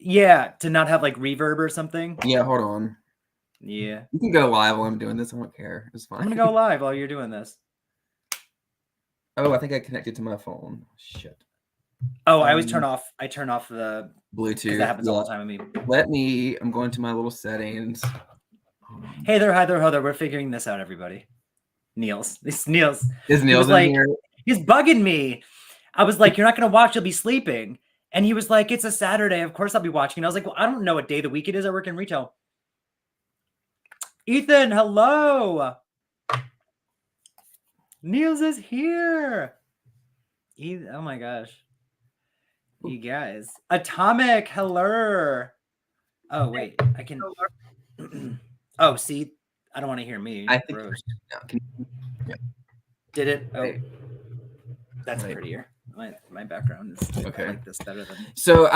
Yeah, to not have like reverb or something. Yeah, hold on. Yeah. You can go live while I'm doing this. I don't care. It's fine. I'm gonna go live while you're doing this. Oh, I think I connected to my phone. Shit. Oh, I always turn off the Bluetooth. that happens all the time with me. I'm going to my little settings. Hey there, hi there, ho there. We're figuring this out, everybody. Niels. Is Niels in here? He's bugging me. I was like, you're not gonna watch, you'll be sleeping. And he was like, it's a Saturday. Of course I'll be watching. And I was like, well, I don't know what day of the week it is. I work in retail. Ethan, hello. Niels is here. Oh my gosh. You guys. Atomic, hello. Oh, wait. I can. Oh, see, I don't want to hear me. I think. Yeah. Did it? Oh, that's prettier. My background is okay. I like this better than. So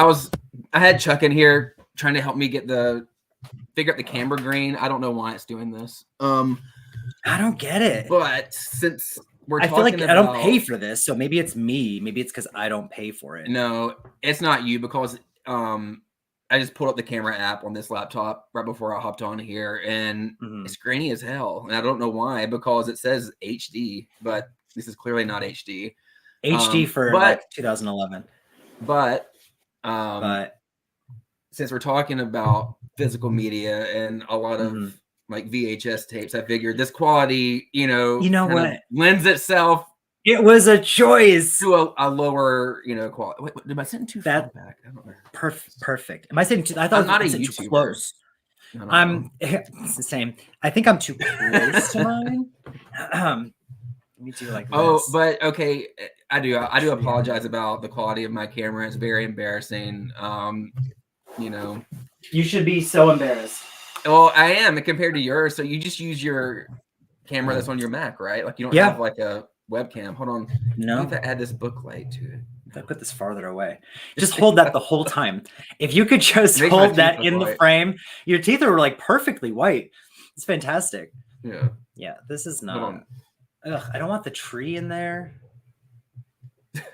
I had Chuck in here trying to help me figure out the camera grain. I don't know why it's doing this. I don't get it. But since I feel like I don't pay for this, so maybe it's me. Maybe it's because I don't pay for it. No, it's not you because I just pulled up the camera app on this laptop right before I hopped on here, and it's grainy as hell. And I don't know why, because it says HD, but this is clearly not HD. HD for like 2011. But since we're talking about physical media and a lot of like VHS tapes, I figured this quality, what lends itself. It was a choice to a lower, quality. Wait, did I send too far back? I don't know. Perfect. Am I saying I thought I'm not a YouTuber. Too close? It's the same. I think I'm too close to mine. Let me do like this. Oh, but okay, I do apologize about the quality of my camera. It's very embarrassing. You should be so embarrassed. Well, I am compared to yours. So you just use your camera that's on your Mac, right? Like you don't have like a webcam. Hold on. No. I have to add this book light to it. If I put this farther away, just hold that the whole time. If you could just hold that in the frame, your teeth are like perfectly white. It's fantastic. Yeah. Yeah. This is not. Ugh, I don't want the tree in there.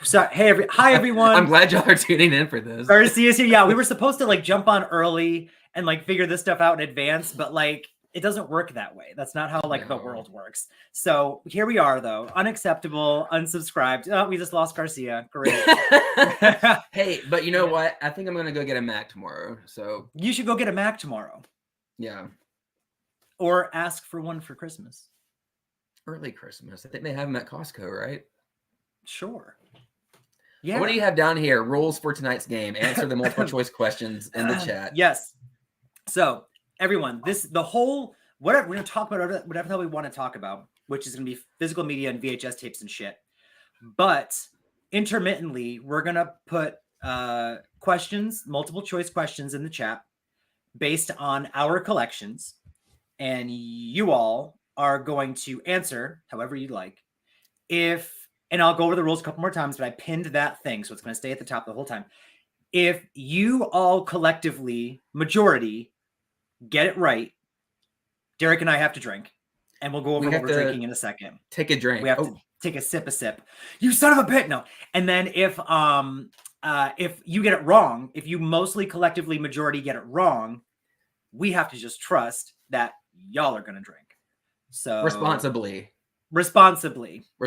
So, hi everyone. I'm glad y'all are tuning in for this. Garcia's here. Yeah, we were supposed to like jump on early and like figure this stuff out in advance, but like it doesn't work that way. That's not how like the world works. So here we are though. Unacceptable, unsubscribed. Oh, we just lost Garcia. Great. Hey, but you know what? I think I'm gonna go get a Mac tomorrow. So you should go get a Mac tomorrow. Yeah. Or ask for one for Christmas. Early Christmas. I think they have them at Costco, right? Sure. Yeah. What do you have down here? Rules for tonight's game. Answer the multiple choice questions in the chat. Yes. So everyone, whatever we're gonna talk about, whatever the hell we want to talk about, which is gonna be physical media and VHS tapes and shit. But intermittently, we're gonna put questions, multiple choice questions in the chat based on our collections, and you all are going to answer however you'd like. And I'll go over the rules a couple more times, but I pinned that thing, so it's going to stay at the top the whole time. If you all collectively, majority, get it right, Derek and I have to drink, and we'll go over what we're drinking in a second. Take a drink. We have to take a sip. You son of a bitch! No. And then if you get it wrong, if you mostly collectively majority get it wrong, we have to just trust that y'all are going to drink. So responsibly.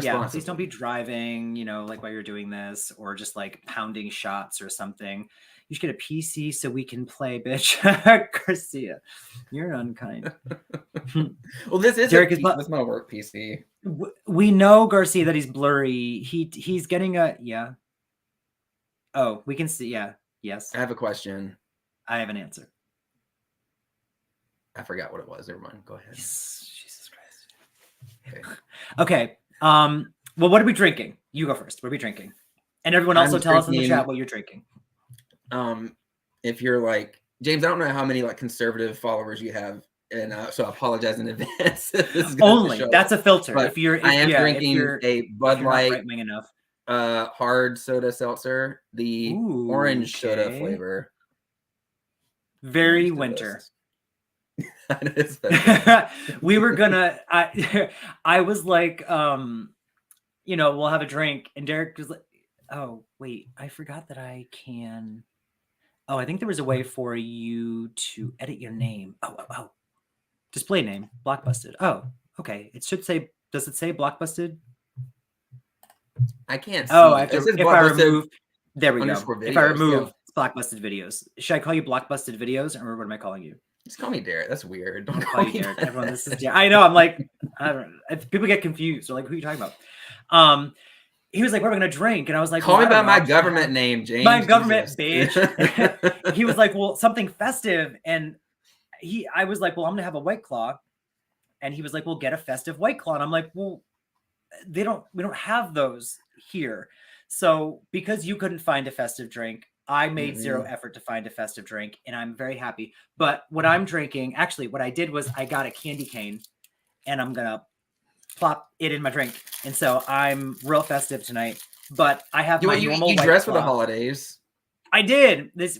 Yeah, please don't be driving, like while you're doing this, or just like pounding shots or something. You should get a PC so we can play, bitch. Garcia, you're unkind. Well, this is Derek this is my work PC. We know, Garcia, that he's blurry. He's getting Oh, we can see. Yeah. Yes. I have a question. I have an answer. I forgot what it was. Never mind. Go ahead. Jesus Christ. Okay. Well, what are we drinking? You go first. What are we drinking? And everyone also tell us in the chat what you're drinking. If you're like James, I don't know how many like conservative followers you have, and so I apologize in advance. Only that's a filter. But I am drinking a Bud Light right-wing enough. Hard soda seltzer, the orange soda flavor. Very winter. We were gonna. I was like, we'll have a drink, and Derek was like, "Oh wait, I forgot that I can." Oh, I think there was a way for you to edit your name. Oh. Display name, Blockbusted. Oh, okay. It should say, does it say Blockbusted? I can't see. Oh, I have It to, says if I Blockbusted remove, there we go. underscore If I videos, remove yeah. Blockbusted videos, should I call you Blockbusted videos or what am I calling you? Just call me Derek. That's weird. I'm Don't gonna call call you me Derek. that. Everyone, this is I know. I'm like, I don't. People get confused. They're like, "Who are you talking about?" He was like, "What are we gonna drink?" And I was like, Call well, me I don't by know. my I'm just gonna government have name, James. my government Jesus. bitch. He was like, "Well, something festive," and I was like, "Well, I'm gonna have a White Claw," and he was like, "Well, get a festive White Claw," and I'm like, "Well, we don't have those here." So because you couldn't find a festive drink, I made zero effort to find a festive drink, and I'm very happy. But what I'm drinking, actually, what I did was I got a candy cane, and I'm gonna plop it in my drink, and so I'm real festive tonight. But I have my normal you White dress for the Claw. holidays. I did this.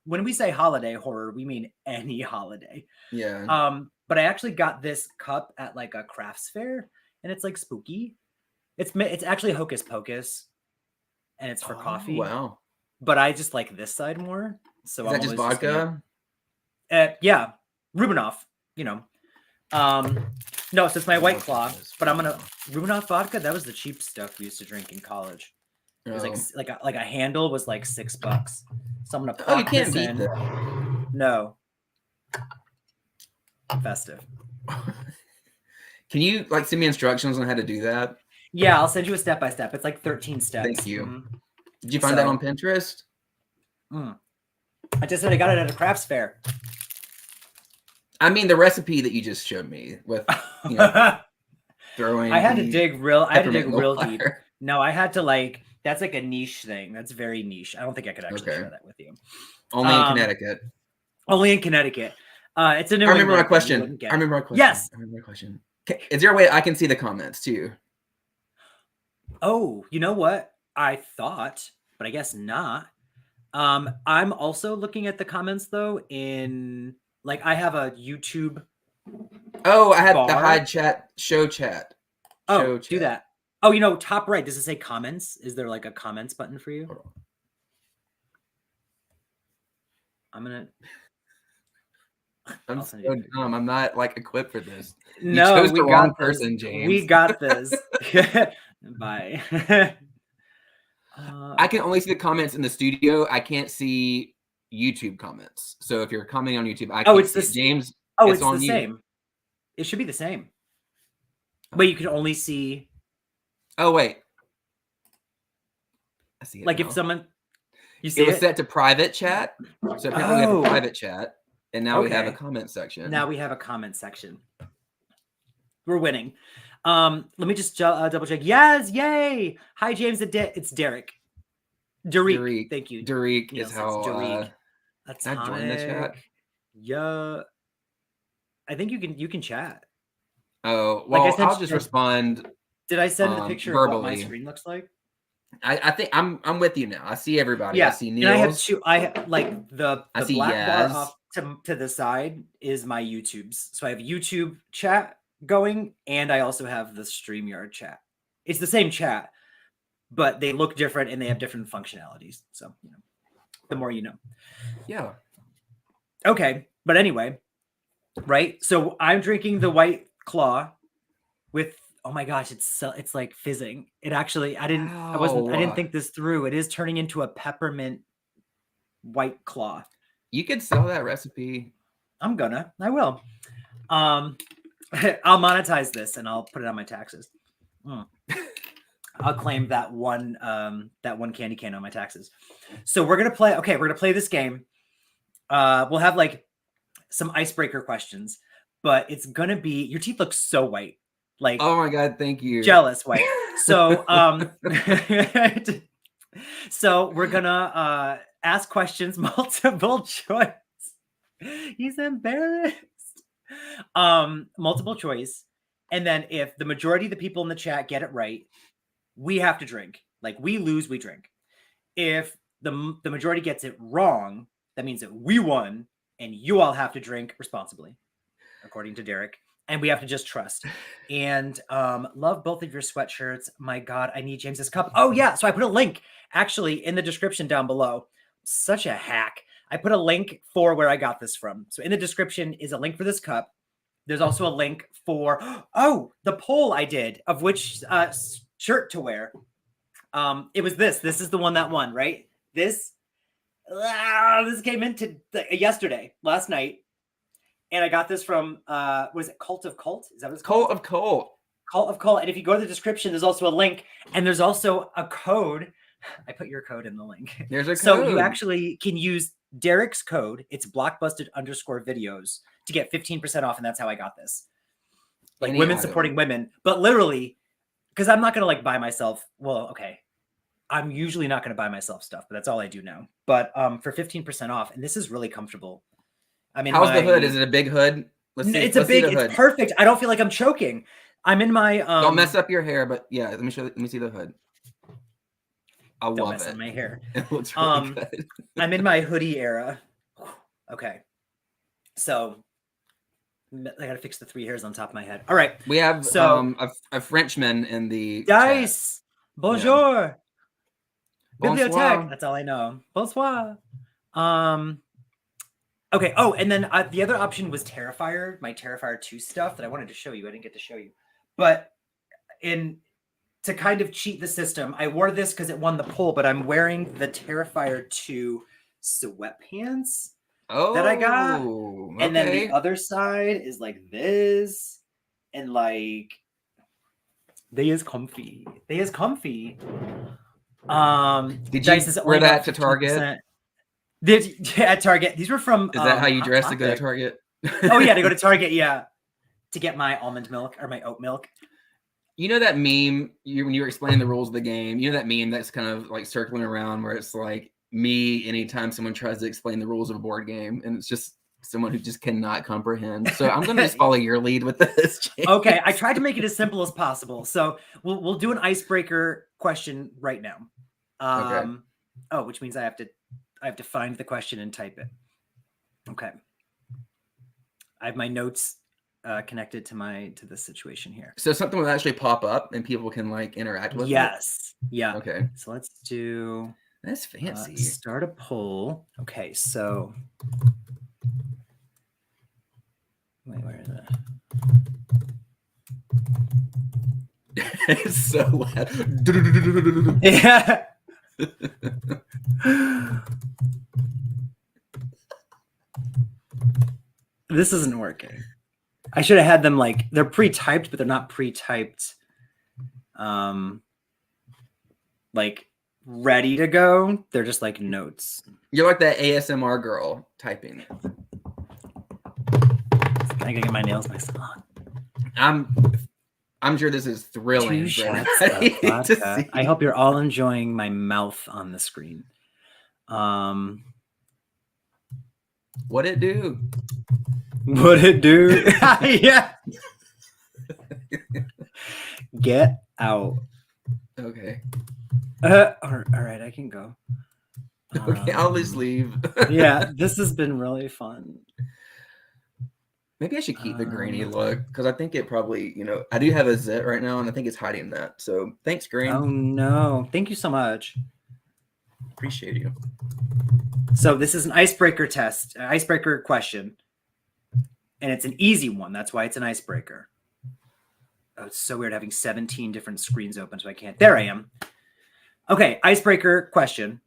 When we say holiday horror, we mean any holiday. Yeah. But I actually got this cup at like a crafts fair, and it's like spooky. It's actually Hocus Pocus, and it's for coffee. Wow. But I just like this side more. So Is that just vodka? Yeah, Rubinoff. You know. No, so it's my White Claw, but I'm gonna Rubinoff vodka. That was the cheap stuff we used to drink in college. It was like a handle was like $6. So I'm gonna pop you can't this beat in. that. No. Festive. Can you like send me instructions on how to do that? Yeah, I'll send you a step by step. It's like 13 steps. Thank you. Did you find that on Pinterest? I just said I got it at a crafts fair. I mean the recipe that you just showed me with throwing. I had to dig real fire. deep. No, I had to like that's like a niche thing. That's very niche. I don't think I could actually share that with you. Only in Connecticut. Only in Connecticut. It's a New I remember my England question. thing you I remember my question. Yes. I remember my question. Okay. Is there a way I can see the comments too? Oh, you know what? I thought, but I guess not. I'm also looking at the comments though in like I have a YouTube. Oh, I had the bar. hide chat, show chat. Oh, do that. Oh, top right. Does it say comments? Is there like a comments button for you? Hold on. I'm so dumb. I'm not like equipped for this. No, you chose the wrong person, James. We got this. Bye. I can only see the comments in the studio. I can't see YouTube comments. So if you're commenting on YouTube, I can't see it. James. Oh, it's the same. It should be the same. But you can only see. Oh wait. I see it. Like now. if someone. You see it was set to private chat. So apparently we have a private chat. And now we have a comment section. Now we have a comment section. We're winning. Let me just double check. Yes, yay! Hi, James. It's Derek. Derek. Thank you. Derek is how. That's can I join the chat? Yeah. I think you can chat. Oh well, like I'll just respond. Did I send the picture verbally of what my screen looks like? I think I'm with you now. I see everybody. Yeah. I see Niels. And I have two. I have like the I see black Yaz. bar off to the side is my YouTube's. So I have YouTube chat going, and I also have the StreamYard chat. It's the same chat, but they look different and they have different functionalities. So the more you know. Yeah. Okay, but anyway, right? So I'm drinking the White Claw with. Oh my gosh, it's like fizzing. It actually, I didn't think this through. It is turning into a peppermint White Claw. You could sell that recipe. I will. I'll monetize this and I'll put it on my taxes. I'll claim that one candy cane on my taxes. So we're gonna play this game. We'll have like some icebreaker questions, but it's gonna be your teeth look so white. Like, oh my god, thank you. Jealous white. So so we're gonna ask questions, multiple choice. He's embarrassed. Multiple choice. And then if the majority of the people in the chat get it right, we have to drink. Like we lose, we drink. If the majority gets it wrong, that means that we won and you all have to drink responsibly, according to Derek. And we have to just trust. And love both of your sweatshirts. My God, I need James's cup. Oh, yeah. So I put a link actually in the description down below. Such a hack. I put a link for where I got this from. So in the description is a link for this cup. There's also a link for, the poll I did of which shirt to wear. It was this. This is the one that won, right? This came in last night. And I got this from, was it Cult of Cult? Is that what it's called? Cult of Cult. Cult of Cult. And if you go to the description, there's also a link. And there's also a code. I put your code in the link. There's a code. So you actually can use Derek's code. It's blockbusted_videos to get 15% off. And that's how I got this. Like women supporting women. But literally, because I'm not going to like buy myself. Well, okay. I'm usually not going to buy myself stuff, but that's all I do now. But for 15% off. And this is really comfortable. I mean, how's the hood? Is it a big hood? It's perfect. I don't feel like I'm choking. I'm in my don't mess up your hair, but yeah, let me see the hood. I don't love mess it. up my hair. It looks really good. I'm in my hoodie era. Okay. So I gotta fix the 3 hairs on top of my head. All right. We have a Frenchman in the Dice. Bonjour. Yeah. Bibliothèque. Bonsoir. That's all I know. Bonsoir. Okay. Oh, and then the other option was Terrifier, my Terrifier 2 stuff that I wanted to show you. I didn't get to show you. But to kind of cheat the system, I wore this because it won the poll, but I'm wearing the Terrifier 2 sweatpants that I got. Okay. And then the other side is like this. And like, they is comfy. Did you wear that to Target? At Target. These were from. Is that how you dress to go to Target? Oh yeah, to go to Target. Yeah, to get my almond milk or my oat milk. You know that meme when you were explaining the rules of the game. You know that meme that's kind of like circling around where it's like me anytime someone tries to explain the rules of a board game, and it's just someone who just cannot comprehend. So I'm going to just follow your lead with this. James. Okay, I tried to make it as simple as possible. So we'll do an icebreaker question right now. Okay. Oh, which means I have to find the question and type it. Okay. I have my notes connected to this situation here. So something will actually pop up and people can like interact with it? Yes. Yeah. Okay. So let's do. That's fancy. Start a poll. Okay. So. Wait, where is it? It's so loud. Yeah. This isn't working. I should have had them like they're pre-typed, but they're not pre-typed. Like ready to go. They're just like notes. You're like that ASMR girl typing. I gotta get my nails next on. I'm sure this is thrilling. 2 shots of vodka. I hope you're all enjoying my mouth on the screen. What'd it do? What'd it do? Yeah. Get out. Okay. All right, I can go. Okay, I'll just leave. Yeah, this has been really fun. Maybe I should keep the grainy look because I think it probably, I do have a zit right now and I think it's hiding that. So thanks, Green. Oh, no. Thank you so much. Appreciate you. So this is an icebreaker test, an icebreaker question. And it's an easy one. That's why it's an icebreaker. Oh, it's so weird having 17 different screens open, so I can't. There I am. Okay, icebreaker question.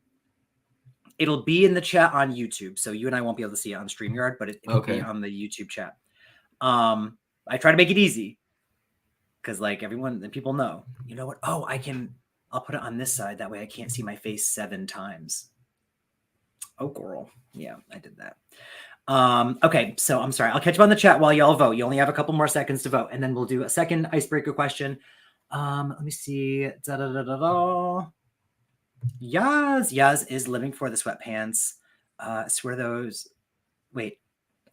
It'll be in the chat on YouTube, so you and I won't be able to see it on StreamYard, but it'll be on the YouTube chat. I try to make it easy because, like, people know. You know what? Oh, I'll put it on this side. That way I can't see my face 7 times. Oh, girl. Yeah, I did that. Okay, so I'm sorry. I'll catch you on the chat while y'all vote. You only have a couple more seconds to vote, and then we'll do a second icebreaker question. Let me see. Yaz is living for the sweatpants. Swear those. Wait.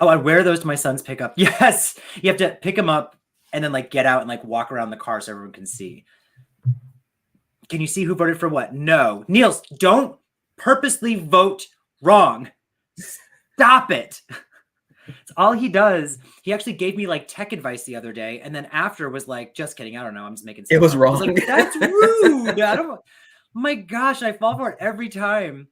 Oh, I'd wear those to my son's pickup. Yes, you have to pick them up and then like get out and like walk around the car so everyone can see. Can you see who voted for what? No, Niels, don't purposely vote wrong. Stop it. It's all he does. He actually gave me like tech advice the other day, and then after was like, just kidding. I don't know. I'm just making stuff It was up. wrong. I was like, that's rude. I don't. My gosh, I fall for it every time.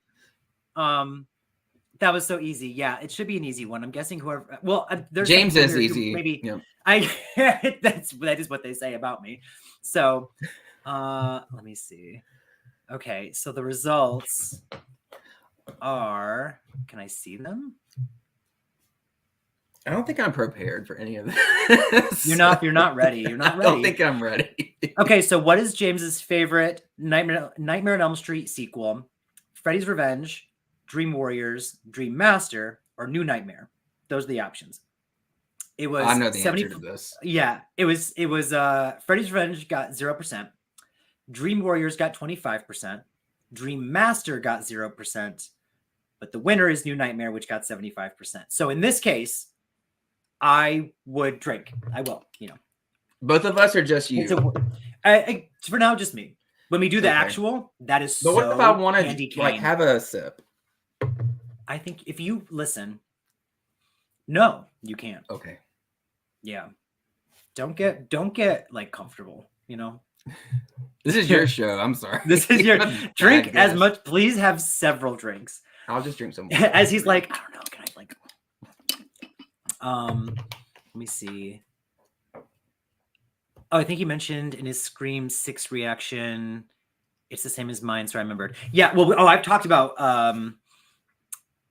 That was so easy. Yeah, it should be an easy one. I'm guessing whoever. Well, there's James is easy. Maybe Yep. that is what they say about me. So, let me see. Okay, so the results are. Can I see them? I don't think I'm prepared for any of this. You're not ready. You're not ready. I don't think I'm ready. Okay, so what is James's favorite Nightmare on Elm Street sequel? Freddy's Revenge, Dream Warriors, Dream Master, or New Nightmare? Those are the options. It was I know the answer to this. Yeah, it was Freddy's Revenge got 0%. Dream Warriors got 25%. Dream Master got 0%. But the winner is New Nightmare, which got 75%. So in this case, I would drink. I will, Both of us or just you? For now, just me. When we do the actual, that is but so what if I want candy to like cane. have a sip? I think if you listen, no, you can't. Okay. Yeah. Don't get like comfortable, This is your show. I'm sorry. This is your drink as much. Please have several drinks. I'll just drink some. As he's like, I don't know. Can I let me see. Oh, I think he mentioned in his Scream 6 reaction, it's the same as mine, so I remembered. Yeah, well, I've talked about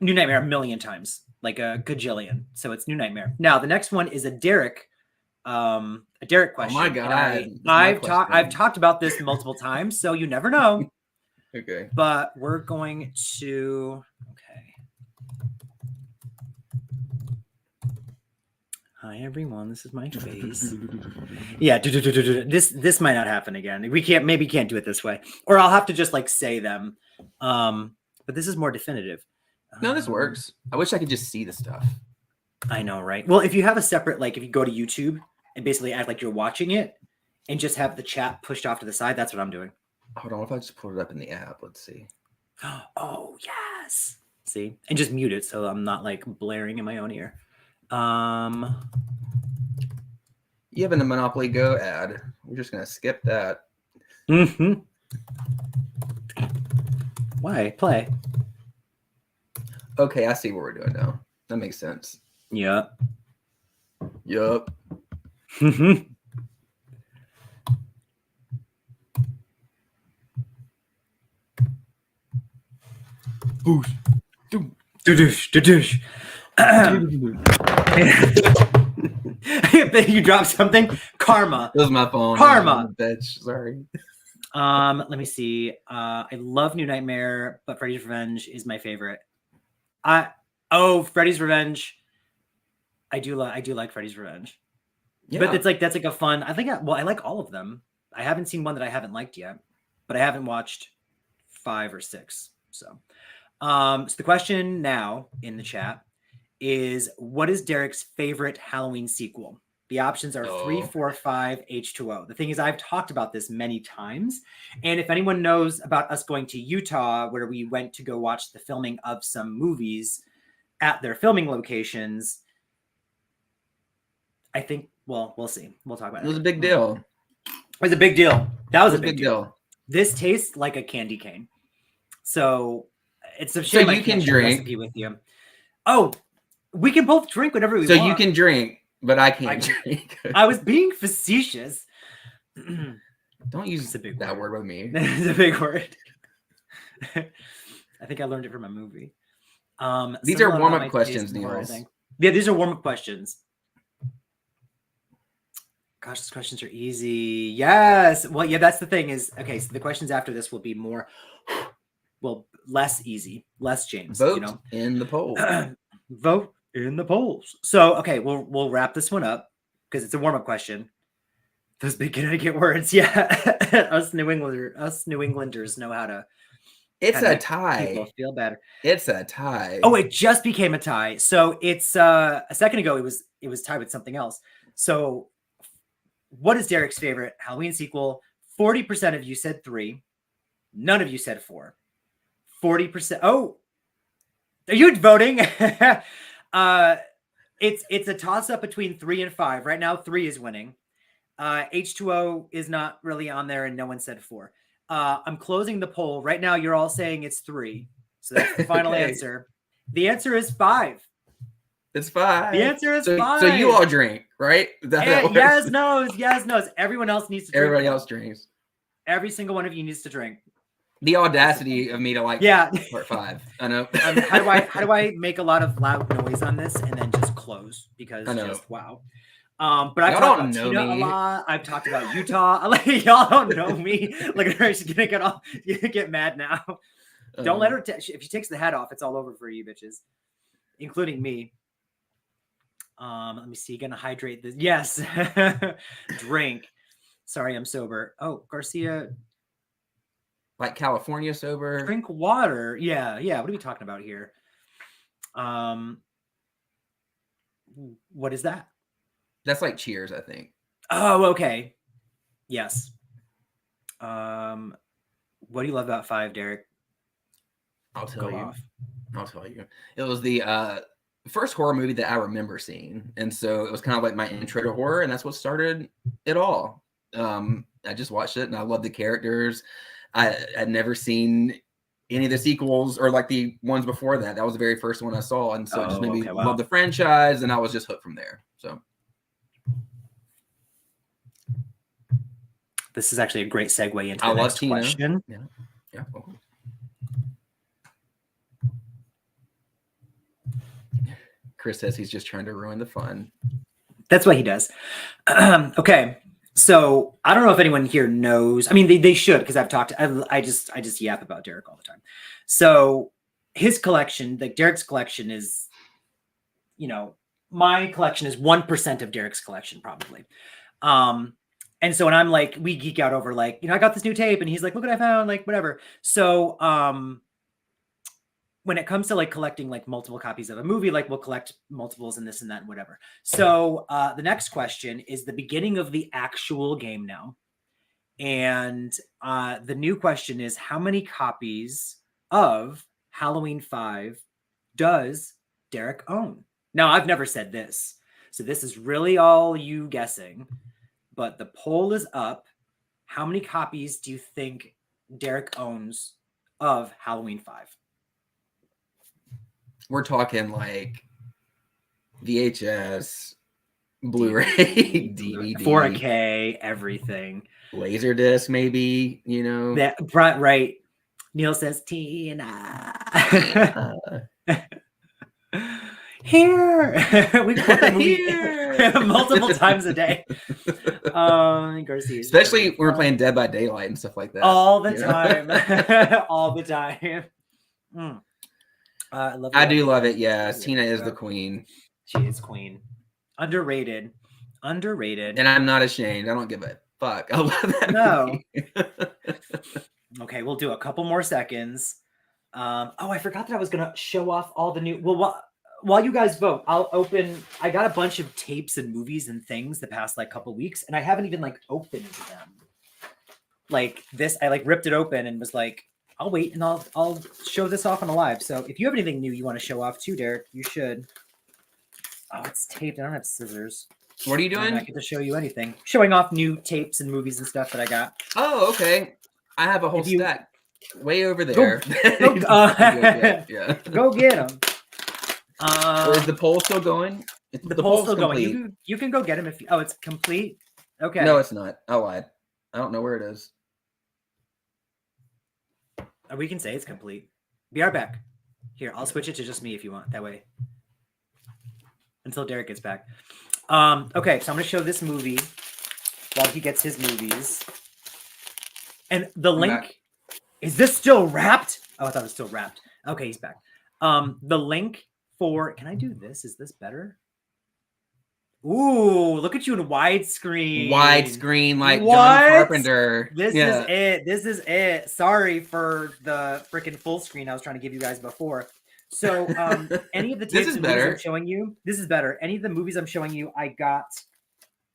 New Nightmare a million times, like a gajillion. So it's New Nightmare. Now the next one is a Derek question. Oh my god! I've talked about this multiple times, so you never know. Okay. But we're going to Hi everyone, this is my face. Yeah, this might not happen again. We can't do it this way, or I'll have to just like say them. But this is more definitive. No, this works. I wish I could just see the stuff. I know, right? Well, if you have a separate, like if you go to YouTube and basically act like you're watching it and just have the chat pushed off to the side, that's what I'm doing. Hold on, what if I just pull it up in the app? Let's see. Oh yes. See, and just mute it so I'm not like blaring in my own ear. You have a Monopoly Go ad. We're just gonna skip that. Mm-hmm. Why? Play. Okay, I see what we're doing now. That makes sense. Yep. Yup. Mm-hmm. Boosh. You dropped something. Karma. That was my phone. Karma. Bitch. Sorry. Let me see. I love New Nightmare, but Freddy's Revenge is my favorite. Freddy's Revenge. I do like Freddy's Revenge. Yeah. But that's like a fun. I like all of them. I haven't seen one that I haven't liked yet, but I haven't watched 5 or 6. So the question now in the chat is, what is Derek's favorite Halloween sequel? The options are 3, 4, 5, H2O. The thing is, I've talked about this many times. And if anyone knows about us going to Utah, where we went to go watch the filming of some movies at their filming locations, I think, well, we'll see. We'll talk about it. It was a big deal. It was a big deal. That was a big deal. This tastes like a candy cane. So it's a shame you can drink with you. Oh, we can both drink whatever we want. So you can drink, but I can't drink. I was being facetious. Don't use that word with me. It's a big word. I think I learned it from a movie. These are warm-up questions, Niels. Yeah, these are warm-up questions. Gosh, these questions are easy. Yes. Well, yeah, that's the thing is, okay, so the questions after this will be more, less easy, less James. Vote in the poll. Vote in the polls. So, okay, we'll wrap this one up because it's a warm-up question. Those big Connecticut words, yeah. us New Englanders know how to. It's a tie. People feel better. It's a tie. Oh, it just became a tie. So it's a second ago. It was tied with something else. So, what is Derek's favorite Halloween sequel? 40% of you said 3. None of you said 4. 40%. Oh, are you voting? It's a toss up between 3 and 5. Right now, 3 is winning. H2O is not really on there, and no one said 4. I'm closing the poll right now. You're all saying it's 3, so that's the final answer. The answer is 5. It's 5. The answer is 5. So you all drink, right? Yaz knows. Everyone else needs to drink. Everybody else drinks. Every single one of you needs to drink. The audacity of me to like part 5. I know. How do I make a lot of loud noise on this and then just close? Because just wow. But I've talked about Tina a lot. I've talked about Utah. Like, y'all don't know me. Look at her. She's gonna get mad now. Don't let her. If she takes the hat off, it's all over for you bitches, including me. Let me see. Gonna hydrate this. Yes. Drink. Sorry, I'm sober. Oh, Garcia. Like California sober. Drink water. Yeah. What are we talking about here? What is that? That's like Cheers, I think. Oh, okay. Yes. What do you love about 5, Derek? I'll tell you. It was the first horror movie that I remember seeing. And so it was kind of like my intro to horror, and that's what started it all. I just watched it and I loved the characters. I'd never seen any of the sequels or like the ones before that. That was the very first one I saw. And so it just made me love the franchise, and I was just hooked from there. So this is actually a great segue into the next question. Yeah. Chris says he's just trying to ruin the fun. That's what he does. Okay. So I don't know if anyone here knows. I mean, they should, because I've talked. I just yap about Derek all the time. So his collection, like Derek's collection, is, my collection is 1% of Derek's collection, probably. And so when I'm like, we geek out over like, I got this new tape, and he's like, look what I found, like whatever. So when it comes to like collecting like multiple copies of a movie, like we'll collect multiples and this and that and whatever. So the next question is the beginning of the actual game now. And the new question is, how many copies of Halloween 5 does Derek own? Now, I've never said this, so this is really all you guessing, but the poll is up. How many copies do you think Derek owns of Halloween 5? We're talking like VHS, Blu-ray, DVD, 4K, everything. Laserdisc, maybe, That right. Neil says Tina. Here. We put the movie multiple times a day. Garcia. Especially when we're playing Dead by Daylight and stuff like that. All the time. All the time. I do love it. Yeah, Tina is the queen. She is queen. Underrated. And I'm not ashamed. I don't give a fuck. I love that movie. Okay, we'll do a couple more seconds. I forgot that I was gonna show off all the new. Well, while you guys vote, I'll open. I got a bunch of tapes and movies and things the past like couple weeks, and I haven't even like opened them. Like this, I like ripped it open and was like, I'll wait and I'll show this off on a live. So if you have anything new you want to show off too, Derek, you should. Oh, it's taped. I don't have scissors. What are you doing? I get to show you anything. Showing off new tapes and movies and stuff that I got. Oh, okay. I have a whole stack way over there. Go get them. Is the poll still going? The poll's still going. You can go get them if you. Oh, it's complete. Okay. No, it's not. I lied. I don't know where it is. We can say it's complete. Be right back. Here, I'll switch it to just me if you want. That way. Until Derek gets back. Okay, so I'm going to show this movie while he gets his movies. And the link... Is this still wrapped? Oh, I thought it was still wrapped. Okay, he's back. The link for... Can I do this? Is this better? Ooh, look at you in widescreen. Widescreen, like John Carpenter. This is it. Sorry for the freaking full screen I was trying to give you guys before. So any of the tapes and movies I'm showing you, this is better. Any of the movies I'm showing you, I got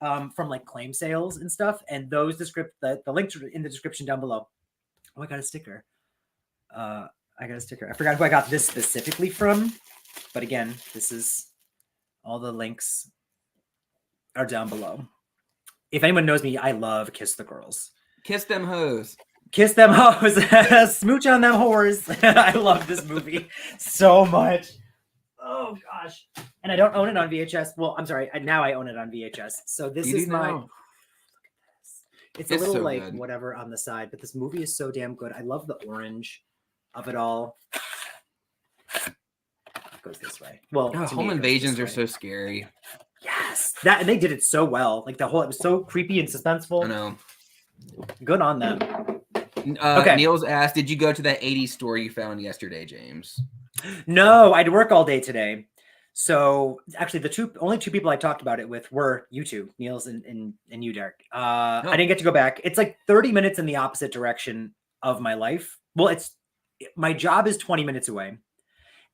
from like claim sales and stuff. And those the links are in the description down below. Oh, I got a sticker. I forgot who I got this specifically from. But again, this is all the links are down below. If anyone knows me, I love Kiss the Girls. Kiss them hoes. Kiss them hoes. Smooch on them whores. I love this movie so much. Oh gosh. And I don't own it on VHS. Well, I'm sorry. Now I own it on VHS. So this You is do my. now? Look at this. It's a It's little so like good. whatever on the side, but this movie is so damn good. I love the orange of it all. It goes this way. Well, Oh, to me, home it goes invasions this are way. so scary. Yes, that and they did it so well. Like the whole, it was so creepy and suspenseful. I know. Good on them. Okay. Niels asked, "Did you go to that '80s store you found yesterday, James?" No, I had to work all day today. So actually, the only two people I talked about it with were you two, Niels and you, Derek. I didn't get to go back. It's like 30 minutes in the opposite direction of my life. Well, my job is 20 minutes away,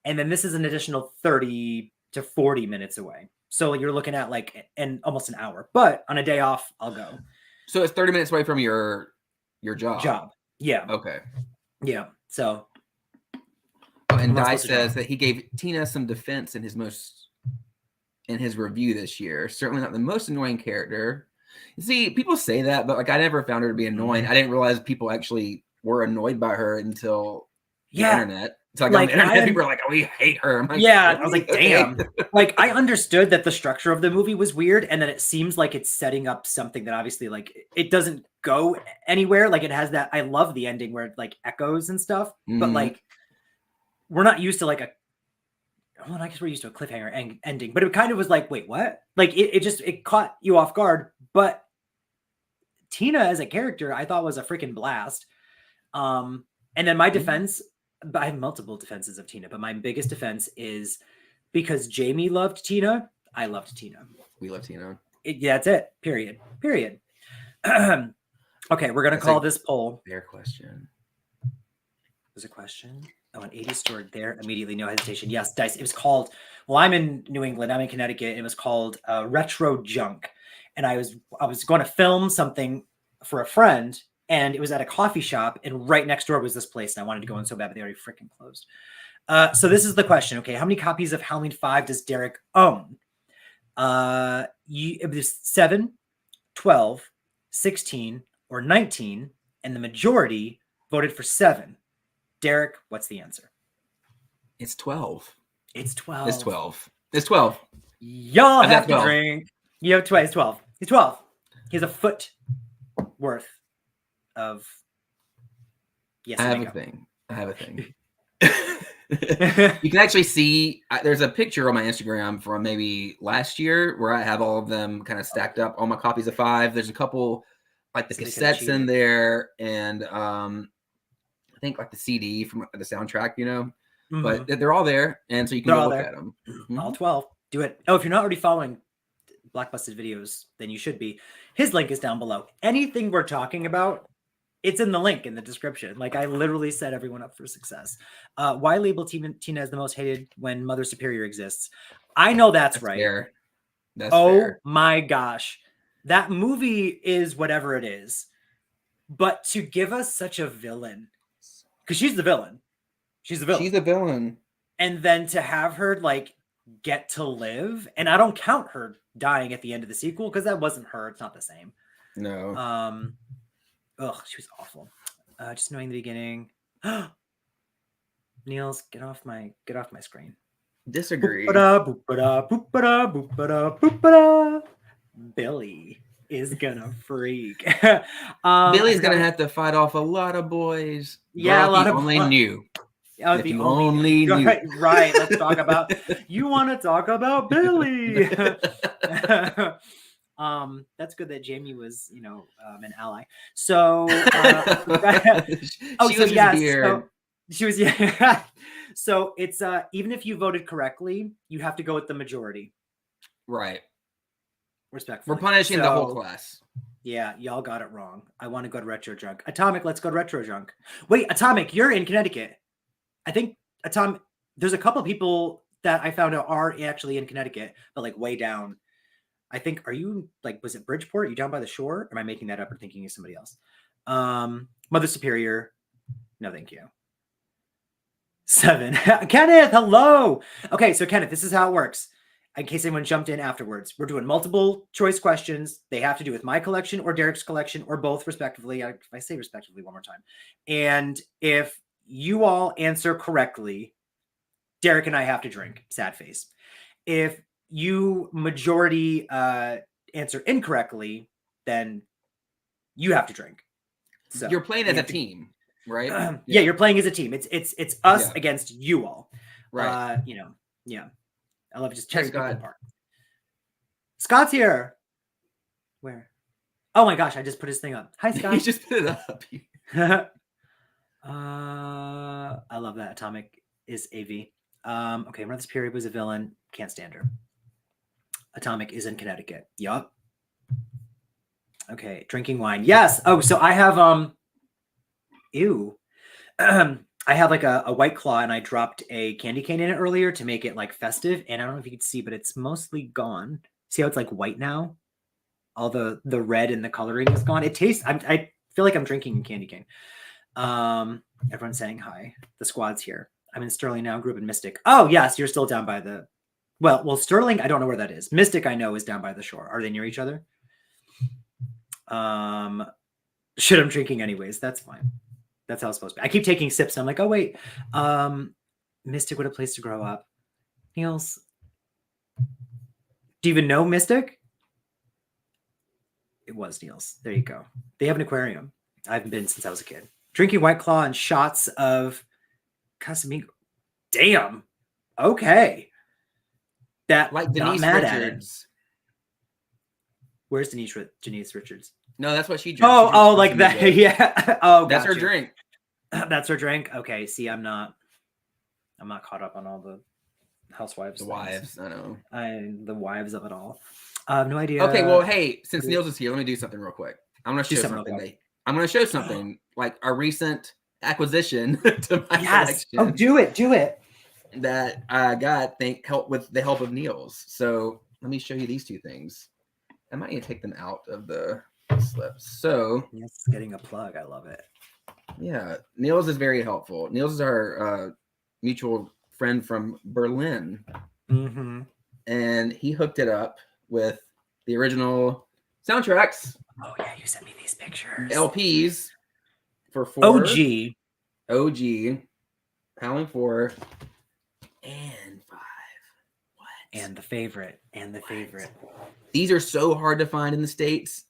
and then this is an additional 30 to 40 minutes away. So you're looking at like almost an hour. But on a day off, I'll go. So it's 30 minutes away from your job. Yeah. Okay. Yeah. So. And Di says that he gave Tina some defense in his review this year. Certainly not the most annoying character. See, people say that, but like I never found her to be annoying. I didn't realize people actually were annoyed by her until the internet. It's like on the internet, people are like, "Oh, we hate her." I'm like, yeah, I was like, "Damn!" Like I understood that the structure of the movie was weird, and then it seems like it's setting up something that obviously like it doesn't go anywhere. Like it has that. I love the ending where it like echoes and stuff, but like. We're not used to like well, I guess we're used to a cliffhanger ending, but it kind of was like, wait, what? Like it caught you off guard. But Tina as a character, I thought was a freaking blast. And then my defense, I have multiple defenses of Tina, but my biggest defense is because Jamie loved Tina. I loved Tina. We love Tina. That's it. Period. Okay, we're gonna call this poll. Their question. There's a question. Oh, an 80s store there immediately, no hesitation. Yes, Dice. It was called. Well, I'm in New England. I'm in Connecticut. And it was called Retro Junk, and I was going to film something for a friend, and it was at a coffee shop, and right next door was this place, and I wanted to go in so bad, but they already freaking closed. So this is the question. Okay, how many copies of Halloween 5 does Derek own? It was 7, 12, 16, or 19, and the majority voted for 7. Derek, what's the answer? It's 12. It's 12. It's 12. It's 12. Y'all have to drink. You have 12. It's 12. It's 12. He has a foot worth of. Yes, I have a thing. You can actually see there's a picture on my Instagram from maybe last year where I have all of them kind of stacked up, all my copies of 5. There's a couple like the cassettes in there, and I think like the CD from the soundtrack, but they're all there. And so you can go look at them. All 12. Do it. Oh, if you're not already following Blockbusted videos, then you should be. His link is down below. Anything we're talking about, it's in the link in the description. Like I literally set everyone up for success. Why label Tina as the most hated when Mother Superior exists? I know that's right. Fair. That's fair. My gosh. That movie is whatever it is. But to give us such a villain, because she's the villain. She's the villain. And then to have her like get to live, and I don't count her dying at the end of the sequel because that wasn't her. It's not the same. No. She was awful. Just knowing the beginning. Niels, get off my screen. Disagree. Billy is gonna freak. Billy's gonna have to fight off a lot of boys. Yeah, a lot of only knew. If you only knew. Right. Let's talk about. You want to talk about Billy? That's good that Jamie was, an ally. So, she was. Yeah. So it's even if you voted correctly, you have to go with the majority. Right. Respectfully. We're punishing the whole class. Yeah, y'all got it wrong. I want to go to Retro Junk. Atomic, let's go to Retro Junk. Wait, Atomic, you're in Connecticut. I think Atomic. There's a couple people that I found out are actually in Connecticut, but like way down. I think, are you like, was it Bridgeport? Are you down by the shore? Or am I making that up or thinking of somebody else? Mother Superior. No, thank you. 7. Kenneth, hello. Okay, so Kenneth, this is how it works. In case anyone jumped in afterwards, we're doing multiple choice questions. They have to do with my collection or Derek's collection or both, respectively. If I say respectively one more time. And if you all answer correctly, Derek and I have to drink. Sad face. If you majority answer incorrectly, then you have to drink. So you're playing as a team, right? Yeah, you're playing as a team. It's us against you all. Right. Yeah. I love just tearing people Scott. apart. Scott's here. Where? Oh my gosh, I just put his thing up. Hi, Scott. He just put it up. I love that. Atomic is AV. Okay, Mother's Period was a villain. Can't stand her. Atomic is in Connecticut. Yup. Okay, drinking wine. Yes. Oh, so I have ew. I have like a White Claw, and I dropped a candy cane in it earlier to make it like festive. And I don't know if you can see, but it's mostly gone. See how it's like white now? All the red and the coloring is gone. It tastes. I feel like I'm drinking a candy cane. Everyone's saying hi. The squad's here. I'm in Sterling now. Grew up in Mystic. Oh yes, you're still down by the. Well, Sterling. I don't know where that is. Mystic, I know, is down by the shore. Are they near each other? Shit, I'm drinking anyways. That's fine. That's how it's supposed to be. I keep taking sips. And I'm like, oh wait, Mystic, what a place to grow up. Niels, do you even know Mystic? It was Niels. There you go. They have an aquarium. I haven't been since I was a kid. Drinking White Claw and shots of Casamigo. Damn. Okay. That like Denise Richards. Where's Denise Richards? No, that's what she drinks. Oh, like that. Yeah. Oh, that's her drink. That's her drink. Okay. See, I'm not caught up on all the housewives. The wives, I know. The wives of it all. No idea. Okay, well, hey, since Niels is here, let me do something real quick. I'm gonna show something. I'm gonna show something like a recent acquisition to my collection. Oh, do it. That I got with the help of Niels. So let me show you these two things. I might need to take them out of the slips. So it's getting a plug. I love it. Yeah, Niels is very helpful. Niels is our mutual friend from Berlin. Mm-hmm. And he hooked it up with the original soundtracks. Oh yeah, you sent me these pictures. LPs for 4. OG, Howling 4, and 5. What? And the favorite. These are so hard to find in the States.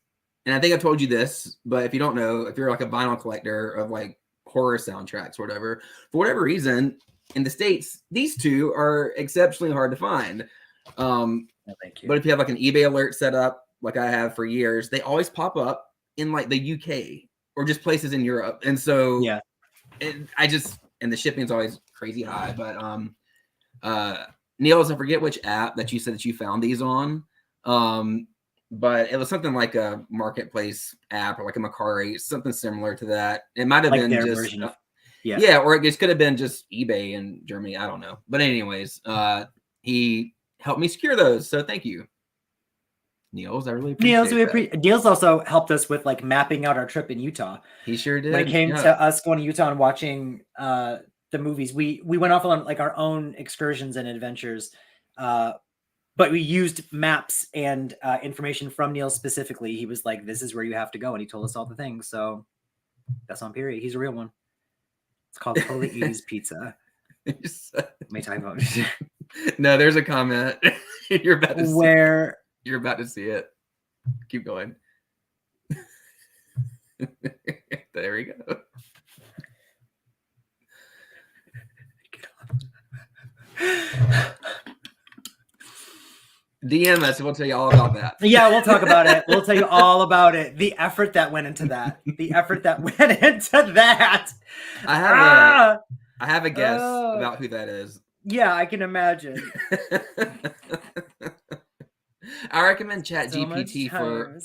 And I think I've told you this, but if you don't know, if you're like a vinyl collector of like horror soundtracks or whatever, for whatever reason, in the States, these two are exceptionally hard to find. Thank you. But if you have like an eBay alert set up, like I have for years, they always pop up in like the UK or just places in Europe. And so yeah, and the shipping is always crazy high. But Niels, I forget which app that you said that you found these on. But it was something like a marketplace app or like a Macari, something similar to that. It might have been their just version of, or it just could have been just eBay in Germany. I don't know. But anyways, he helped me secure those. So thank you, Niels. I really appreciate that. Niels also helped us with like mapping out our trip in Utah. He sure did. When it came to us going to Utah and watching the movies, we went off on like our own excursions and adventures. But we used maps and information from Niels specifically. He was like, this is where you have to go. And he told us all the things. So that's on period. He's a real one. It's called Totally 80s Pizza. May talk about No, there's a comment. You're about to where you're about to see it. Keep going. There we go. DM us and we'll tell you all about that. Yeah, we'll talk about it. We'll tell you all about it. The effort that went into that. I have a guess about who that is. Yeah, I can imagine. I recommend ChatGPT for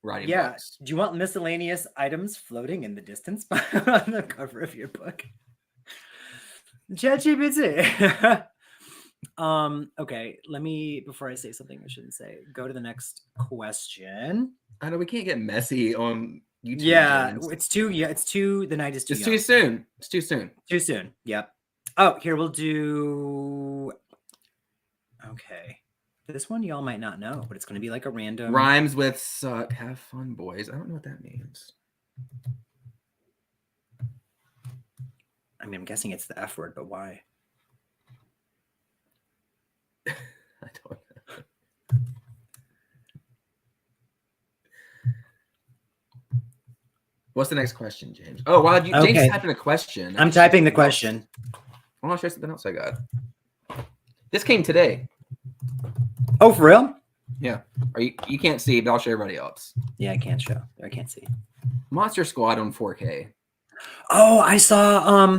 writing books. Do you want miscellaneous items floating in the distance on the cover of your book? ChatGPT. Okay, let me, before I say something I shouldn't say, go to the next question. I know we can't get messy on YouTube. Yeah, it's too, the night is too young. Too soon. It's too soon. Too soon. Yep. Oh, here we'll do, okay. This one y'all might not know, but it's going to be like a random. Rhymes with suck. Have fun, boys. I don't know what that means. I mean, I'm guessing it's the F word, but why? I don't know. What's the next question, James? Oh, wow, James typing a question. I'm typing the question. I want to show something else I got. This came today. Oh, for real? Yeah. You can't see, but I'll show everybody else. Yeah, I can't show. I can't see. Monster Squad on 4K. Oh, I saw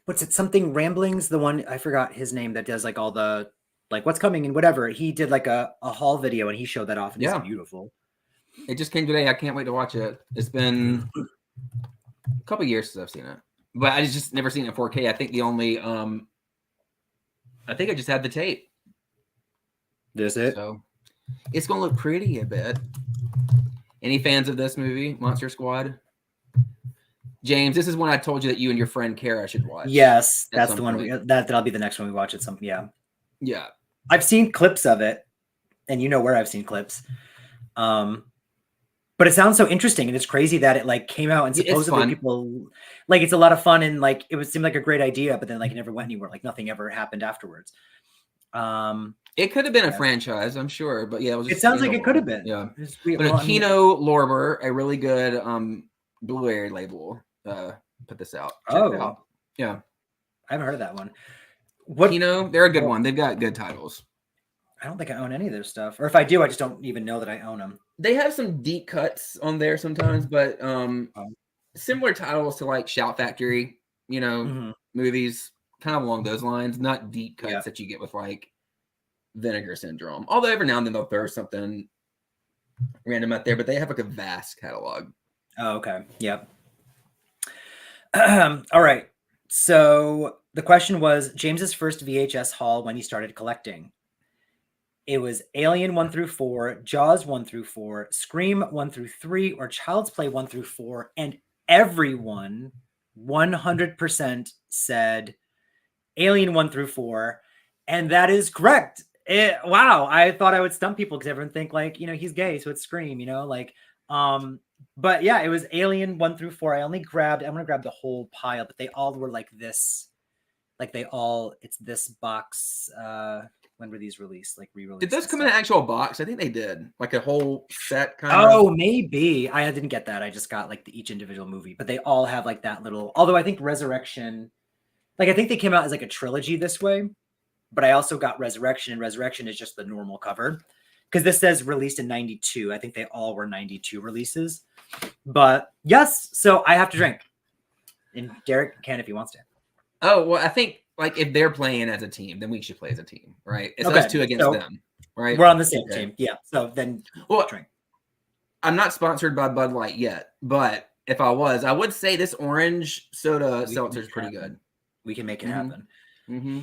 what's it? Something Ramblings. The one I forgot his name that does like all the like what's coming and whatever. He did like a haul video and he showed that off and it's beautiful. It just came today. I can't wait to watch it. It's been a couple years since I've seen it, but I just never seen it in 4K. I think the only I think I just had the tape. That's it. So it's gonna look pretty a bit. Any fans of this movie, Monster Squad? James, this is one I told you that you and your friend Kara should watch. Yes, that's the one. That'll be the next one we watch at some. Yeah. I've seen clips of it, and you know where I've seen clips. But it sounds so interesting, and it's crazy that it like came out and supposedly people like it's a lot of fun and like it would seem like a great idea, but then like it never went anywhere. Like nothing ever happened afterwards. It could have been a franchise, I'm sure, but yeah, it sounds like it could have been. Yeah, but Kino Lorber, a really good Blu-ray label, put this out. Check it out. Yeah, I haven't heard of that one. Kino, they're a good one. They've got good titles. I don't think I own any of their stuff, or if I do, I just don't even know that I own them. They have some deep cuts on there sometimes, but similar titles to like Shout Factory, movies, kind of along those lines. Not deep cuts that you get with like Vinegar Syndrome. Although every now and then they'll throw something random out there, but they have like a vast catalog. Oh, okay. Yep. All right. So the question was James's first VHS haul when he started collecting. It was Alien 1 through 4, Jaws 1 through 4, Scream 1 through 3, or Child's Play 1 through 4. And everyone 100% said Alien 1 through 4. And that is correct. Wow. I thought I would stump people because everyone think like, he's gay. So it's Scream, but yeah, it was Alien 1 through 4. I'm going to grab the whole pile, but they all were like this. Like it's this box. When were these released? Like re-released? Did those come in an actual box? I think they did. Like a whole set kind of. Oh, maybe. I didn't get that. I just got like each individual movie, but they all have like that little. Although I think Resurrection, like I think they came out as like a trilogy this way, but I also got Resurrection, and Resurrection is just the normal cover because this says released in '92. I think they all were '92 releases. But yes, so I have to drink, and Derek can if he wants to. Oh well, I think. Like if they're playing as a team, then we should play as a team, right? It's us two against them, right? We're on the same team, yeah. So then, drink. I'm not sponsored by Bud Light yet, but if I was, I would say this orange soda seltzer is pretty good. We can make it happen. Mm-hmm.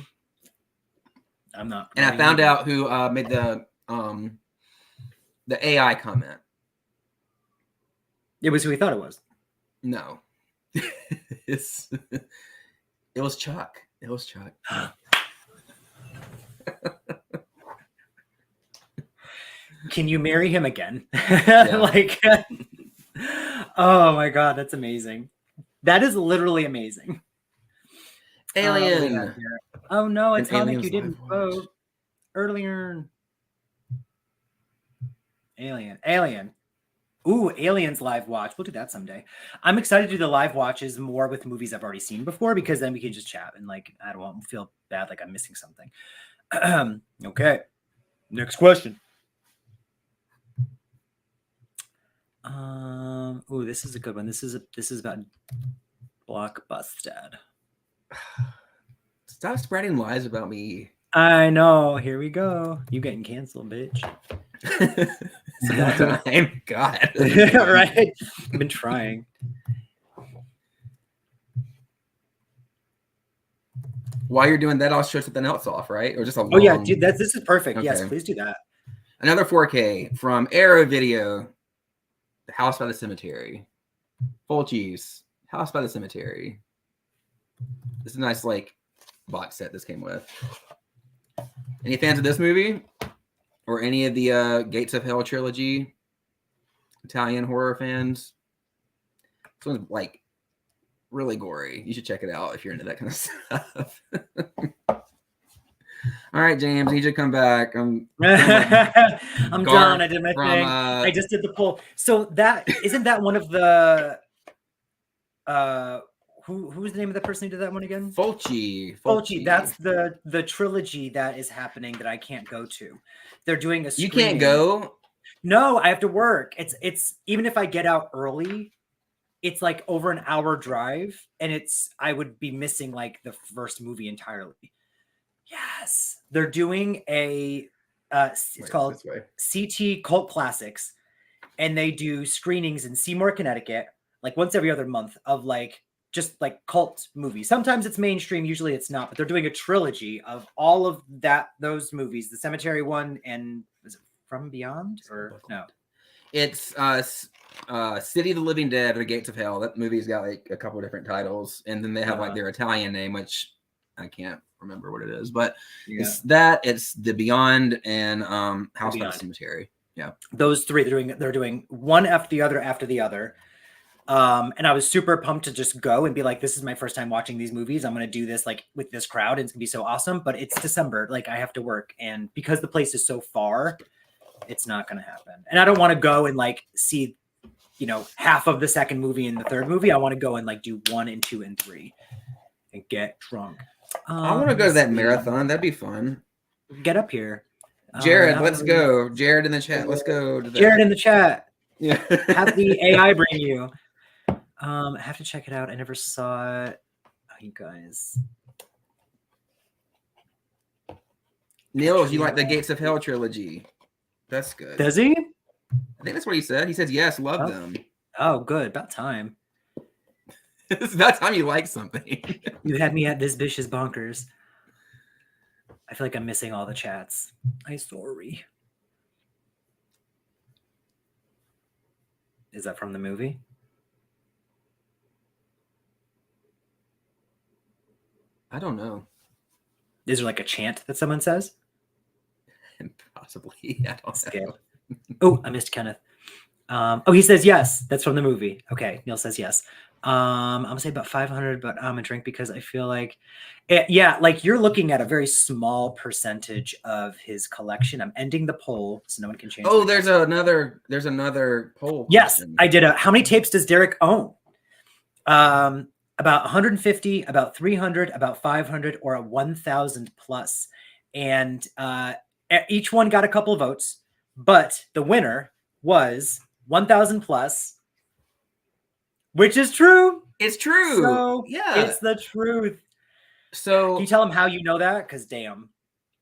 I'm not. And I found out who made the AI comment. It was who we thought it was. No, it was Chuck. It was Chuck. Can you marry him again? Like, oh my God, that's amazing. That is literally amazing. Alien. Oh no, it's Comic you didn't vote earlier. Alien. Ooh, Aliens live watch. We'll do that someday. I'm excited to do the live watches more with movies I've already seen before because then we can just chat and like I don't feel bad like I'm missing something. Okay. Next question. Ooh, this is a good one. This is about Blockbusted. Stop spreading lies about me. I know. Here we go. You getting canceled, bitch. Time. God. Right? I've been trying. While you're doing that, I'll show something else off, right? Or just a long... Oh yeah, dude, this is perfect. Okay. Yes, please do that. Another 4K from Arrow Video. The House by the Cemetery. Fulci's House by the Cemetery. This is a nice like box set this came with. Any fans of this movie? Or any of the Gates of Hell trilogy? Italian horror fans? This one's like really gory. You should check it out if you're into that kind of stuff. All right, James, you should come back. I'm done. I did my from, thing. I just did the poll. So that isn't that one of the who's the name of the person who did that one again? Fulci. That's the trilogy that is happening that I can't go to. They're doing a screening. You can't go? No, I have to work. It's even if I get out early, it's like over an hour drive, and I would be missing like the first movie entirely. Yes, they're doing it's called CT Cult Classics, and they do screenings in Seymour, Connecticut, like once every other month of like just like cult movies. Sometimes it's mainstream, usually it's not, but they're doing a trilogy of all of those movies, the Cemetery one, and is it From Beyond or no? It's City of the Living Dead or Gates of Hell. That movie's got like a couple of different titles, and then they have like their Italian name, which I can't remember what it is, but it's The Beyond and House by the Cemetery. Yeah, those three they're doing one after the other. And I was super pumped to just go and be like, this is my first time watching these movies. I'm going to do this like with this crowd. And it's gonna be so awesome, but it's December. Like I have to work. And because the place is so far, it's not going to happen. And I don't want to go and like see, half of the second movie and the third movie. I want to go and like do 1 and 2 and 3 and get drunk. I want to go to that marathon. That'd be fun. Get up here. Jared, let's go. Jared in the chat. Let's go to that. Jared in the chat. Yeah. Have the AI bring you. I have to check it out. I never saw it. Oh, you guys. Niels, you like the Gates of Hell trilogy? That's good. Does he? I think that's what he said. He said yes, love them. Oh, good. About time. It's about time you like something. You had me at this bitch is bonkers. I feel like I'm missing all the chats. I'm sorry. Is that from the movie? I don't know. Is there like a chant that someone says? Possibly. I don't know. Oh, I missed Kenneth. He says yes. That's from the movie. Okay, Neil says yes. I'm gonna say about 500, but I'm gonna drink because I feel like, like you're looking at a very small percentage of his collection. I'm ending the poll so no one can change. Oh, there's another poll. Yes, question. I did. How many tapes does Derek own? About 150, about 300, about 500, or a 1,000 plus, and each one got a couple of votes, but the winner was 1,000 plus. Which is true. It's true. So, yeah. It's the truth. So can you tell them how you know that? Because damn.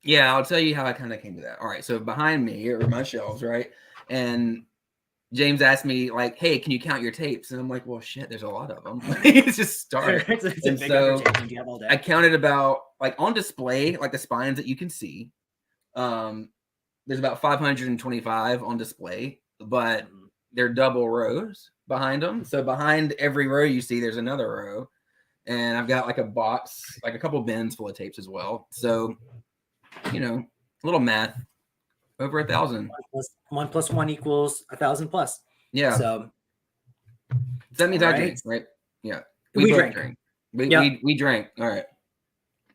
Yeah, I'll tell you how I kind of came to that. All right. So behind me are my shelves, right? And James asked me, like, hey, can you count your tapes? And I'm like, well, shit, there's a lot of them. It's just start. It's a big undertaking. You have all day. I counted about, like, on display, like the spines that you can see. There's about 525 on display, but they're double rows behind them. So behind every row you see, there's another row. And I've got like a box, like a couple bins full of tapes as well. So, a little math, over 1,000. 1 + 1 = 1,000 plus. Yeah. So that means I drink, right? Yeah. We both drink. We drank. All right.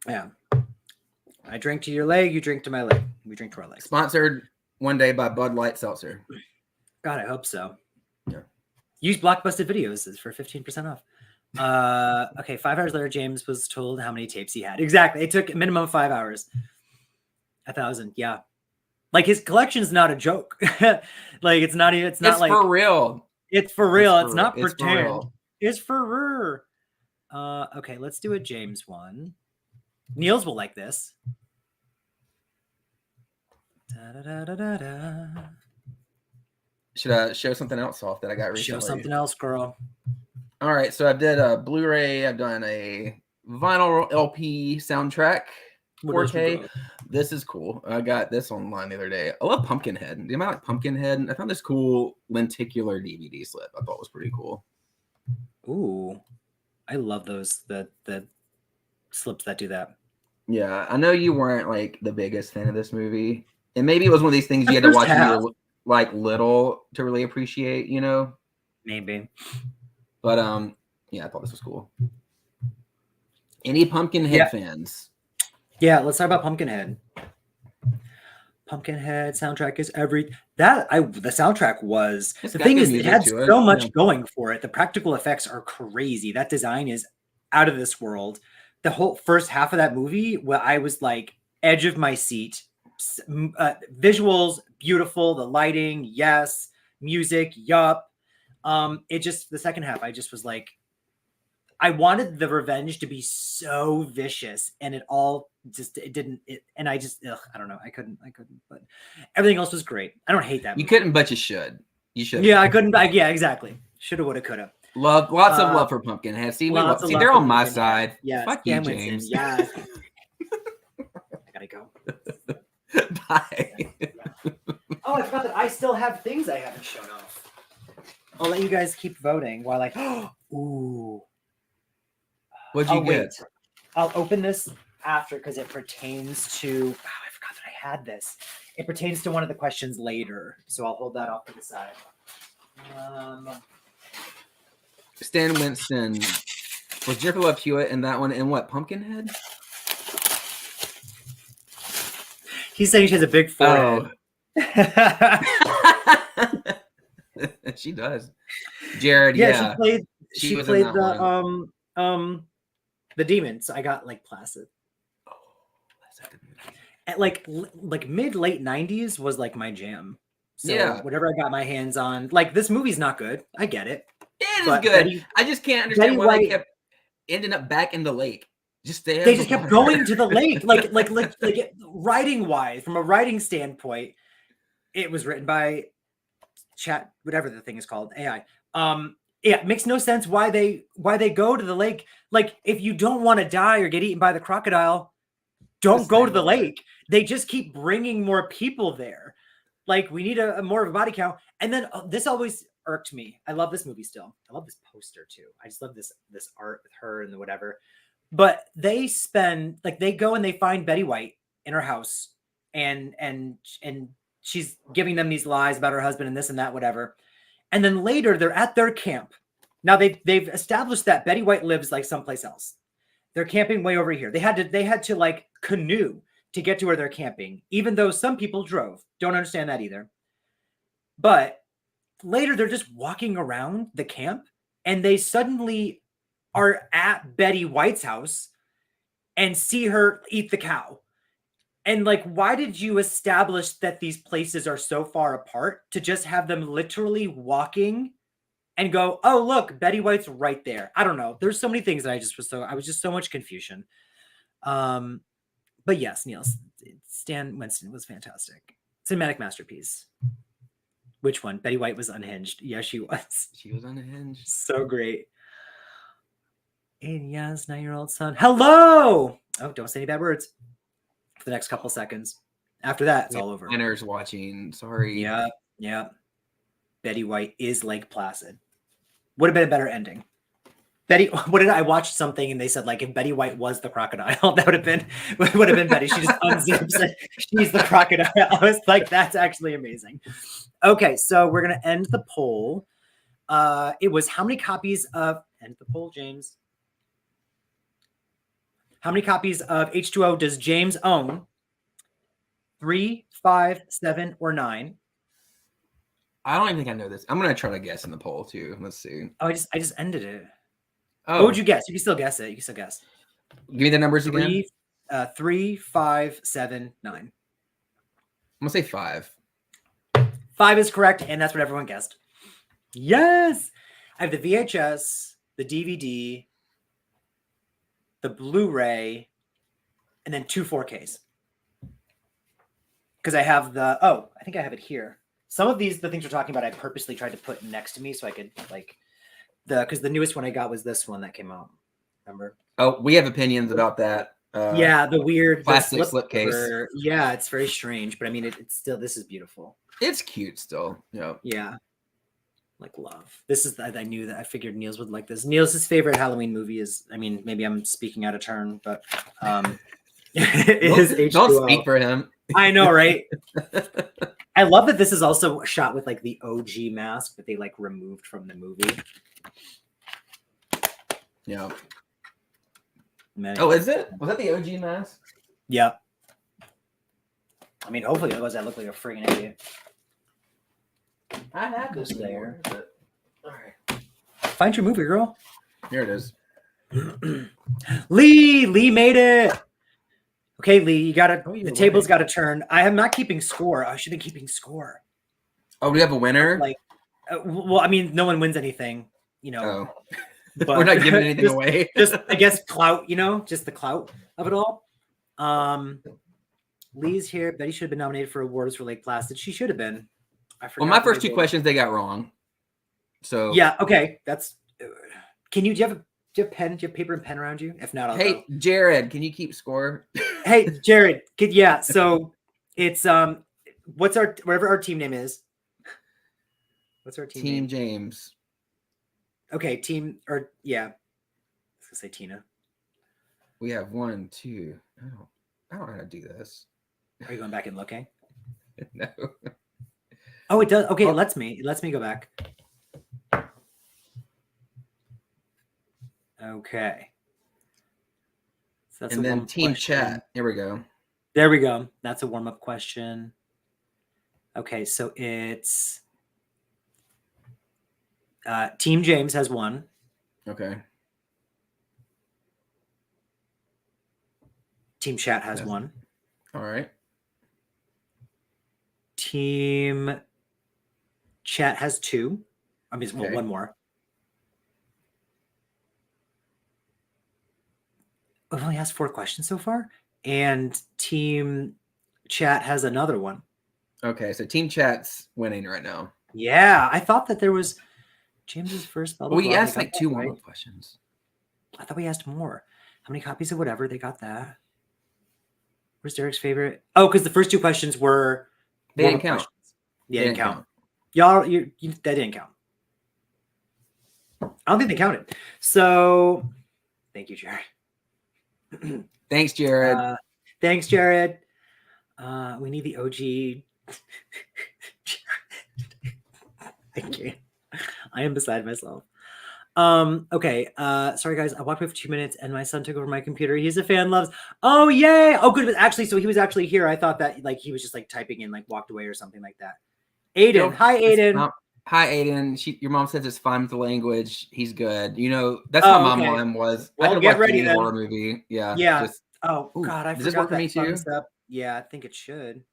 Yeah. I drink to your leg. You drink to my leg. We drink to our legs. Sponsored one day by Bud Light Seltzer. God, I hope so. Yeah. Use Blockbusted videos for 15% off. Okay, 5 hours later, James was told how many tapes he had. Exactly. It took a minimum of 5 hours. 1,000. Yeah. Like his collection is not a joke. Like it's not even. It's like for real. It's for real. It's not pretend. It's for real. Okay, let's do a James one. Niels will like this. Should I show something else off that I got recently? Show something else, girl. All right, so I did a Blu-ray. I've done a vinyl LP soundtrack, 4K. This is cool. I got this online the other day. I love Pumpkinhead. Do you mind like Pumpkinhead? I found this cool lenticular DVD slip. I thought was pretty cool. Ooh, I love those the slips that do that. Yeah, I know you weren't like the biggest fan of this movie, and maybe it was one of these things you had to watch when you were like little to really appreciate, Maybe. But Yeah, I thought this was cool. Any Pumpkinhead fans? Yeah, let's talk about Pumpkinhead. Pumpkinhead soundtrack is the soundtrack was the thing is it had so much going for it. The practical effects are crazy. That design is out of this world. The whole first half of that movie, where I was like edge of my seat. Visuals beautiful, the lighting, yes, music, yup. It just the second half, I just was like, I wanted the revenge to be so vicious, and it all just I don't know, I couldn't, but everything else was great. I don't hate that movie. You couldn't, but you should. You should. Yeah, I couldn't. Yeah, exactly. Shoulda, woulda, coulda. Lots of love for Pumpkinhead. See, they're on my side. Yeah, fuck you, James. Yeah. I gotta go. Bye. Oh, I forgot that I still have things I haven't shown off. I'll let you guys keep voting while ooh. What'd you get? Wait. I'll open this after because it pertains to. I forgot that I had this. It pertains to one of the questions later, so I'll hold that off to the side. Stan Winston was Jericho Love Hewitt in that one, and what Pumpkinhead? He's saying she has a big forehead. Oh. She does. Jared, yeah. She played the demon. So I got like Placid. Oh, that's a good movie. At like mid late 90s was like my jam. So yeah, whatever I got my hands on, like this movie's not good. I get it. It is good. I just can't understand why they kept ending up back in the lake. They just kept going to the lake, like writing wise, from a writing standpoint. It was written by Chat, whatever the thing is called, AI. Yeah, it makes no sense why they go to the lake. Like, if you don't want to die or get eaten by the crocodile, don't go to the lake. They just keep bringing more people there. Like, we need a more of a body count. And then this always irked me. I love this movie still. I love this poster too. I just love this art with her and the whatever. But they go and they find Betty White in her house, and she's giving them these lies about her husband and this and that, whatever. And then later they're at their camp. Now they've established that Betty White lives like someplace else. They're camping way over here. They had to like canoe to get to where they're camping, even though some people drove. Don't understand that either. But later they're just walking around the camp, and they suddenly are at Betty White's house and see her eat the cow. And like, why did you establish that these places are so far apart to just have them literally walking and go, oh, look, Betty White's right there. I don't know. There's so many things that I was just so much confusion. But yes, Neil, Stan Winston was fantastic. Cinematic masterpiece. Which one? Betty White was unhinged. Yeah, she was. She was unhinged. So great. And Yaz, 9-year-old son. Hello. Oh, don't say any bad words for the next couple seconds. After that, it's all over. Winners watching. Sorry. Yeah. Betty White is Lake Placid. Would have been a better ending. I watched something and they said, like, if Betty White was the crocodile, that would have been Betty. She just unzips it. She's the crocodile. I was like, that's actually amazing. Okay, so we're gonna end the poll. It was how many copies of end the poll, James? How many copies of H2O does James own? 3, 5, 7, or 9? I don't even think I know this. I'm gonna try to guess in the poll too. Let's see. Oh, I just ended it. Oh. What would you guess? You can still guess it. Give me the numbers again. 3, 5, 7, 9. I'm gonna say 5. 5 is correct, and that's what everyone guessed. Yes! I have the VHS, the DVD, the Blu-ray, and then 2 4Ks. Because I have I think I have it here. Some of the things we're talking about, I purposely tried to put next to me so I could, like, because the newest one I got was this one that came out. Remember? Oh, we have opinions about that. Yeah, the weird plastic slipcase. Yeah, it's very strange, but I mean, it's still, this is beautiful. It's cute still. Yeah. Like love. This is, I knew that. I figured Niels would like this. Niels' favorite Halloween movie is, I mean, maybe I'm speaking out of turn, but is H2O. Don't speak for him. I know, right? I love that this is also shot with like the OG mask that they like removed from the movie. Yeah. Many. Oh, is it? Was that the OG mask? Yep. I mean, hopefully, otherwise I look like a freaking idiot. I have this there. All right. Find your movie, girl. Here it is. Lee made it. Okay, Lee, you gotta. Oh, the table's got to turn. I am not keeping score. I should be keeping score. Oh, do we have a winner? Like, well, I mean, no one wins anything, you know. Oh. But We're not giving anything just, away. Just, I guess, clout. You know, just the clout of it all. Lee's here. Betty should have been nominated for awards for Lake Placid. She should have been. I forgot. Well, my first two questions they got wrong. So yeah, okay. That's. Can you? Do you have pen? Do you have paper and pen around you? If not, I'll hey, go. Jared, can you keep score? Hey, Jared. Yeah. So it's what's our whatever our team name is. What's our team name? James. Okay, team or yeah. I was gonna say Tina. We have 1, 2. I don't know how to do this. Are you going back and looking? No. Oh, it does. Okay, it lets me go back. Okay. So that's and then team chat. Here we go. There we go. That's a warm-up question. Okay, so it's Team James has 1. Okay. Team chat has 1. All right. Team chat has 2. I mean, well, 1 more. I've only asked 4 questions so far, and team chat has another 1. Okay, so team chat's winning right now. Yeah, I thought that there was James's first. We asked like 2 more questions. I thought we asked more. How many copies of whatever? They got that. Where's Derek's favorite? Oh, because the first 2 questions were they didn't count. Yeah, they didn't count. Y'all, that didn't count. I don't think they counted. So, thank you, Jared. Thanks, Jared. Thanks, Jared. We need the OG. I can't. I am beside myself. Okay. Sorry guys. I walked away for 2 minutes and my son took over my computer. He's a fan, loves. Oh yay. Oh good. Actually, so he was actually here. I thought that like he was just like typing in, like walked away or something like that. Aiden. Hi, Aiden. Hi, Aiden. Your mom says it's fine with the language. He's good. You know, that's what my mom was. Well, I could get watch ready any then. horror movie. Yeah. Yeah. Just, God, I does forgot this work for me too? Yeah, I think it should.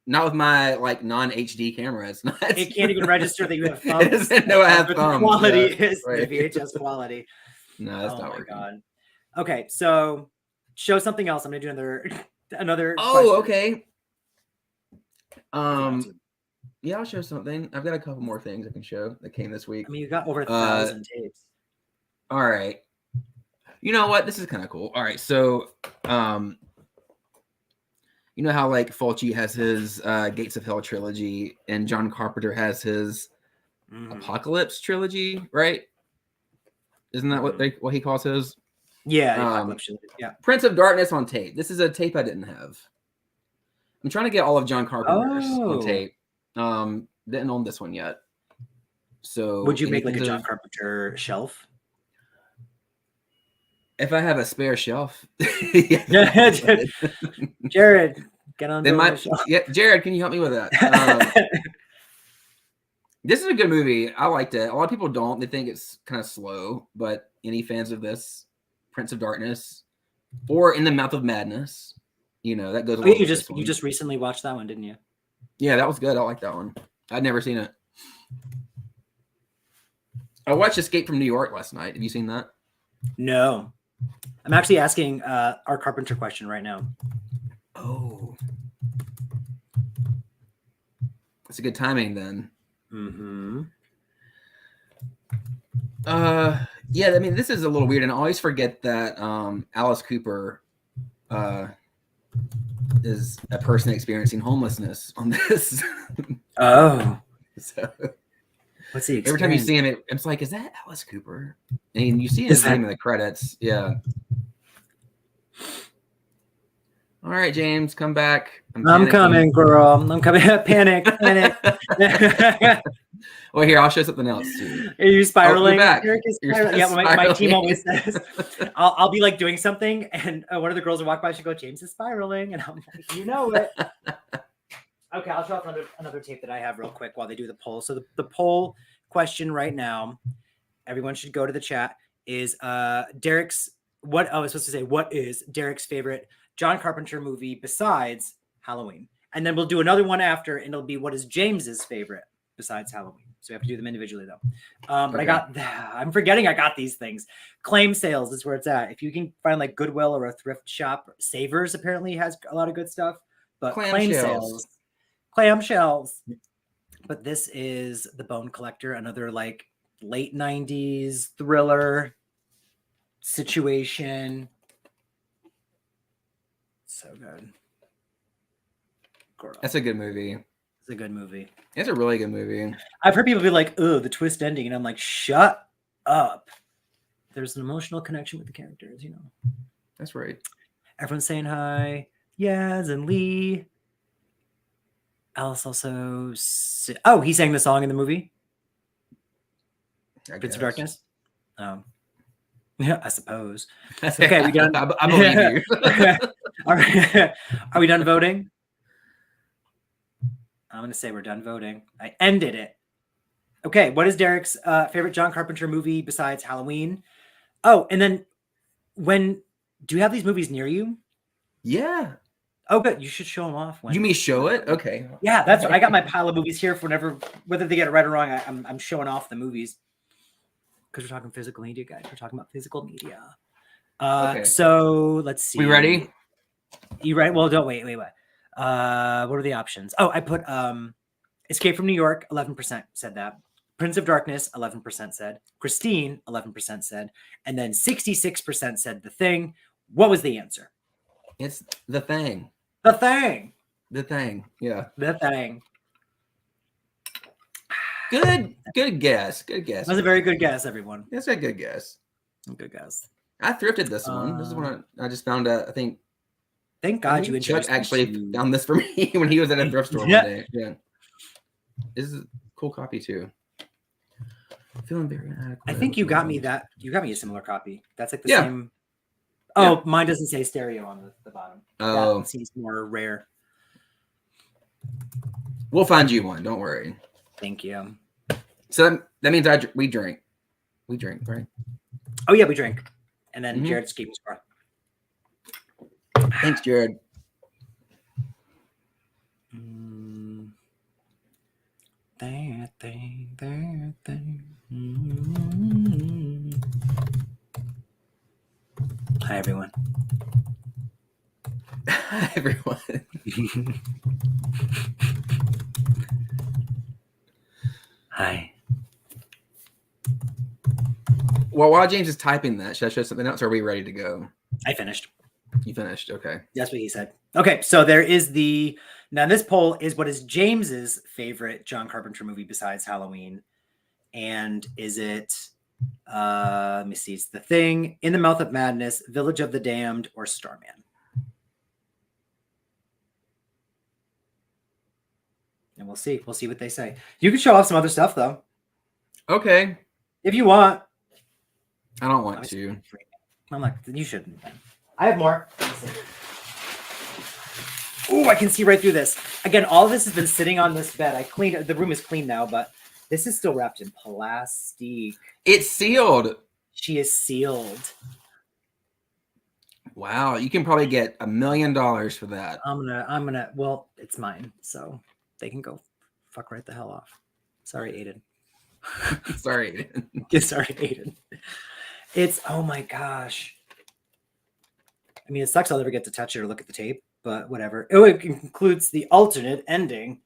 Not with my like non-HD camera. It's not. It can't even register that you have thumbs. It doesn't know I have thumbs. The quality is right. the VHS quality. No, that's not working. God. Okay, so show something else. I'm gonna do another. Oh, question. Okay. Yeah, I'll show something. I've got a couple more things I can show that came this week. I mean, you got over 1,000 tapes. All right. You know what? This is kind of cool. All right, so you know how like Fulci has his Gates of Hell trilogy and John Carpenter has his Apocalypse trilogy, right? Isn't that what he calls his? Yeah, Apocalypse trilogy. Yeah. Prince of Darkness on tape. This is a tape I didn't have. I'm trying to get all of John Carpenter's on tape. Didn't own this one yet. So would you make like a John Carpenter shelf? If I have a spare shelf. Jared, get on the shelf. Yeah, Jared, can you help me with that? This is a good movie. I liked it. A lot of people don't. They think it's kind of slow, but any fans of this, Prince of Darkness, or In the Mouth of Madness, you know, that goes along you just recently watched that one, didn't you? Yeah, that was good. I like that one. I'd never seen it. I watched Escape from New York last night. Have you seen that? No. I'm actually asking our Carpenter question right now. Oh. That's a good timing then. Mm-hmm. Yeah, I mean, this is a little weird, and I always forget that Alice Cooper is a person experiencing homelessness on this. Oh. So what's the experience? every time you see him, it's like, is that Alice Cooper? And you see his name in the credits. Yeah. All right, James, come back. I'm coming, girl. I'm coming. Panic. Well, here, I'll show something else too. Are you spiraling? back. Eric is You're spiraling. Yeah, my spiraling. team always says, I'll be like doing something, and one of the girls will walk by, she'll go, James is spiraling, and I'm like, you know it. Okay, I'll show off another tape that I have real quick while they do the poll. So the poll question right now, everyone should go to the chat, is Derek's, I was supposed to say, what is Derek's favorite John Carpenter movie besides Halloween? And then we'll do another one after, and it'll be what is James's favorite besides Halloween. So we have to do them individually though. But I'm forgetting I got these things. Claim sales is where it's at. If you can find like Goodwill or a thrift shop, Savers apparently has a lot of good stuff. But claim sales, clamshells. But this is The Bone Collector, another like late 90s thriller situation. So good. Girl. That's a good movie. It's a good movie. It's a really good movie. I've heard people be like, "Oh, the twist ending," and I'm like, "Shut up." There's an emotional connection with the characters, you know. That's right. Everyone's saying hi. Yaz and Lee. Alice also. Oh, he sang the song in the movie. Prince of Darkness. Yeah, I suppose. Okay, we done. I believe you. All right. Are we done voting? I'm going to say we're done voting. I ended it. Okay, what is Derek's favorite John Carpenter movie besides Halloween? Oh, and then do you have these movies near you? Yeah. Oh, good. You should show them off. You mean show it? Okay. Yeah, that's I got my pile of movies here for whether they get it right or wrong. I'm showing off the movies because we're talking physical media, guys. We're talking about physical media. Okay. So let's see. We ready? You ready? Well, don't wait. What are the options? Oh, I put Escape from New York, 11% said that. Prince of Darkness, 11% said. Christine, 11% said. And then 66% said The Thing. What was the answer? It's The Thing. The Thing. The Thing. Yeah. The Thing. Good guess. Good guess. That was a very good guess, everyone. That's a good guess. Good guess. I thrifted this one. This is one I just found I think. Thank God you Chuck actually found this for me when he was at a thrift store one day. Yeah. This is a cool copy too. Feeling very inadequate. I think you got me that. You got me a similar copy. That's like the same. Oh, mine doesn't say stereo on the bottom. Oh. That seems more rare. We'll find you one. Don't worry. Thank you. So that means we drink. We drink, right? Oh, yeah, we drink. And then Jared's keeping score. Thanks, Jared. That thing. Hi, everyone. Hi, everyone. Hi. Well, while James is typing that, should I show something else, or are we ready to go? I finished. You finished? Okay. That's what he said. Okay, so there is now this poll is what is James's favorite John Carpenter movie besides Halloween? And is it, let me see, it's The Thing, In the Mouth of Madness, Village of the Damned, or Starman? And we'll see. We'll see what they say. You can show off some other stuff, though. Okay. If you want. I don't want to. I'm like, you shouldn't. I have more. Oh, I can see right through this. Again, all of this has been sitting on this bed. I cleaned it. The room is clean now, but this is still wrapped in plastic. It's sealed. She is sealed. Wow, you can probably get $1 million for that. I'm gonna. Well, it's mine, so they can go fuck right the hell off. Sorry, Aiden. Sorry, Aiden. Sorry, Aiden. It's, oh my gosh. I mean, it sucks I'll never get to touch it or look at the tape, but whatever. Oh, it includes the alternate ending.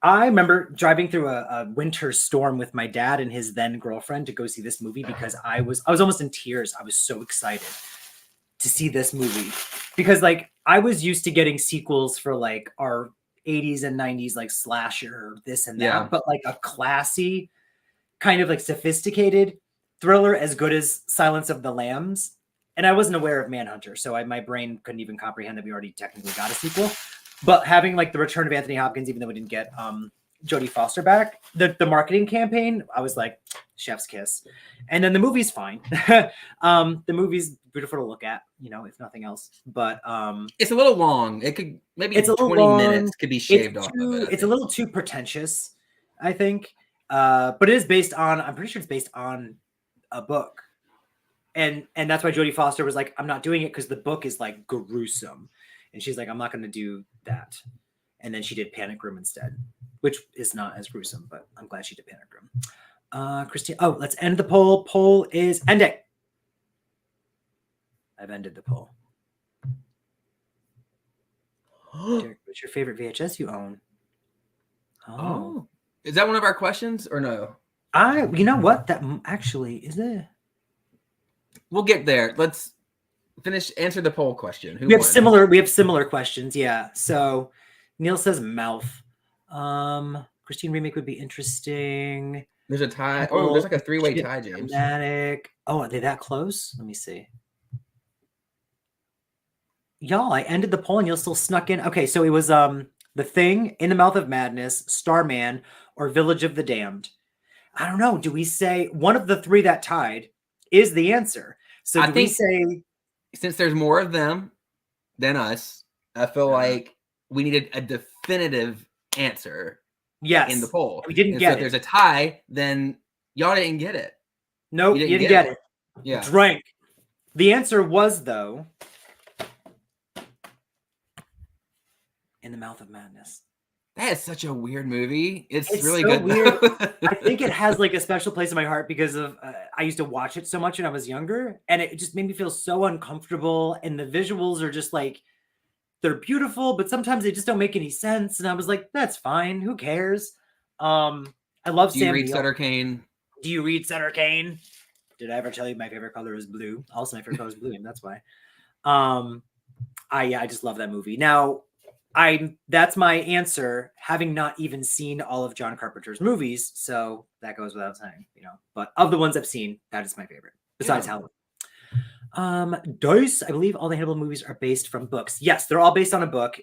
I remember driving through a winter storm with my dad and his then girlfriend to go see this movie because I was almost in tears. I was so excited to see this movie because like I was used to getting sequels for like our 80s and 90s like slasher, this and that, but like a classy kind of like sophisticated thriller as good as Silence of the Lambs. And I wasn't aware of Manhunter, so my brain couldn't even comprehend that we already technically got a sequel. But having like the return of Anthony Hopkins, even though we didn't get Jodie Foster back. The marketing campaign, I was like, chef's kiss. And then the movie's fine. The movie's beautiful to look at, if nothing else. But it's a little long. It could maybe it's a 20 long, minutes could be shaved off of it. It's a little too pretentious, I think. But it is based on, I'm pretty sure it's based on a book. And that's why Jodie Foster was like, I'm not doing it because the book is like gruesome. And she's like, I'm not going to do that. And then she did Panic Room instead, which is not as gruesome, but I'm glad she did Panic Room. Christine, let's end the poll. Poll is ending. I've ended the poll. Derek, what's your favorite VHS you own? Oh. Is that one of our questions or no? You know what? That actually is it. We'll get there. Let's answer the poll question. We have similar questions. Yeah. So Neil says Mouth. Christine remake would be interesting. There's a tie. Oh, there's like a 3-way tie, James. Dramatic. Oh, are they that close? Let me see. Y'all, I ended the poll and you'll still snuck in. Okay, so it was The Thing, In the Mouth of Madness, Starman, or Village of the Damned. I don't know. Do we say one of the 3 that tied is the answer? So we say, since there's more of them than us, I feel like we needed a definitive answer. Yes, in the poll. We didn't get it. If there's a tie, then y'all didn't get it. Nope, you didn't get it. Yeah. Drank. The answer was, though, In the Mouth of Madness. That is such a weird movie. It's really so good. Weird. I think it has like a special place in my heart because of I used to watch it so much when I was younger, and it just made me feel so uncomfortable. And the visuals are just like, they're beautiful, but sometimes they just don't make any sense. And I was like, that's fine. Who cares? I love Sam. Do you read Sutter Kane? Do you read Sutter Kane? Did I ever tell you my favorite color is blue? Also, my favorite color is blue, and that's why. I just love that movie. Now, that's my answer, having not even seen all of John Carpenter's movies, so that goes without saying, But of the ones I've seen, that is my favorite, besides Halloween. Dice, I believe all the Hannibal movies are based from books. Yes, they're all based on a book.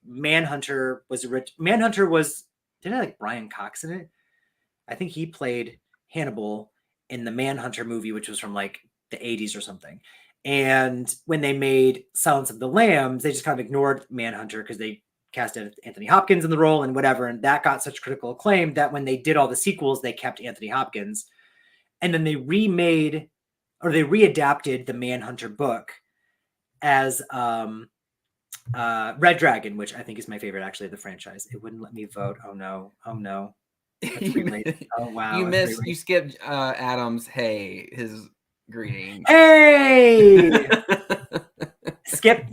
Manhunter was, did I like Brian Cox in it? I think he played Hannibal in the Manhunter movie, which was from like the 80s or something. And when they made Silence of the Lambs, they just kind of ignored Manhunter because they casted Anthony Hopkins in the role and whatever. And that got such critical acclaim that when they did all the sequels, they kept Anthony Hopkins. And then they readapted the Manhunter book as Red Dragon, which I think is my favorite, actually, of the franchise. It wouldn't let me vote. Oh, no. Oh, wow. You skipped Adam's his greeting. Hey! Skip.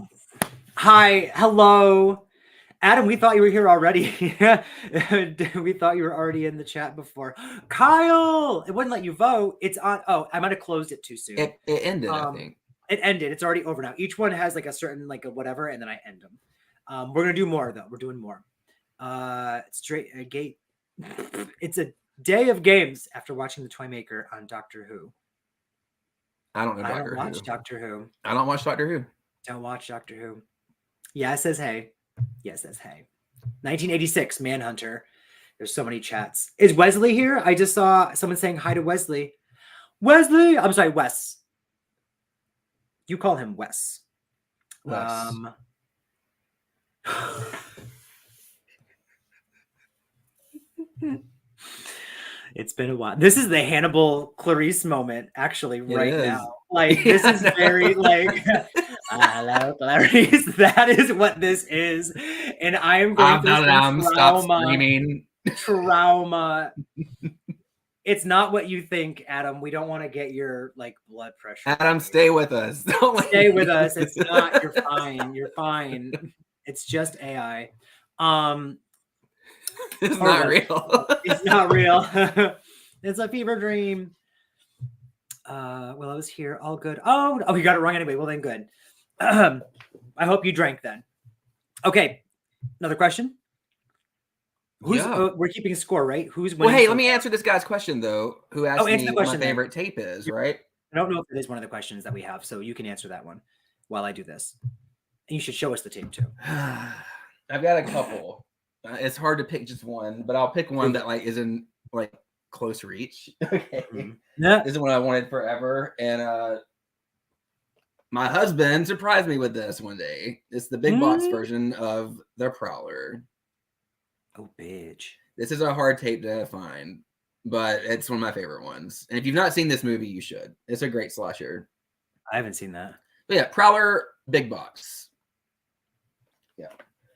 Hi. Hello. Adam, we thought you were here already. We thought you were already in the chat before. Kyle! It wouldn't let you vote. It's on. Oh, I might have closed it too soon. It ended, I think. It ended. It's already over now. Each one has like a certain, like a whatever, and then I end them. We're going to do more, though. We're doing more. Straight gate. It's a day of games after watching The Toymaker on Doctor Who. I don't know Doctor Who. I don't watch Doctor Who. I don't watch Doctor Who. Don't watch Doctor Who. Yeah, it says hey. Yes, that's hey. 1986, Manhunter. There's so many chats. Is Wesley here? I just saw someone saying hi to Wesley. Wesley! I'm sorry, Wes. You call him Wes. It's been a while. This is the Hannibal Clarice moment, actually, right now. Like, this is very like, hello, Clarice. That is what this is. And I am going through trauma. It's not what you think, Adam. We don't want to get your like blood pressure. Adam, stay with us. Stay with us. It's not. You're fine. You're fine. It's just AI. It's not real. It's not real. It's a fever dream. Well, I was here. All good. Oh, you got it wrong anyway. Well, then good. I hope you drank then. Okay. Another question. We're keeping score, right? Who's winning? Well, hey, let me answer this guy's question though. Who asked me what my favorite tape is, right? I don't know if it is one of the questions that we have, so you can answer that one while I do this. And you should show us the tape too. I've got a couple. It's hard to pick just one, but I'll pick one that like is in like close reach. Okay. Yeah. This is what I wanted forever. And my husband surprised me with this one day. It's the big box version of The Prowler. Oh, bitch. This is a hard tape to find, but it's one of my favorite ones. And if you've not seen this movie, you should. It's a great slasher. I haven't seen that. But yeah, Prowler, big box. Yeah.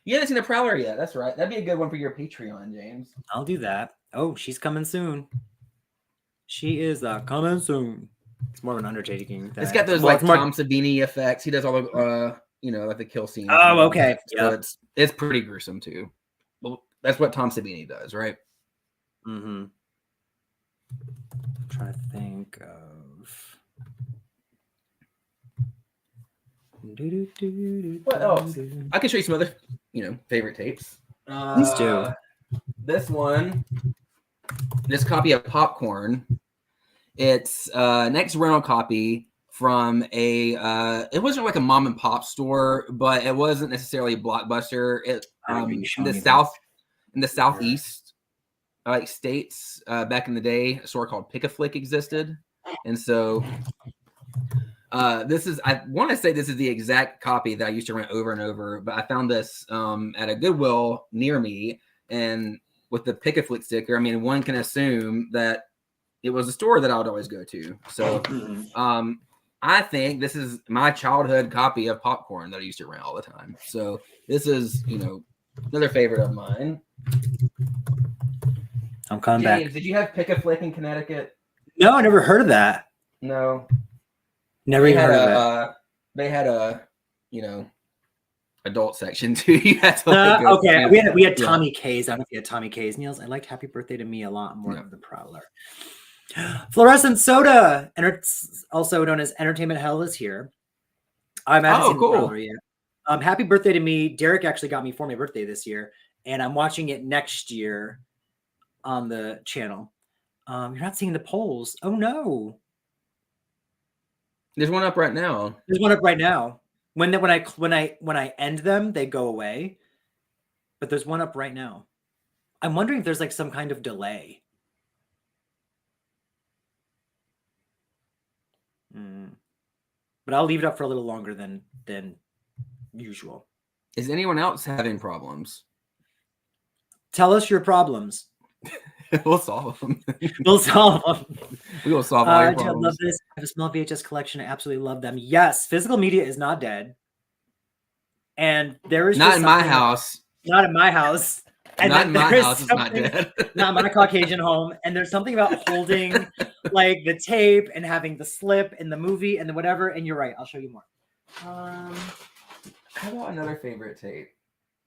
You haven't seen The Prowler yet. That's right. That'd be a good one for your Patreon, James. I'll do that. Oh, she's coming soon. She is coming soon. It's more of an undertaking. It's got those like Tom Savini effects. He does all the like the kill scenes. Oh, okay. Yeah. So it's pretty gruesome too. Well, that's what Tom Savini does, right? Mm-hmm. I'm trying to think of what else. I can show you some other, favorite tapes. Please do. This one, this copy of Popcorn. It's next rental copy from it wasn't like a mom and pop store, but it wasn't necessarily a Blockbuster. It in the southeast like states back in the day, a store called Pick-a-Flick existed. And so I want to say this is the exact copy that I used to rent over and over, but I found this at a Goodwill near me, and with the Pick-a-Flick sticker, I mean, one can assume that it was a store that I would always go to. So I think this is my childhood copy of Popcorn that I used to rent all the time. So this is, another favorite of mine. I'm coming James, back. did you have Pick-a-Flick in Connecticut? No, I never heard of that. No. Never even heard of it. They had a, adult section too. You had to okay. We had Tommy K's. I don't know if you had Tommy K's, Niels. I liked Happy Birthday to Me a lot more than The Prowler. Fluorescent Soda, and it's also known as Entertainment Hell, is here. I haven't seen The Prowler yet. Happy Birthday to Me. Derek actually got me for my birthday this year, and I'm watching it next year on the channel. You're not seeing the polls. Oh no. There's one up right now. There's one up right now. When I end them, they go away. But there's one up right now. I'm wondering if there's like some kind of delay. But I'll leave it up for a little longer than usual. Is anyone else having problems? Tell us your problems. We'll solve them. We'll solve them. We will solve all your problems. I love this. I have a small VHS collection. I absolutely love them. Yes, physical media is not dead. And there is not in my house. Not in my house. And not in my house. It's not dead. Not in my Caucasian home. And there's something about holding like the tape and having the slip in the movie and the whatever. And you're right. I'll show you more. How about another favorite tape?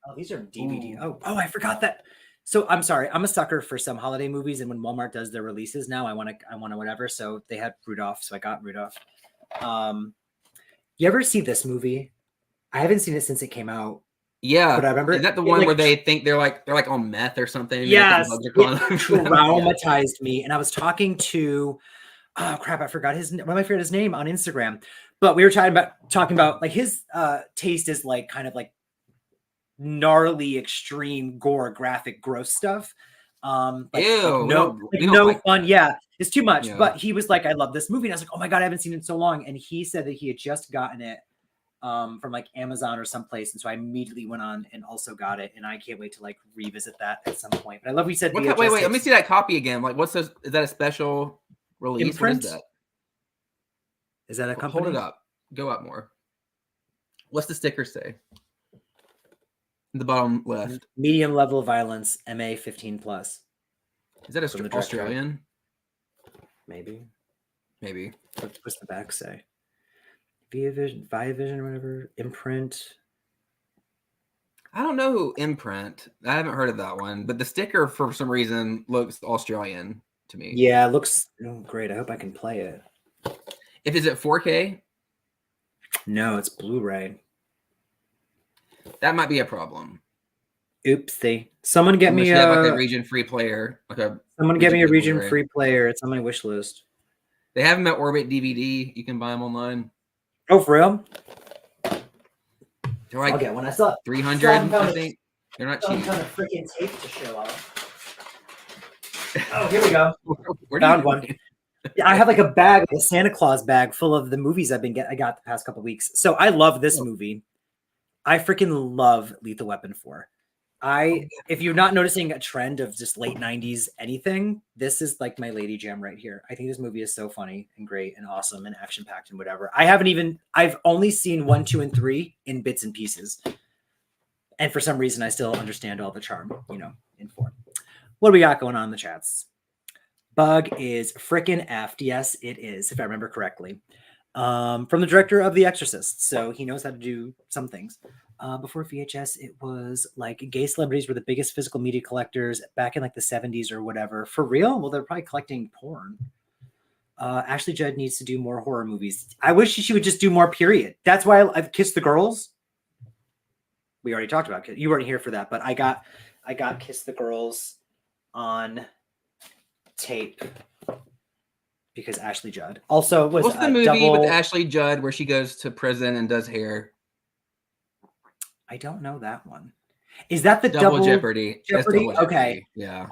Oh, these are DVD. Oh, I forgot that. So I'm sorry. I'm a sucker for some holiday movies, and when Walmart does their releases now, I want to whatever. So they had Rudolph, so I got Rudolph. You ever see this movie? I haven't seen it since it came out. Yeah, but I remember. Is that the one where they think they're like on meth or something? Yes, it traumatized me. And I was talking to, oh crap, I forgot his name on Instagram. But we were talking about like his taste is like kind of like gnarly, extreme gore, graphic, gross stuff. No fun. Yeah, it's too much. Yeah. But he was like, I love this movie. And I was like, oh my God, I haven't seen it in so long. And he said that he had just gotten it from like Amazon or someplace. And so I immediately went on and also got it. And I can't wait to like revisit that at some point. But I love what you said. Wait, let me see that copy again. Like, is that a special release? Imprint? What is that? Is that a company? Hold it up. Go up more. What's the sticker say? The bottom left. Medium level violence, MA 15+. Is that Australian? Maybe. What's the back say? Vision, whatever. Imprint. I don't know who Imprint. I haven't heard of that one, but the sticker for some reason looks Australian to me. Yeah, it looks great. I hope I can play it. Is it 4K? No, it's Blu-ray. That might be a problem. Oopsie. Someone get me a region-free player. Someone get me a region-free player. It's on my wish list. They have them at Orbit DVD. You can buy them online. Oh, for real? They're like I'll get one. I saw 300, I think. They're not Some cheap. kind of freaking tape to show off. Oh, here we go. Where Found one. Yeah, I have like a bag, a Santa Claus bag full of the movies I got the past couple weeks. So I love this movie. I freaking love Lethal Weapon 4. If you're not noticing a trend of just late 90s anything, this is like my lady jam right here. I think this movie is so funny and great and awesome and action packed and whatever. I've only seen 1, 2, and 3 in bits and pieces. And for some reason, I still understand all the charm, in 4. What do we got going on in the chats? Bug is frickin' effed. Yes, it is, if I remember correctly. From the director of The Exorcist. So he knows how to do some things. Before VHS, it was like gay celebrities were the biggest physical media collectors back in like the 70s or whatever. For real? Well, they're probably collecting porn. Ashley Judd needs to do more horror movies. I wish she would just do more, period. That's why I've Kissed the Girls. We already talked about it. You weren't here for that, but I got Kiss the Girls on tape because Ashley Judd. Also, what's the movie with Ashley Judd where she goes to prison and does hair? I don't know that one. Is that the Double Jeopardy? Jeopardy? Double Jeopardy. Okay. Yeah.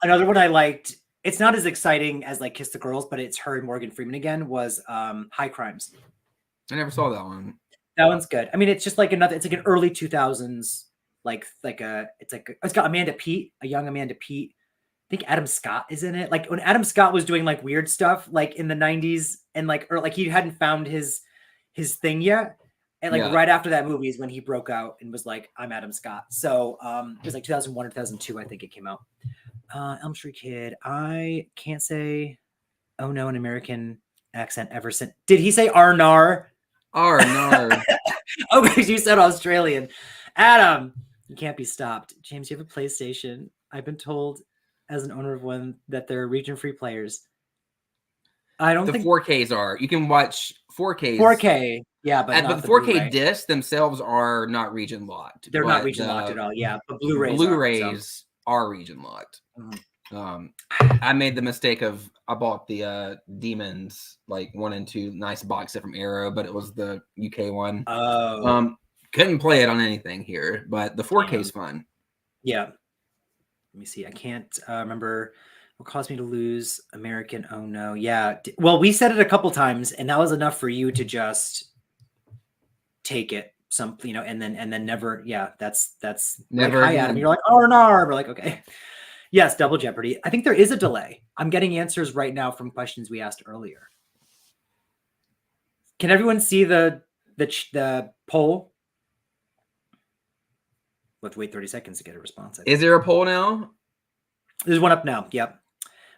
Another one I liked. It's not as exciting as like Kiss the Girls, but it's her and Morgan Freeman again. Was High Crimes. I never saw that one. That one's good. I mean, it's just like it's like an early 2000s, it's got Amanda Peet, a young Amanda Peet. I think Adam Scott is in it. Like when Adam Scott was doing like weird stuff, like in the 90s, and like he hadn't found his thing yet. And like right after that movie is when he broke out and was like, I'm Adam Scott. So it was like 2001 or 2002, I think it came out. Elm Street Kid. I can't say, oh no, an American accent ever since. Did he say Arnar? Arnar. Okay, you said Australian. Adam, you can't be stopped. James, you have a PlayStation. I've been told as an owner of one that they're region-free players. I don't think 4Ks are. You can watch 4Ks. 4K, yeah, but the 4K discs themselves are not region locked. They're not region locked at all. Yeah, but Blu-rays are region locked. I made the mistake of I bought the Demons like 1 and 2 nice box set from Arrow, but it was the UK one. Oh, couldn't play it on anything here, but the 4K is fun. Yeah. Let me see. I can't remember what caused me to lose American. Oh no. Yeah. Well, we said it a couple times, and that was enough for you to just take it. And then never. Yeah, that's never. Like, hi, Adam. You're like, oh no. We're like, okay. Yes, Double Jeopardy. I think there is a delay. I'm getting answers right now from questions we asked earlier. Can everyone see the poll? Let's wait 30 seconds to get a response. Is there a poll now? There's one up now. Yep.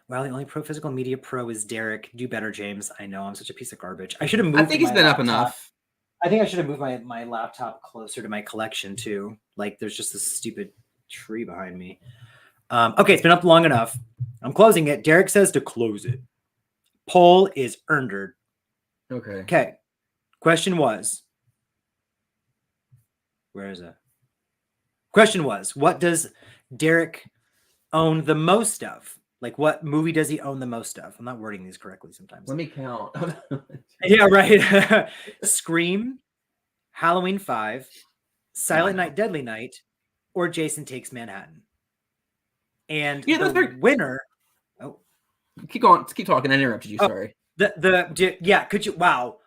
Well, the only pro physical media pro is Derek. Do better, James. I know I'm such a piece of garbage. I should have moved. I think he's been up enough. I think I should have moved my laptop closer to my collection too. Like there's just this stupid tree behind me. Okay, it's been up long enough. I'm closing it. Derek says to close it. Poll is earned. Okay. Okay. Question was. Where is it? Question was, what does Derek own the most of? Like, what movie does he own the most of? I'm not wording these correctly sometimes. Let me count. Yeah, right. Scream, Halloween 5, Silent Night, Deadly Night, or Jason Takes Manhattan. And the winner. Oh, keep going. Keep talking. I interrupted you. Sorry. Could you? Wow.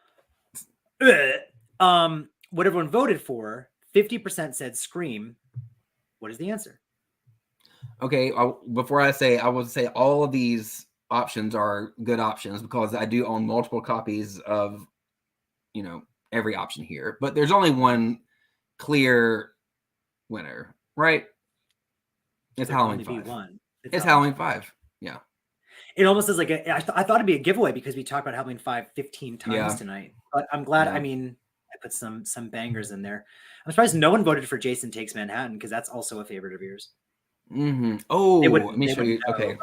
What everyone voted for, 50% said Scream. What is the answer? Okay. Before I would say all of these options are good options because I do own multiple copies of, every option here. But there's only one clear winner, right? It's Halloween 5. It's Halloween 5. Yeah. It almost is like I thought it'd be a giveaway because we talked about Halloween 5 15 times tonight. But I'm glad. Yeah. I mean, I put some bangers in there. I'm surprised no one voted for Jason Takes Manhattan because that's also a favorite of yours. Mm-hmm. Oh, let me show you. Okay.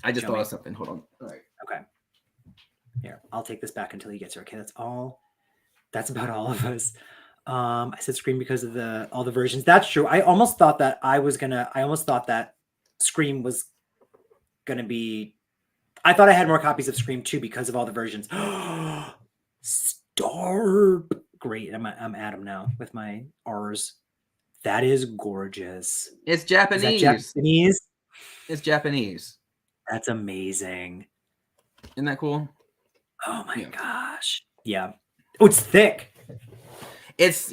I just thought of something. Hold on. All right. Okay. Here, I'll take this back until he gets here. Okay, that's about all of us. I said Scream because of all the versions. That's true. I almost thought that Scream was gonna be. I thought I had more copies of Scream 2 because of all the versions. Starb. Great. I'm Adam now with my R's. That is gorgeous. It's Is Japanese. that Japanese? It's Japanese. That's amazing. Isn't that cool? Oh my gosh. Yeah. Oh, it's thick. It's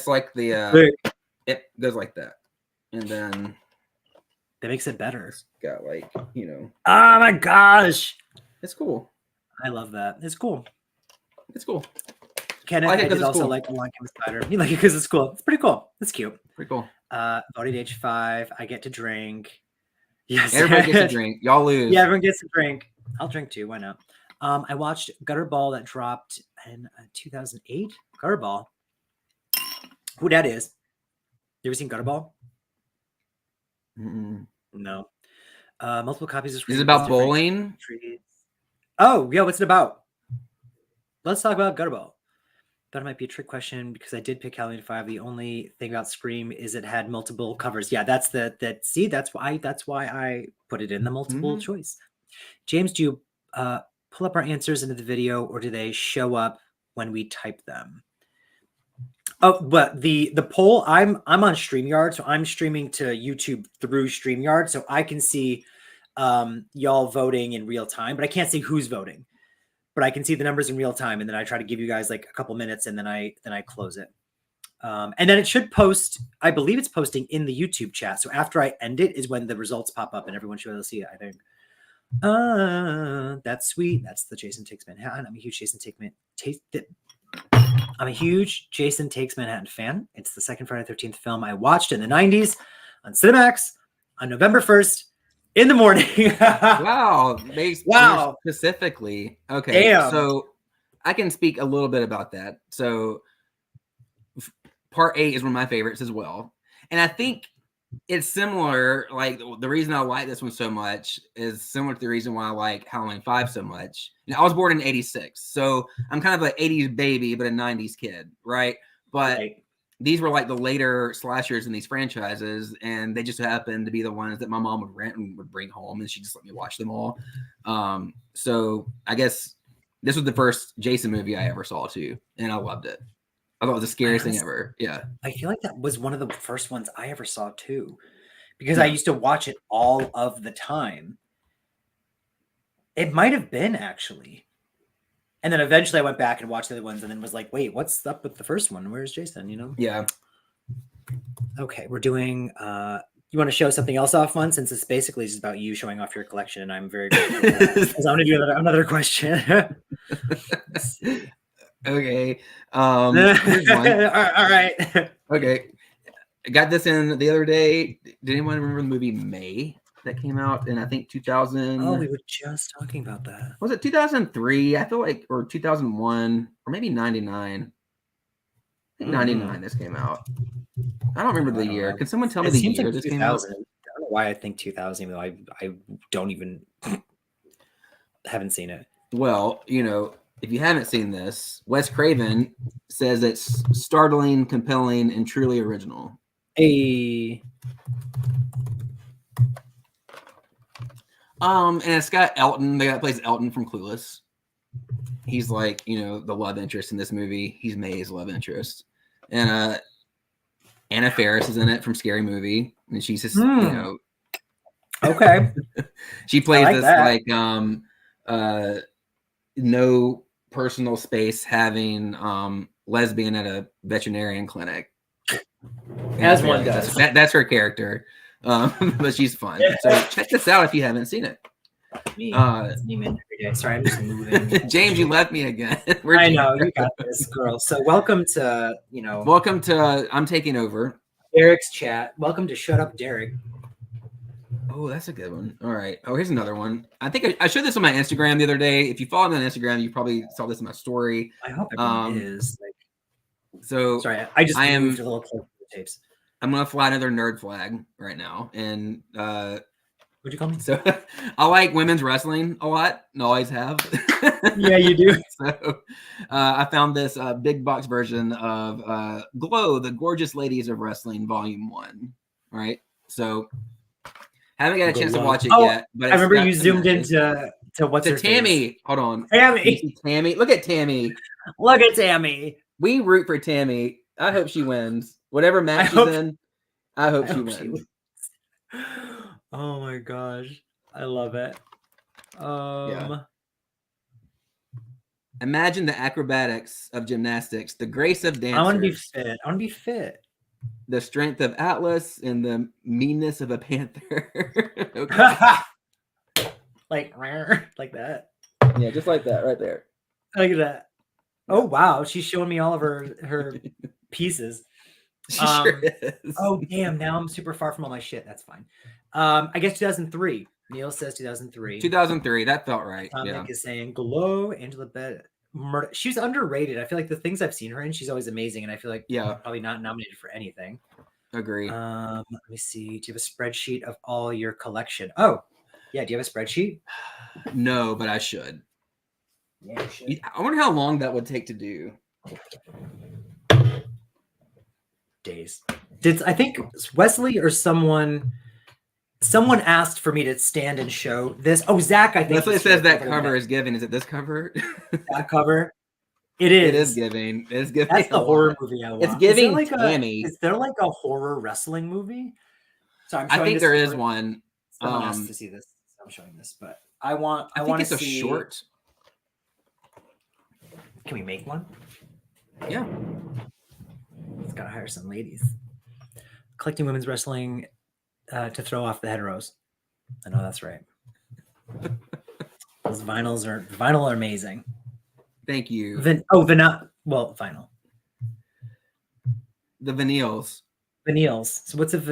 like the thick. It goes like that. And then that makes it better. It's got like, Oh my gosh. It's cool. I love that. It's cool. It's cool. Kenneth, I did also like Along Came the Spider. You like it because it's cool. It's pretty cool. It's cute. Pretty cool. Poeintheditch 5. I get to drink. Yes. Everybody gets a drink. Y'all lose. Yeah, everyone gets a drink. I'll drink too. Why not? I watched Gutterball that dropped in 2008. Gutterball. Who that is? You ever seen Gutterball? No. Multiple copies of Is it about bowling? Oh, yeah. What's it about? Let's talk about Gutterball. That might be a trick question because I did pick Halloween 5. The only thing about Scream is it had multiple covers. Yeah, that's why I put it in the multiple choice. James, do you pull up our answers into the video, or do they show up when we type them? Oh, but the poll, I'm on StreamYard, so I'm streaming to YouTube through StreamYard, so I can see y'all voting in real time, but I can't see who's voting. But I can see the numbers in real time, and then I try to give you guys like a couple minutes, and then I close it. And then it should post. I believe it's posting in the YouTube chat. So after I end it is when the results pop up, and everyone should be able to see it. I think. That's sweet. That's the Jason Takes Manhattan. I'm a huge Jason Takes Manhattan fan. It's the second Friday the 13th film I watched in the 90s on Cinemax on November 1st. In the morning. Wow. Wow. Specifically. Okay. Damn. So I can speak a little bit about that. So part 8 is one of my favorites as well. And I think it's similar. Like the reason I like this one so much is similar to the reason why I like Halloween 5 so much. Now, I was born in 86. So I'm kind of an 80s baby, but a 90s kid. Right. But these were like the later slashers in these franchises, and they just happened to be the ones that my mom would rent and would bring home, and she just let me watch them all. So I guess this was the first Jason movie I ever saw too, and I loved it. I thought it was the scariest thing ever. Yeah. I feel like that was one of the first ones I ever saw too, because I used to watch it all of the time. It might have been actually. And then eventually I went back and watched the other ones and then was like, wait, what's up with the first one? Where's Jason, Yeah. Okay, we're doing you want to show something else off one, since it's basically just about you showing off your collection, and I'm very grateful for that. Because I want to do another question. Okay. Here's one. All right. Okay. I got this in the other day. Did anyone remember the movie May that came out in, I think, 2000? Oh, we were just talking about that. Was it 2003? I feel like, or 2001, or maybe 99. I think 99 this came out. I don't remember the year. Can someone tell me the year this came out? I don't know why I think 2000, even though I don't even haven't seen it. Well, if you haven't seen this, Wes Craven says it's startling, compelling, and truly original. Hey. And it's got Elton. The guy that plays Elton from Clueless. He's like, the love interest in this movie. He's May's love interest. And Anna Faris is in it from Scary Movie. And she's just, Okay. She plays this no personal space having lesbian at a veterinarian clinic. As one does. That's her character. But she's fun. So check this out if you haven't seen it. Me every day. Sorry, I'm just moving. James, you left me again. I know, you got this, girl. So welcome to, I'm taking over Derek's chat. Welcome to Shut Up, Derek. Oh, that's a good one. All right. Oh, here's another one. I think I showed this on my Instagram the other day. If you follow me on Instagram, you probably saw this in my story. I hope everyone is. So sorry, I moved a little closer to the tapes. I'm gonna fly another nerd flag right now, and what'd you call me? So I like women's wrestling a lot, and always have. Yeah, you do. So I found this big box version of Glow, the Gorgeous Ladies of Wrestling, Volume 1. All right, so haven't got a chance to watch it yet. But I remember you zoomed into what's her Tammy. face? Hold on, Tammy. Look at Tammy. Look at Tammy. We root for Tammy. I hope she wins. Whatever match she's in, I hope I she hope she wins. Oh my gosh. I love it. Yeah. Imagine the acrobatics of gymnastics, the grace of dancers. I want to be fit. I want to be fit. The strength of Atlas and the meanness of a panther. like that. Yeah, just like that right there. Look at that. Oh wow, she's showing me all of her pieces. She sure is. Oh damn, now I'm super far from all my shit. That's fine. I guess 2003. Neil says 2003. 2003. That felt right. Dominic is saying Glow, Angela Bennett. She's underrated. I feel like the things I've seen her in, she's always amazing, and I feel like probably not nominated for anything. Agree. Let me see. Do you have a spreadsheet of all your collection? Oh, yeah. Do you have a spreadsheet? No, but I should. Yeah, you should. I wonder how long that would take to do. Days. I think Wesley or someone asked for me to stand and show this. Oh, Zach, I think. Wesley says that cover is giving. Is it this cover? That cover? It is. It is giving. It's giving. That's the horror movie I want. It's giving Is there like a horror wrestling movie? So I think there is one. Someone asked to see this. So I'm showing this, but I think it's a short. Can we make one? Yeah. It's gotta hire some ladies. Collecting women's wrestling to throw off the heteros. I know that's right. Those vinyl are amazing. Thank you. Vinyl. The vinyls. Vinyls. So what's it's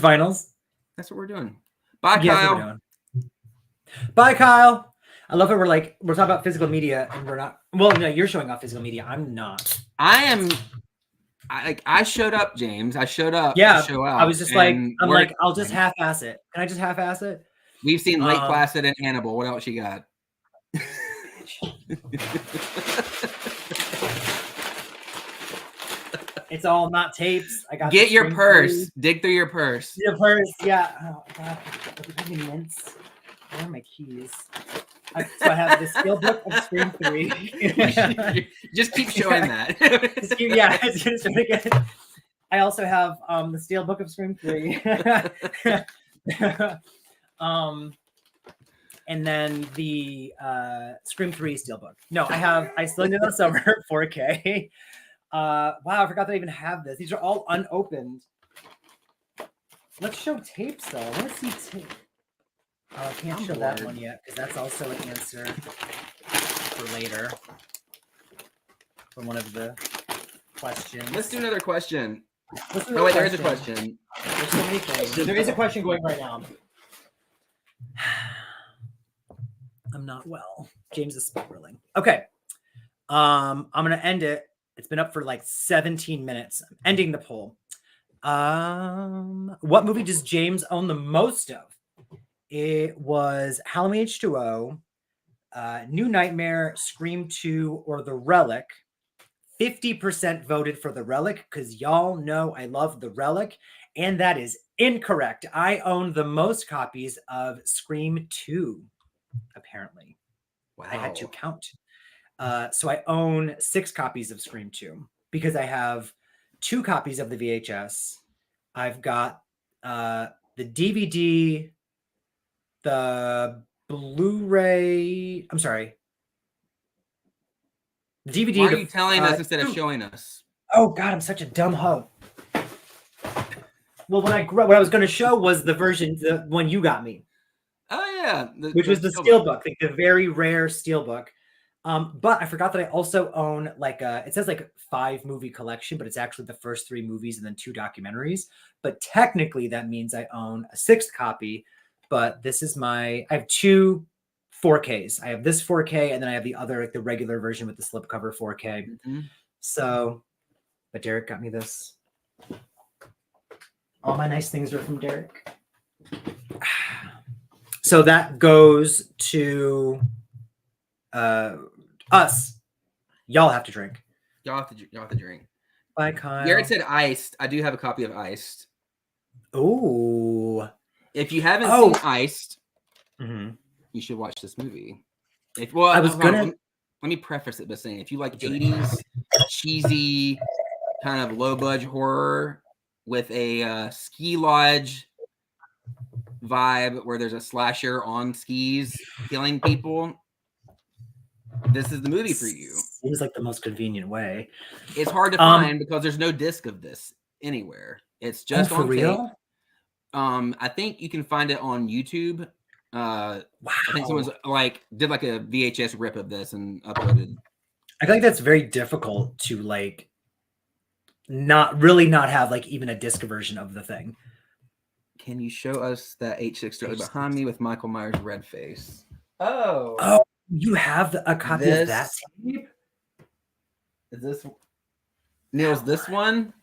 vinyls? That's what we're doing. Bye, Kyle. Bye, Kyle. I love it. We're talking about physical media and we're not. Well, no, you're showing off physical media. I'm not. I showed up, James. I showed up. Yeah. To show out, I was just I'll just half-ass it. Can I just half-ass it? We've seen Lake Placid and Hannibal. What else you got? It's all not tapes. I got. Get your purse. Dig through your purse. Your purse, yeah. Oh God, mints. Where are my keys? So I have the Steelbook of Scream 3. Just keep showing that. Yeah, it's gonna show it again. I also have the Steelbook of Scream 3. And then the Scream 3 Steelbook. No, I still need the summer 4K. Wow, I forgot that I even have this. These are all unopened. Let's show tapes though. I want to see tape. I can't show that one yet because that's also an answer for later. For one of the questions. Let's do another question. Oh wait, there is a question. There's so many things. There is a question going right now. I'm not well. James is spiraling. Okay. I'm gonna end it. It's been up for like 17 minutes. I'm ending the poll. What movie does James own the most of? It was Halloween H2O, New Nightmare, Scream 2, or The Relic. 50% voted for The Relic because y'all know I love The Relic, and that is incorrect. I own the most copies of Scream 2, apparently. Wow. I had to count. So I own 6 copies of Scream 2 because I have 2 copies of the VHS. I've got the DVD, the Blu-ray. I'm sorry. The DVD. Why are you telling us instead of showing us? Oh God, I'm such a dumb hoe. Well, what I was going to show was the version, the one you got me. Oh yeah, which was the Steelbook, like the very rare Steelbook. But I forgot that I also own it says 5 movie collection, but it's actually the first 3 movies and then 2 documentaries. But technically that means I own a 6th copy, but this is I have 2 4Ks. I have this 4K and then I have the other, the regular version with the slipcover 4K. Mm-hmm. So, but Derek got me this. All my nice things are from Derek. So that goes to us. Y'all have to drink. Y'all have to drink. Bye, Kyle. Garrett said Iced. I do have a copy of Iced. Ooh. If you haven't seen Iced, mm-hmm. you should watch this movie. Let me preface it by saying if you like 80s cheesy kind of low budget horror, with a ski lodge vibe where there's a slasher on skis killing people, this is the movie for you. Seems like the most convenient way. It's hard to find because there's no disc of this anywhere. It's just for on real? tape. I think you can find it on YouTube. Wow. I think someone's like did like a VHS rip of this and uploaded. I feel like that's very difficult to like not have like even a disc version of the thing. Can you show us that H6 directly behind me with Michael Myers' red face? Oh. Oh, you have a copy of that tape? Is this Neil's this one?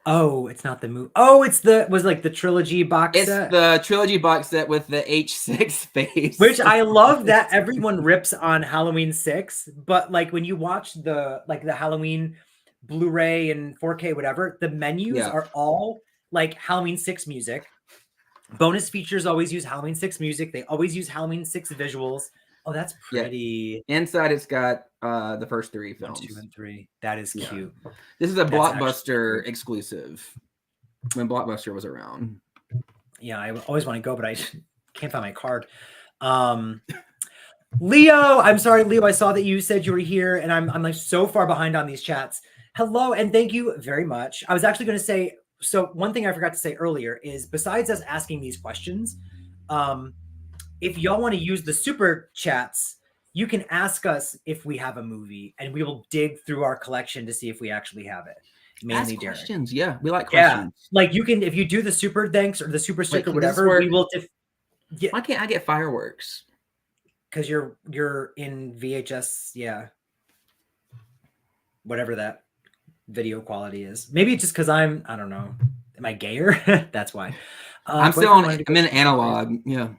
Oh, it's not the movie. Oh, it's the trilogy box set. It's the trilogy box set with the H6 face. Which I love that everyone rips on Halloween 6, but like when you watch the Halloween Blu-ray and 4K whatever, the menus are all like Halloween 6 music. Bonus features always use Halloween 6 music. They always use Halloween 6 visuals. Oh, that's pretty. Yeah. Inside, it's got the first 3 films. 1, 2, and 3. That is cute. This is a Blockbuster exclusive when Blockbuster was around. Yeah, I always want to go, but I can't find my card. Leo, I'm sorry, Leo. I saw that you said you were here, and I'm like so far behind on these chats. Hello, and thank you very much. I was actually going to say, so one thing I forgot to say earlier is besides us asking these questions, if y'all want to use the super chats, you can ask us if we have a movie, and we will dig through our collection to see if we actually have it. Mainly ask Derek. Questions, yeah, we like questions. Yeah, like you can if you do the super thanks or the super sticker, whatever. We will. Why can't I get fireworks? Because you're in VHS, yeah. Whatever that video quality is. Maybe it's just because I don't know. Am I gayer? That's why. I'm in analog. Yeah.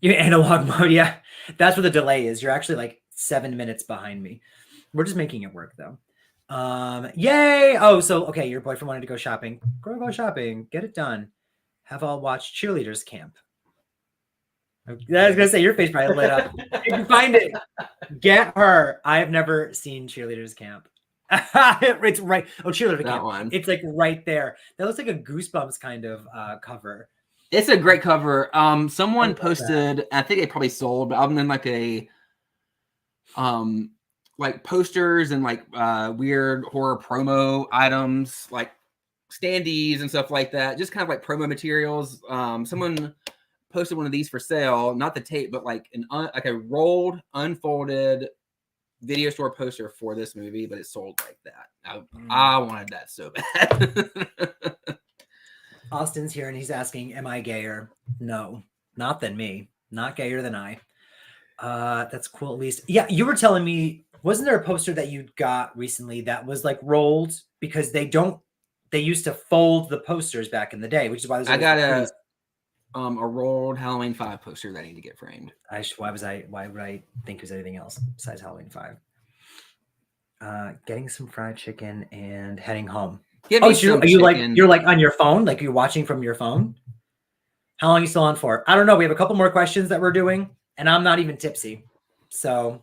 You're analog mode. Yeah. That's what the delay is. You're actually like 7 minutes behind me. We're just making it work though. Yay. Oh, so okay. Your boyfriend wanted to go shopping. Go shopping. Get it done. Have all watched Cheerleaders Camp. I was gonna say your face probably lit up. If you find it, get her. I have never seen Cheerleaders Camp. It's right. Oh, Cheerleader Camp. One. It's like right there. That looks like a Goosebumps kind of cover. It's a great cover. Someone posted. I think they probably sold, but I'm in like a like posters and like weird horror promo items, like standees and stuff like that. Just kind of like promo materials. Someone posted one of these for sale, not the tape, but like like a rolled, unfolded video store poster for this movie, but it sold like that. I wanted that so bad. Austin's here and he's asking, am I gayer? No, not than me. Not gayer than I. That's cool at least. Yeah, you were telling me, wasn't there a poster that you got recently that was like rolled because they used to fold the posters back in the day, which is why I got a rolled Halloween 5 poster that I need to get framed. Why would I think it was anything else besides Halloween 5? Getting some fried chicken and heading home. Are you like you're like on your phone, like you're watching from your phone? How long are you still on for? I don't know. We have a couple more questions that we're doing, and I'm not even tipsy. So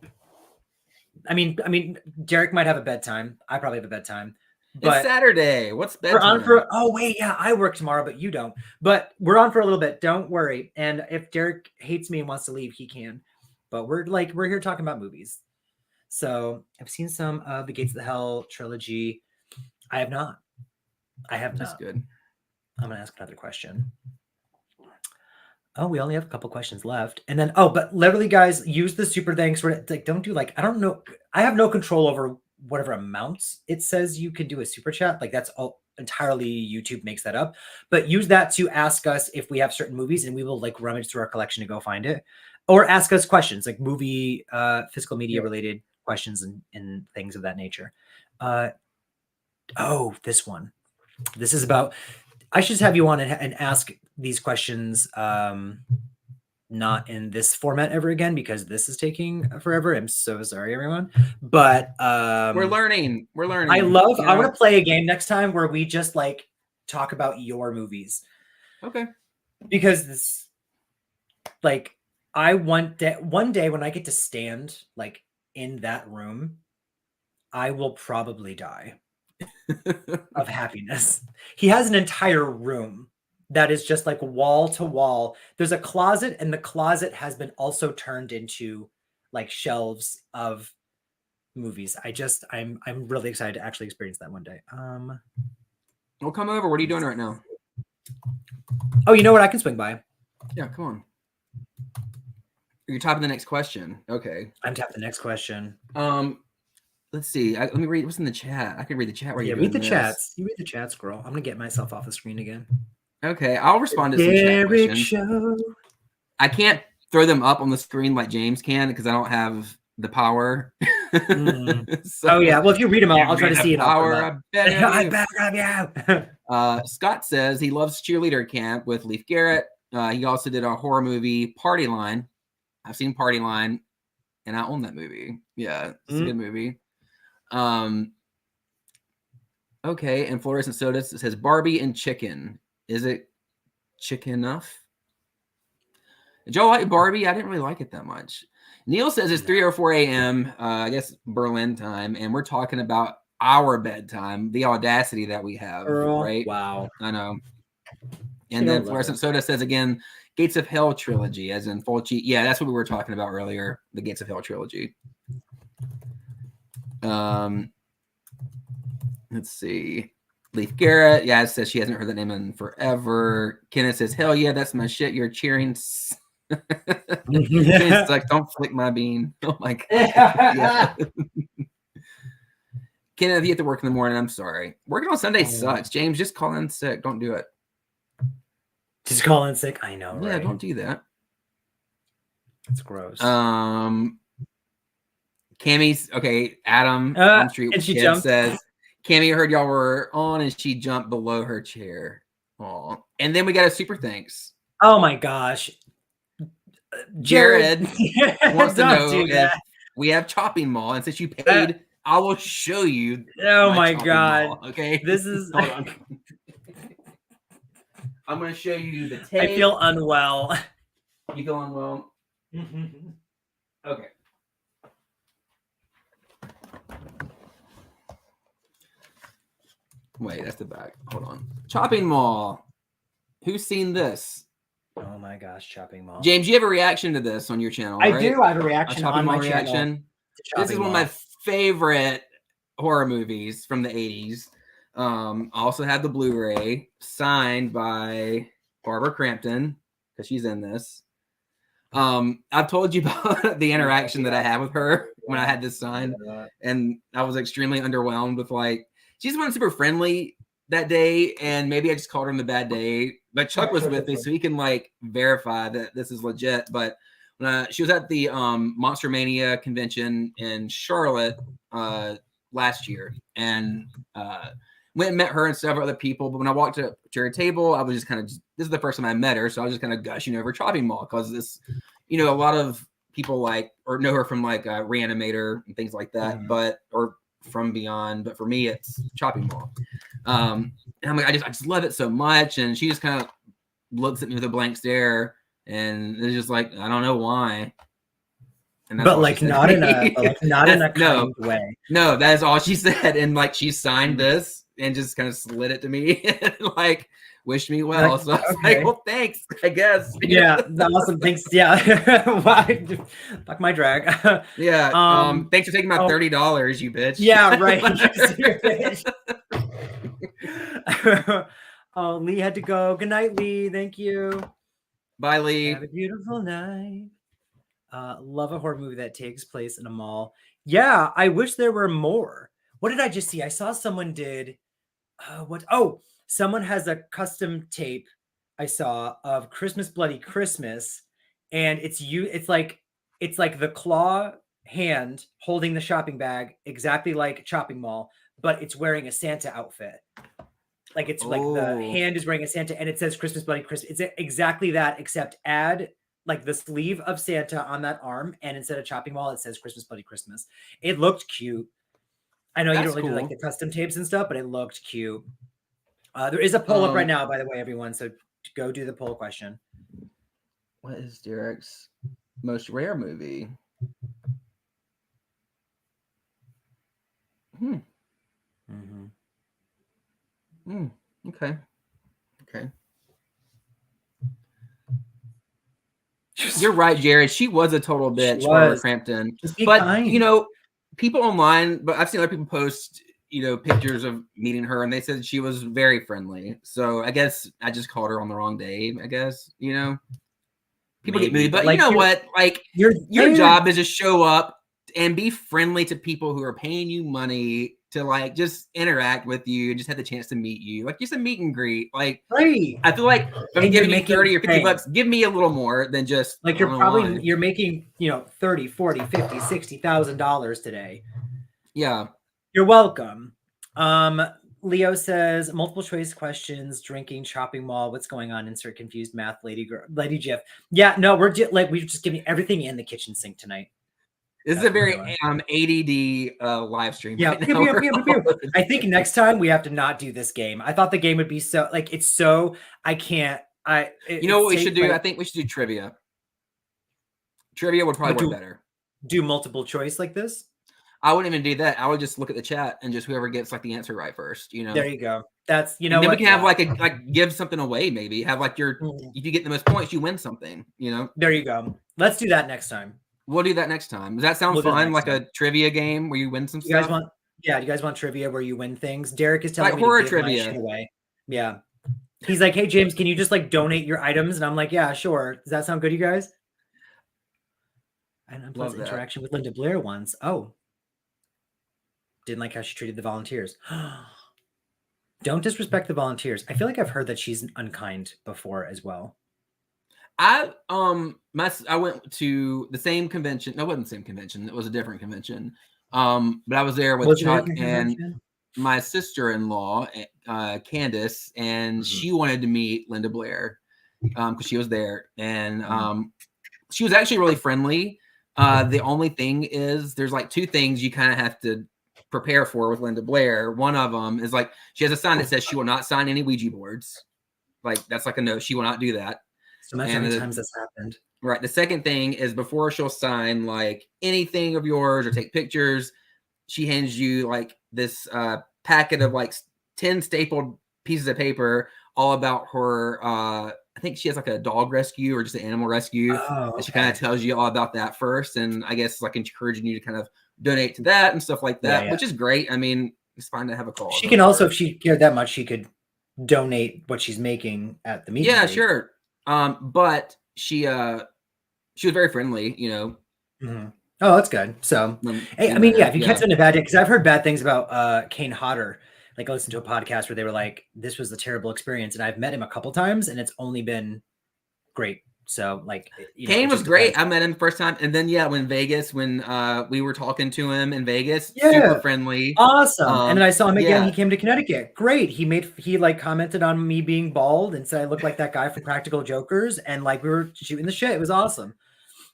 I mean, Derek might have a bedtime. I probably have a bedtime. But it's Saturday. What's bedtime? I work tomorrow, but you don't. But we're on for a little bit. Don't worry. And if Derek hates me and wants to leave, he can. But we're here talking about movies. So I've seen some of the Gates of the Hell trilogy. I have not. That's good. I'm gonna ask another question. Oh, we only have a couple questions left. And then but literally, guys, use the super thanks. Like, don't do like I don't know. I have no control over whatever amounts it says you can do a super chat. Like that's all entirely YouTube makes that up. But use that to ask us if we have certain movies, and we will like rummage through our collection to go find it, or ask us questions like movie, physical media related questions and things of that nature. This one. This is about. I should have you on and ask these questions. Not in this format ever again because this is taking forever. I'm so sorry, everyone. But we're learning. I want to play a game next time where we just like talk about your movies. Okay. Because this, like, one day when I get to stand like in that room, I will probably die. of happiness. He has an entire room that is just like wall to wall. There's a closet, and the closet has been also turned into like shelves of movies. I'm really excited to actually experience that one day. Well, come over. What are you doing right now? Oh, you know what? I can swing by. Yeah, come on. You're typing the next question. Okay. I'm tapping the next question. Let's see. Let me read what's in the chat. I can read the chat while you're read doing the this. chats. You read the chats, girl. I'm gonna get myself off the screen again. Okay, I'll respond to some chat questions. Show. I can't throw them up on the screen like James can because I don't have the power. So, oh yeah. Well, if you read them, I'll try to see it. Power. I bet have you. Scott says he loves cheerleader camp with Leif Garrett. He also did a horror movie, Party Line. I've seen Party Line, and I own that movie. Yeah, it's a good movie. Okay, and Fluorescent Soda says Barbie and chicken. Is it chicken enough? Did y'all like Barbie? I didn't really like it that much. Neil says it's 3:04 a.m. I guess Berlin time, and we're talking about our bedtime. The audacity that we have, right? Wow, I know. And then Fluorescent Soda says again, Gates of Hell trilogy, as in Fulci. Yeah, that's what we were talking about earlier. The Gates of Hell trilogy. Let's see. Leif Garrett. Yeah, it says she hasn't heard that name in forever. Kenneth says, hell yeah, that's my shit. You're cheering. Kenneth's like, don't flick my bean. Oh my God. Yeah. Kenneth, you have to work in the morning. I'm sorry. Working on Sunday sucks. James, just call in sick. Don't do it. Just call in sick. I know, yeah, right? Don't do that. It's gross. Cammy's okay. Adam Elm Street Kid says, Cammy heard y'all were on and she jumped below her chair. Oh, and then we got a super thanks. Oh my gosh. Jared wants to know if we have Chopping Mall, and since you paid, I will show you. Oh my God. Mall, okay. This is hold on. I'm gonna show you the tape. I feel unwell. You feel unwell? Okay. Wait, that's the back. Hold on. Chopping Mall. Who's seen this? Oh my gosh, Chopping Mall. James, you have a reaction to this on your channel, I right? do. I have a reaction on my reaction. channel. This is one of my favorite horror movies from the 80s. I also have the Blu-ray signed by Barbara Crampton because she's in this. I've told you about the interaction that I had with her when I had this signed, and I was extremely underwhelmed with like, she's one super friendly that day, and maybe I just called her on the bad day. But Chuck was with me, so he can like verify that this is legit. But when she was at the Monster Mania convention in Charlotte last year, and went and met her and several other people. But when I walked up to her table, I was just kind of, this is the first time I met her, so I was just kind of gushing over Chopping Mall because this, you know, a lot of people like or know her from like Reanimator and things like that, but or From Beyond. But for me, it's Chopping Mall. And I'm like, I just love it so much. And she just kind of looks at me with a blank stare, and it's just like, I don't know why. And that's but like not in a kind way. No, that is all she said. And like she signed this and just kind of slid it to me and like wished me well. So I was like, well, thanks, I guess. Yeah, awesome. Thanks. Yeah. Fuck my drag. Yeah. Thanks for taking my $30, you bitch. Yeah, right. Oh, Lee had to go. Good night, Lee. Thank you. Bye, Lee. Have a beautiful night. Love a horror movie that takes place in a mall. Yeah, I wish there were more. What did I just see? I saw someone did someone has a custom tape I saw of Christmas Bloody Christmas, and it's like the claw hand holding the shopping bag exactly like Chopping Mall, but it's wearing a Santa outfit. Like it's like the hand is wearing a Santa and it says Christmas Bloody Christmas. It's exactly that, except add like the sleeve of Santa on that arm, and instead of Chopping Mall, it says Christmas Bloody Christmas. It looked cute. I know you don't really do like the custom tapes and stuff, but it looked cute. There is a poll up right now, by the way, everyone. So go do the poll question. What is Derek's most rare movie? Okay. You're right, Jared. She was a total bitch, Barbara Crampton. Just be But kind. People online, but I've seen other people post, pictures of meeting her, and they said she was very friendly. So I guess I just called her on the wrong day. I guess people get moody, but you know what? Like your job is to show up and be friendly to people who are paying you money to like just interact with you and just have the chance to meet you. Like just a meet and greet. Like right. I feel like if I'm giving you 30 or 50 bucks, give me a little more than just like you're making, 30, 40, 50, $60,000 today. Yeah. You're welcome. Leo says multiple choice questions, drinking, shopping mall, what's going on? Insert confused math, lady Jiff. Yeah, no, we're just giving everything in the kitchen sink tonight. This is a very ADD live stream. Yeah, right I think next time we have to not do this game. I thought the game would be so like it's so I can't. You know what we should do? I think we should do trivia. Trivia would probably work better. Do multiple choice like this? I wouldn't even do that. I would just look at the chat and just whoever gets like the answer right first. There you go. That's and then we can have like give something away. Maybe have like if you get the most points, you win something. There you go. Let's do that next time. We'll do that next time. Does that sound fun? Like a trivia game where you win some stuff? Do you guys want trivia where you win things? Derek is telling me horror to give my shit away. Yeah. He's like, hey, James, can you just like donate your items? And I'm like, yeah, sure. Does that sound good, you guys? And unpleasant interaction with Linda Blair once. Oh. Didn't like how she treated the volunteers. Don't disrespect the volunteers. I feel like I've heard that she's unkind before as well. I went to the same convention. No, it wasn't the same convention. It was a different convention. But I was there with Chuck and my sister-in-law, Candace, and she wanted to meet Linda Blair because she was there, and she was actually really friendly. The only thing is, there's like two things you kind of have to prepare for with Linda Blair. One of them is like she has a sign that says she will not sign any Ouija boards. Like that's like a no, she will not do that. So much many times that's happened. Right. The second thing is before she'll sign like anything of yours or take pictures, she hands you like this packet of like 10 stapled pieces of paper all about her. I think she has like a dog rescue or just an animal rescue. And she kind of tells you all about that first. And I guess like encouraging you to kind of donate to that and stuff like that, which is great. I mean, it's fine to have a cause. She can also, if she cared that much, she could donate what she's making at the meeting. Yeah, sure. But she was very friendly, Oh, that's good. So, hey, I mean, if you catch them in a bad day, because I've heard bad things about Kane Hodder. Like I listened to a podcast where they were like, this was a terrible experience. And I've met him a couple times and it's only been great. So like Kane was great. I met him the first time. And then when Vegas, when we were talking to him in Vegas, super friendly. Awesome. And then I saw him again. He came to Connecticut. Great. He like commented on me being bald and said I look like that guy from Practical Jokers. And like we were shooting the shit. It was awesome.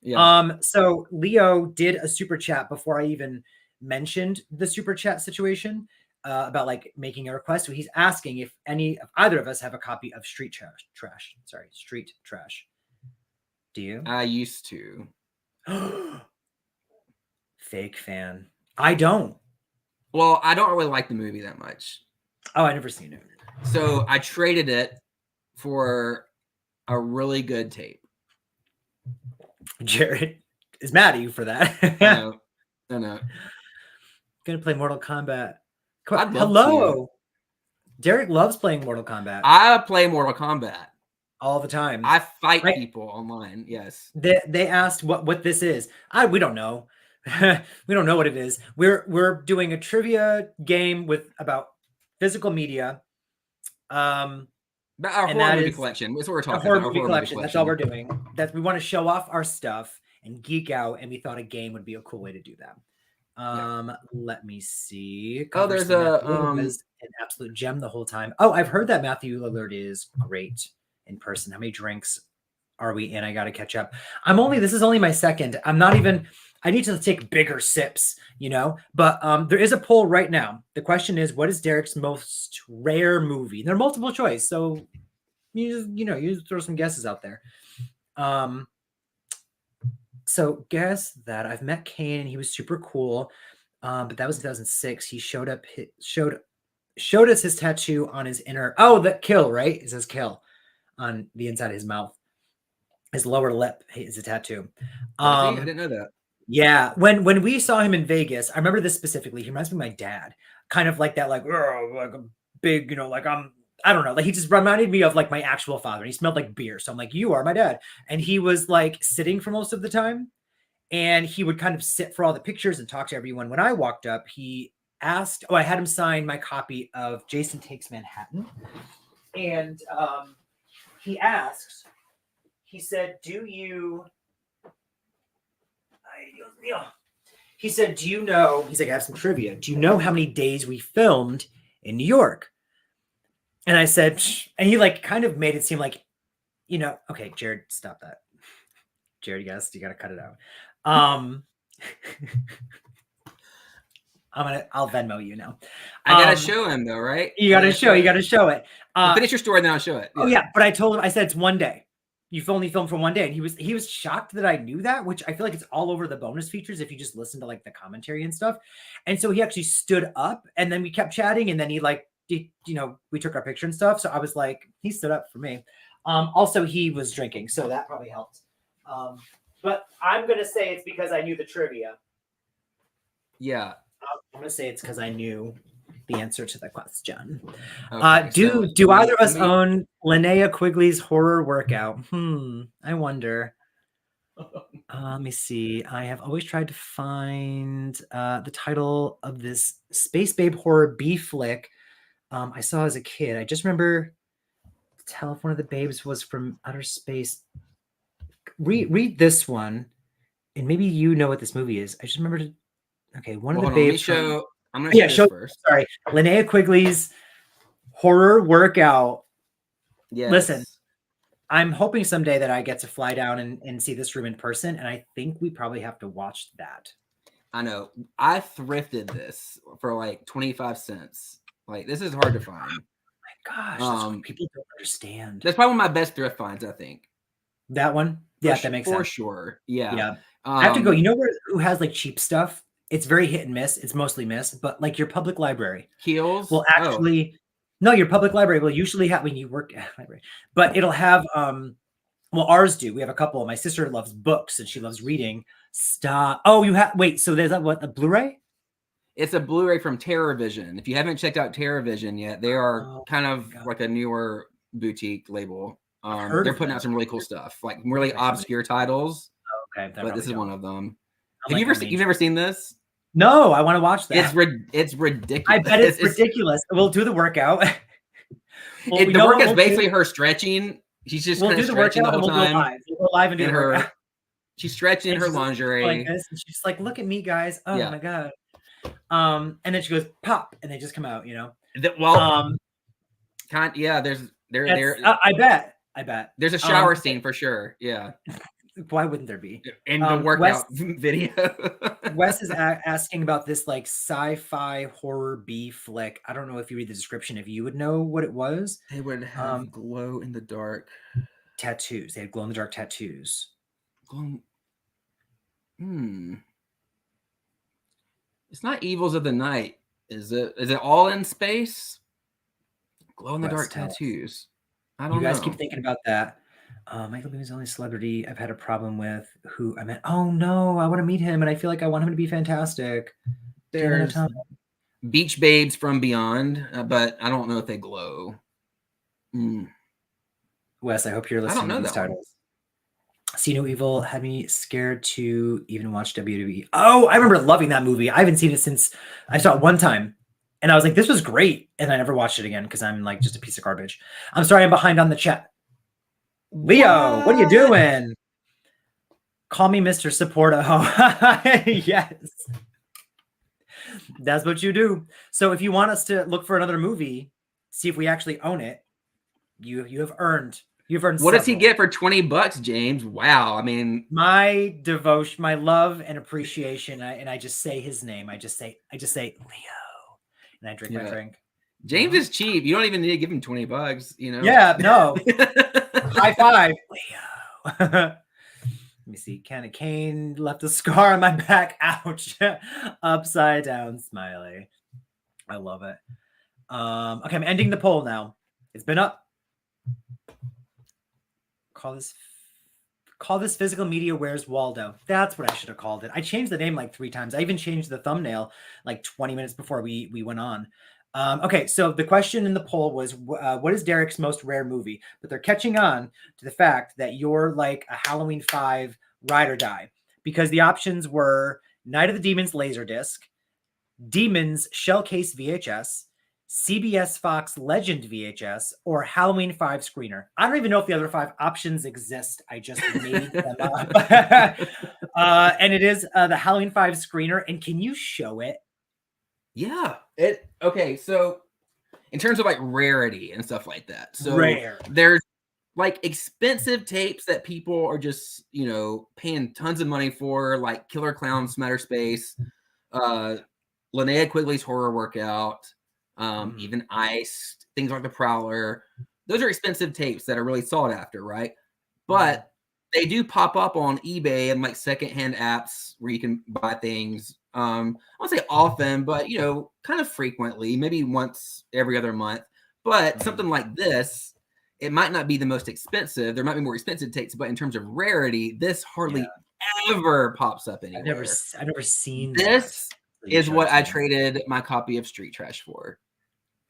Yeah. So Leo did a super chat before I even mentioned the super chat situation. About like making a request. So he's asking if either of us have a copy of Street Trash. Do you? I used to. Fake fan. I don't. Well, I don't really like the movie that much. Oh, I never seen it. So I traded it for a really good tape. Jared is mad at you for that. I know. Gonna play Mortal Kombat. Hello. Derek loves playing Mortal Kombat. I play Mortal Kombat all the time. I fight people online. Yes. They asked what this is. We don't know. We don't know what it is. We're doing a trivia game about physical media. Our horror movie collection. That's what we're talking about. Horror movie collection. That's all we're doing. We want to show off our stuff and geek out, and we thought a game would be a cool way to do that. Let me see. There's was an absolute gem the whole time. Oh, I've heard that Matthew Lillard is great in person. How many drinks are we in? I got to catch up. This is only my second. I need to take bigger sips, but there is a poll right now. The question is, what is Derek's most rare movie? They're multiple choice. So you throw some guesses out there. So guess that I've met Kane and he was super cool. But that was in 2006. He showed showed us his tattoo on his inner. Oh, the kill, right? It says kill on the inside of his mouth. His lower lip is a tattoo. I didn't know that. Yeah, when we saw him in Vegas, I remember this specifically. He reminds me of my dad, kind of like that, like a big, like I don't know, like he just reminded me of like my actual father. He smelled like beer, so I'm like, you are my dad. And he was like sitting for most of the time, and he would kind of sit for all the pictures and talk to everyone. When I walked up, he asked, I had him sign my copy of Jason Takes Manhattan, and he asked, he said, he said, do you know, he's like, I have some trivia. Do you know how many days we filmed in New York? And I said, and he like kind of made it seem like, okay, Jared, stop that. Jared, yes, you got to cut it out. I'll Venmo you now. I gotta show him though, right? You gotta show it. Finish your story, then I'll show it. Yeah. Oh yeah, but I told him, I said it's one day. You've only filmed for one day, and he was shocked that I knew that, which I feel like it's all over the bonus features if you just listen to like the commentary and stuff. And so he actually stood up, and then we kept chatting, and then he we took our picture and stuff. So I was like, he stood up for me. Also, he was drinking, so that probably helped. But I'm gonna say it's because I knew the trivia. Yeah, I'm gonna say it's because I knew the answer to the question. Okay, do either of us own Linnea Quigley's horror workout? I wonder. Let me see. I have always tried to find the title of this Space Babe horror B flick I saw as a kid. I just remember tell if one of the babes was from outer space. Read this one, and maybe you know what this movie is. I just remember one of the babes. I'm gonna show first. Sorry, Linnea Quigley's horror workout. Yes. Listen, I'm hoping someday that I get to fly down and see this room in person, and I think we probably have to watch that. I know. I thrifted this for like 25 cents. Like, this is hard to find. Oh my gosh, people don't understand. That's probably one of my best thrift finds, I think. That one? Yeah, that makes sense. For sure. Yeah. Yeah. I have to go. You know who has like cheap stuff? It's very hit and miss. It's mostly miss, but like your public library. Heels? Well, actually, no, your public library will usually have when you work at a library, but it'll have well, ours do. We have a couple. My sister loves books and she loves reading. Stop. Oh, you have so there's what, the Blu-ray? It's a Blu-ray from TerrorVision. If you haven't checked out TerrorVision yet, they are kind of like a newer boutique label. They're putting out some really cool stuff, like really obscure titles. Okay, but this is one of them. You've never seen this? No, I want to watch that. It's ridiculous. I bet it's ridiculous. We'll do the workout. The workout's basically her stretching. She's just kind of stretching the whole time. We'll go live and do the workout. She's stretching in her lingerie. Like this, and she's like, "Look at me, guys! Oh my god!" And then she goes pop, and they just come out. I bet. There's a shower scene for sure. Yeah. Why wouldn't there be? In the workout video. Wes is asking about this like sci-fi horror B flick. I don't know if you read the description, if you would know what it was. They would have glow in the dark tattoos. They had glow in the dark tattoos. It's not Evils of the Night, is it? Is it all in space? Glow in the dark tattoos. I don't know. You guys keep thinking about that. Michael Bean's the only celebrity I've had a problem with who I met. Oh no, I want to meet him, and I feel like I want him to be fantastic. There's Beach Babes from Beyond, but I don't know if they glow. Wes, I hope you're listening to these titles. See No Evil had me scared to even watch WWE. Oh, I remember loving that movie. I haven't seen it since I saw it one time. And I was like, this was great. And I never watched it again because I'm like just a piece of garbage. I'm sorry, I'm behind on the chat. Leo, what are you doing? Call me Mr. Supporto. Yes. That's what you do. So if you want us to look for another movie, see if we actually own it, you have earned. You've earned. What does he get for $20, James? Wow. I mean, my devotion, my love and appreciation. And I just say his name. I just say Leo. And I drink my drink. James is cheap. You don't even need to give him $20, you know? Yeah, no. High five, Leo. Let me see. Candy Cane left a scar on my back. Ouch. Upside down smiley. I love it. Okay, I'm ending the poll now. It's been up. Call this physical media Where's Waldo. That's what I should have called it. I changed the name like 3 times. I even changed the thumbnail like 20 minutes before we went on. Okay, so the question in the poll was, what is Derek's most rare movie? But they're catching on to the fact that you're like a Halloween 5 ride or die, because the options were Night of the Demons Laserdisc, Demons Shellcase VHS, CBS Fox Legend VHS, or Halloween 5 screener. I don't even know if the other 5 options exist. I just made them up. And it is the Halloween 5 screener. And can you show it? Yeah. Okay, so in terms of like rarity and stuff like that. So Rare. There's like expensive tapes that people are just, paying tons of money for, like Killer Clown Smatter Space, Linnea Quigley's Horror Workout, even Iced, things like The Prowler. Those are expensive tapes that are really sought after, right? But they do pop up on eBay and like secondhand apps where you can buy things. I won't say often, but kind of frequently, maybe once every other month. But something like this, it might not be the most expensive. There might be more expensive tapes, but in terms of rarity, this hardly ever pops up anywhere. I've never seen this. Is what I traded my copy of Street Trash for.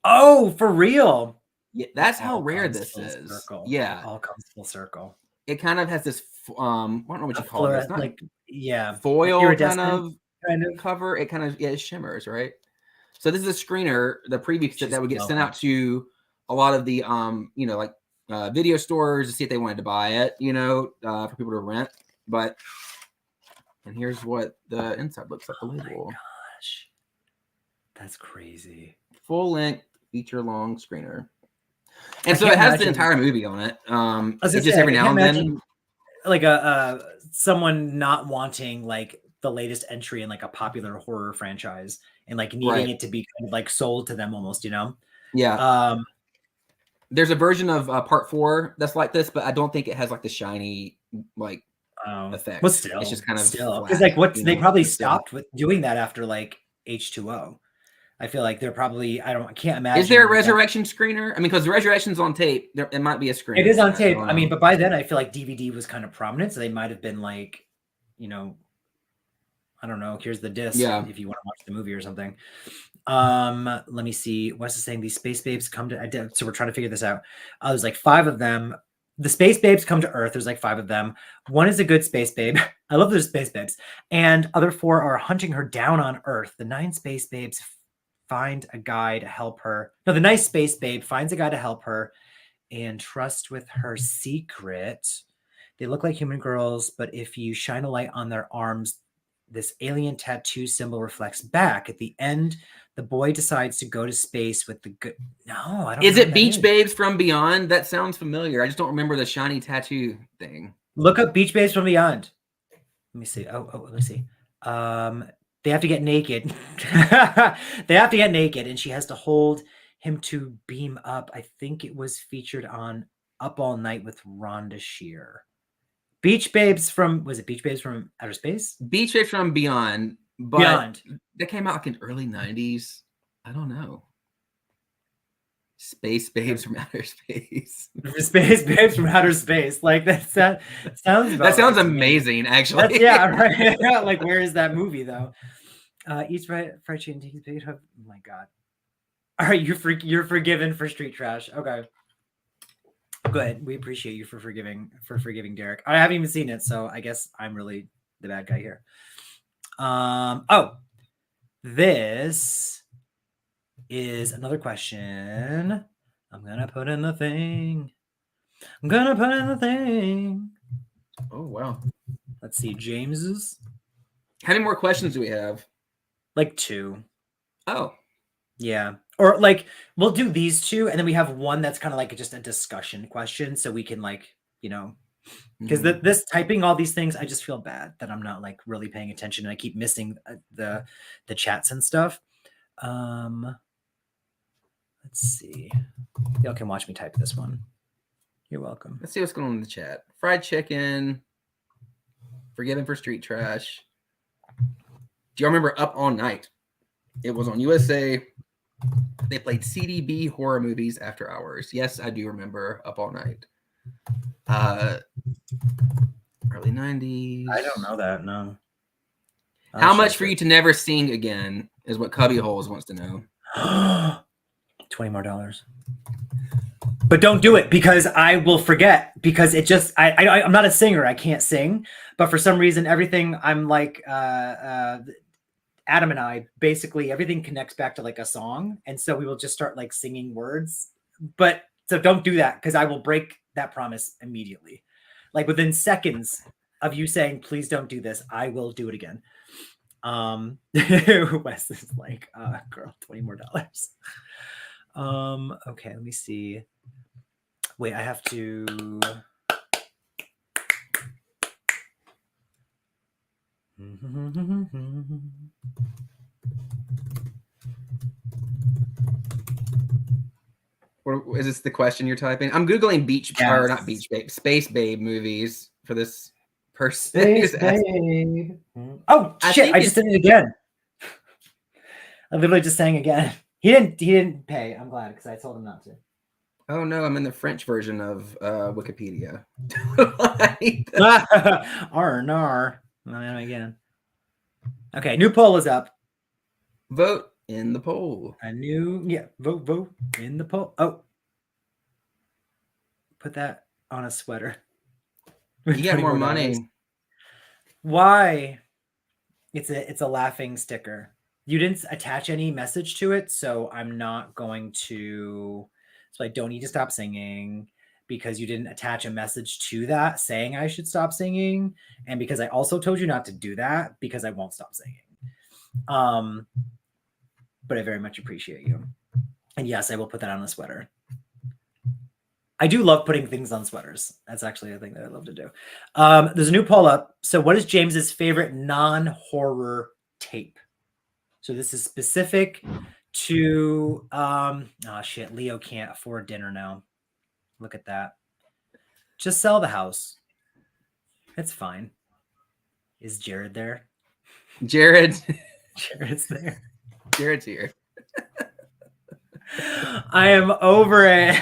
Oh, for real? Yeah, that's how rare this is. Circle. Yeah, it all comes full circle. It kind of has this. I don't know what you call it. It's not like foil iridescent kind of cover. It kind of it shimmers, right? So this is a screener, the preview that would get sent out to a lot of the video stores to see if they wanted to buy it, for people to rent. And here's what the inside looks like. The label. My gosh, that's crazy. Full length feature long screener, and so it has the entire movie on it. It's just every now and then, like someone not wanting like the latest entry in like a popular horror franchise and like needing it to be kind of like sold to them almost, Yeah. There's a version of part 4 that's like this, but I don't think it has like the shiny like effect. But still, it's just kind of because like they probably stopped with doing that after like H2O. I feel like they're probably I can't imagine. Is there a resurrection screener? I mean, because the resurrection's on tape, it might be a screener. It is on tape. I mean, but by then I feel like DVD was kind of prominent, so they might have been like, I don't know. Here's the disc if you want to watch the movie or something. Let me see. Wes is saying these space babes come to. So we're trying to figure this out. There's like 5 of them. The space babes come to Earth. There's like 5 of them. 1 is a good space babe. I love those space babes. And other 4 are hunting her down on Earth. The 9 space babes find a guy to help her. No, the nice space babe finds a guy to help her and trust with her secret. They look like human girls, but if you shine a light on their arms, this alien tattoo symbol reflects back. At the end, the boy decides to go to space with the good. No, I don't. Is it Beach Babes from Beyond? That sounds familiar. I just don't remember the shiny tattoo thing. Look up Beach Babes from Beyond. Let me see. Oh, let me see. They have to get naked. They have to get naked, and she has to hold him to beam up. I think it was featured on Up All Night with Rhonda Shear. Beach Babes from Beach Babes from Outer Space? Beach Babes from Beyond. But that came out like in early 90s. I don't know. Space Babes from Outer Space. Space Babes from Outer Space. Like that sounds amazing, actually. Right. Like, where is that movie though? Eats fried chicken, takes big hug. Oh my god. All right, you're forgiven for Street Trash. Okay. Good. We appreciate you for forgiving Derek. I haven't even seen it, so I guess I'm really the bad guy here. This is another question. I'm gonna put in the thing. Oh wow. Let's see, James's. How many more questions do we have? Like 2. Oh. Yeah. Or like we'll do these 2 and then we have one that's kind of like just a discussion question so we can like, because this typing all these things, I just feel bad that I'm not like really paying attention and I keep missing the chats and stuff. Let's see. Y'all can watch me type this one. You're welcome. Let's see what's going on in the chat. Fried chicken. Forgiven for Street Trash. Do you remember Up All Night? It was on USA. They played CDB horror movies after hours. Yes, I do remember Up All Night. Early 90s. I don't know that, no. How much for you to never sing again is what Cubbyholes wants to know. $20 more. But don't do it because I will forget, because it just I'm not a singer. I can't sing, but for some reason everything I'm like Adam and I, basically everything connects back to like a song, and so we will just start like singing words. But so don't do that, because I will break that promise immediately. Like within seconds of you saying please don't do this, I will do it again. Wes is like, girl, $20 more. Okay, let me see. Wait, I have to. Is this the question you're typing? I'm Googling beach, or not beach babe, Space Babe movies for this person. Space Babe. Oh shit! I just did it again. I literally just sang again. He didn't pay. I'm glad, because I told him not to. Oh no, I'm in the French version of Wikipedia. R&R. Again. Okay, new poll is up. Vote in the poll. Vote in the poll. Oh, put that on a sweater. You get more money. Why? It's a laughing sticker. You didn't attach any message to it, so I'm not going to. So I don't need to stop singing, because you didn't attach a message to that saying I should stop singing, and because I also told you not to do that, because I won't stop singing. But I very much appreciate you. And yes, I will put that on a sweater. I do love putting things on sweaters. That's actually a thing that I love to do. There's a new poll up. So what is James's favorite non-horror tape? So this is specific to, oh shit, Leo can't afford dinner now. Look at that. Just sell the house. It's fine. Is Jared there? Jared's there. Jared's here. I am over it.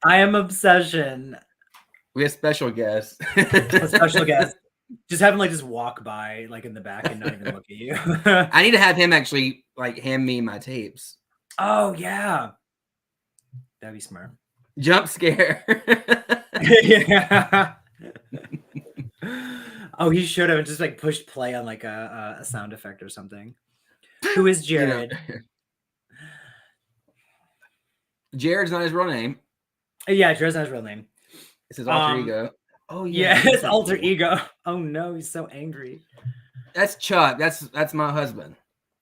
I am obsession. We have special guests. A special guest. Just have him like just walk by like in the back and not even look at you. I need to have him actually like hand me my tapes. Oh yeah. That'd be smart. Jump scare. Yeah. Oh, he should have just like pushed play on like a sound effect or something. Who is Jared? Jared's not his real name. Yeah, Jared's not his real name. It's his alter ego. Oh yeah, his alter ego. Oh no, he's so angry. That's Chuck. That's my husband.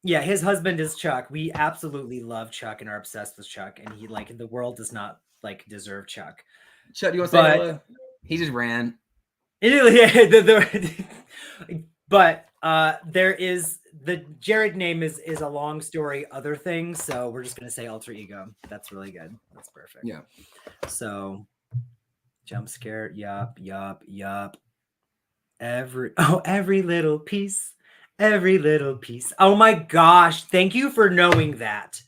Yeah, his husband is Chuck. We absolutely love Chuck and are obsessed with Chuck. And he like the world does not like deserve Chuck. Chuck, you want to say hello? He just ran. But there is the Jared name is a long story, other things. So we're just gonna say alter ego. That's really good. That's perfect. Yeah. So jump scare. Yup. Every little piece. Every little piece. Oh my gosh. Thank you for knowing that.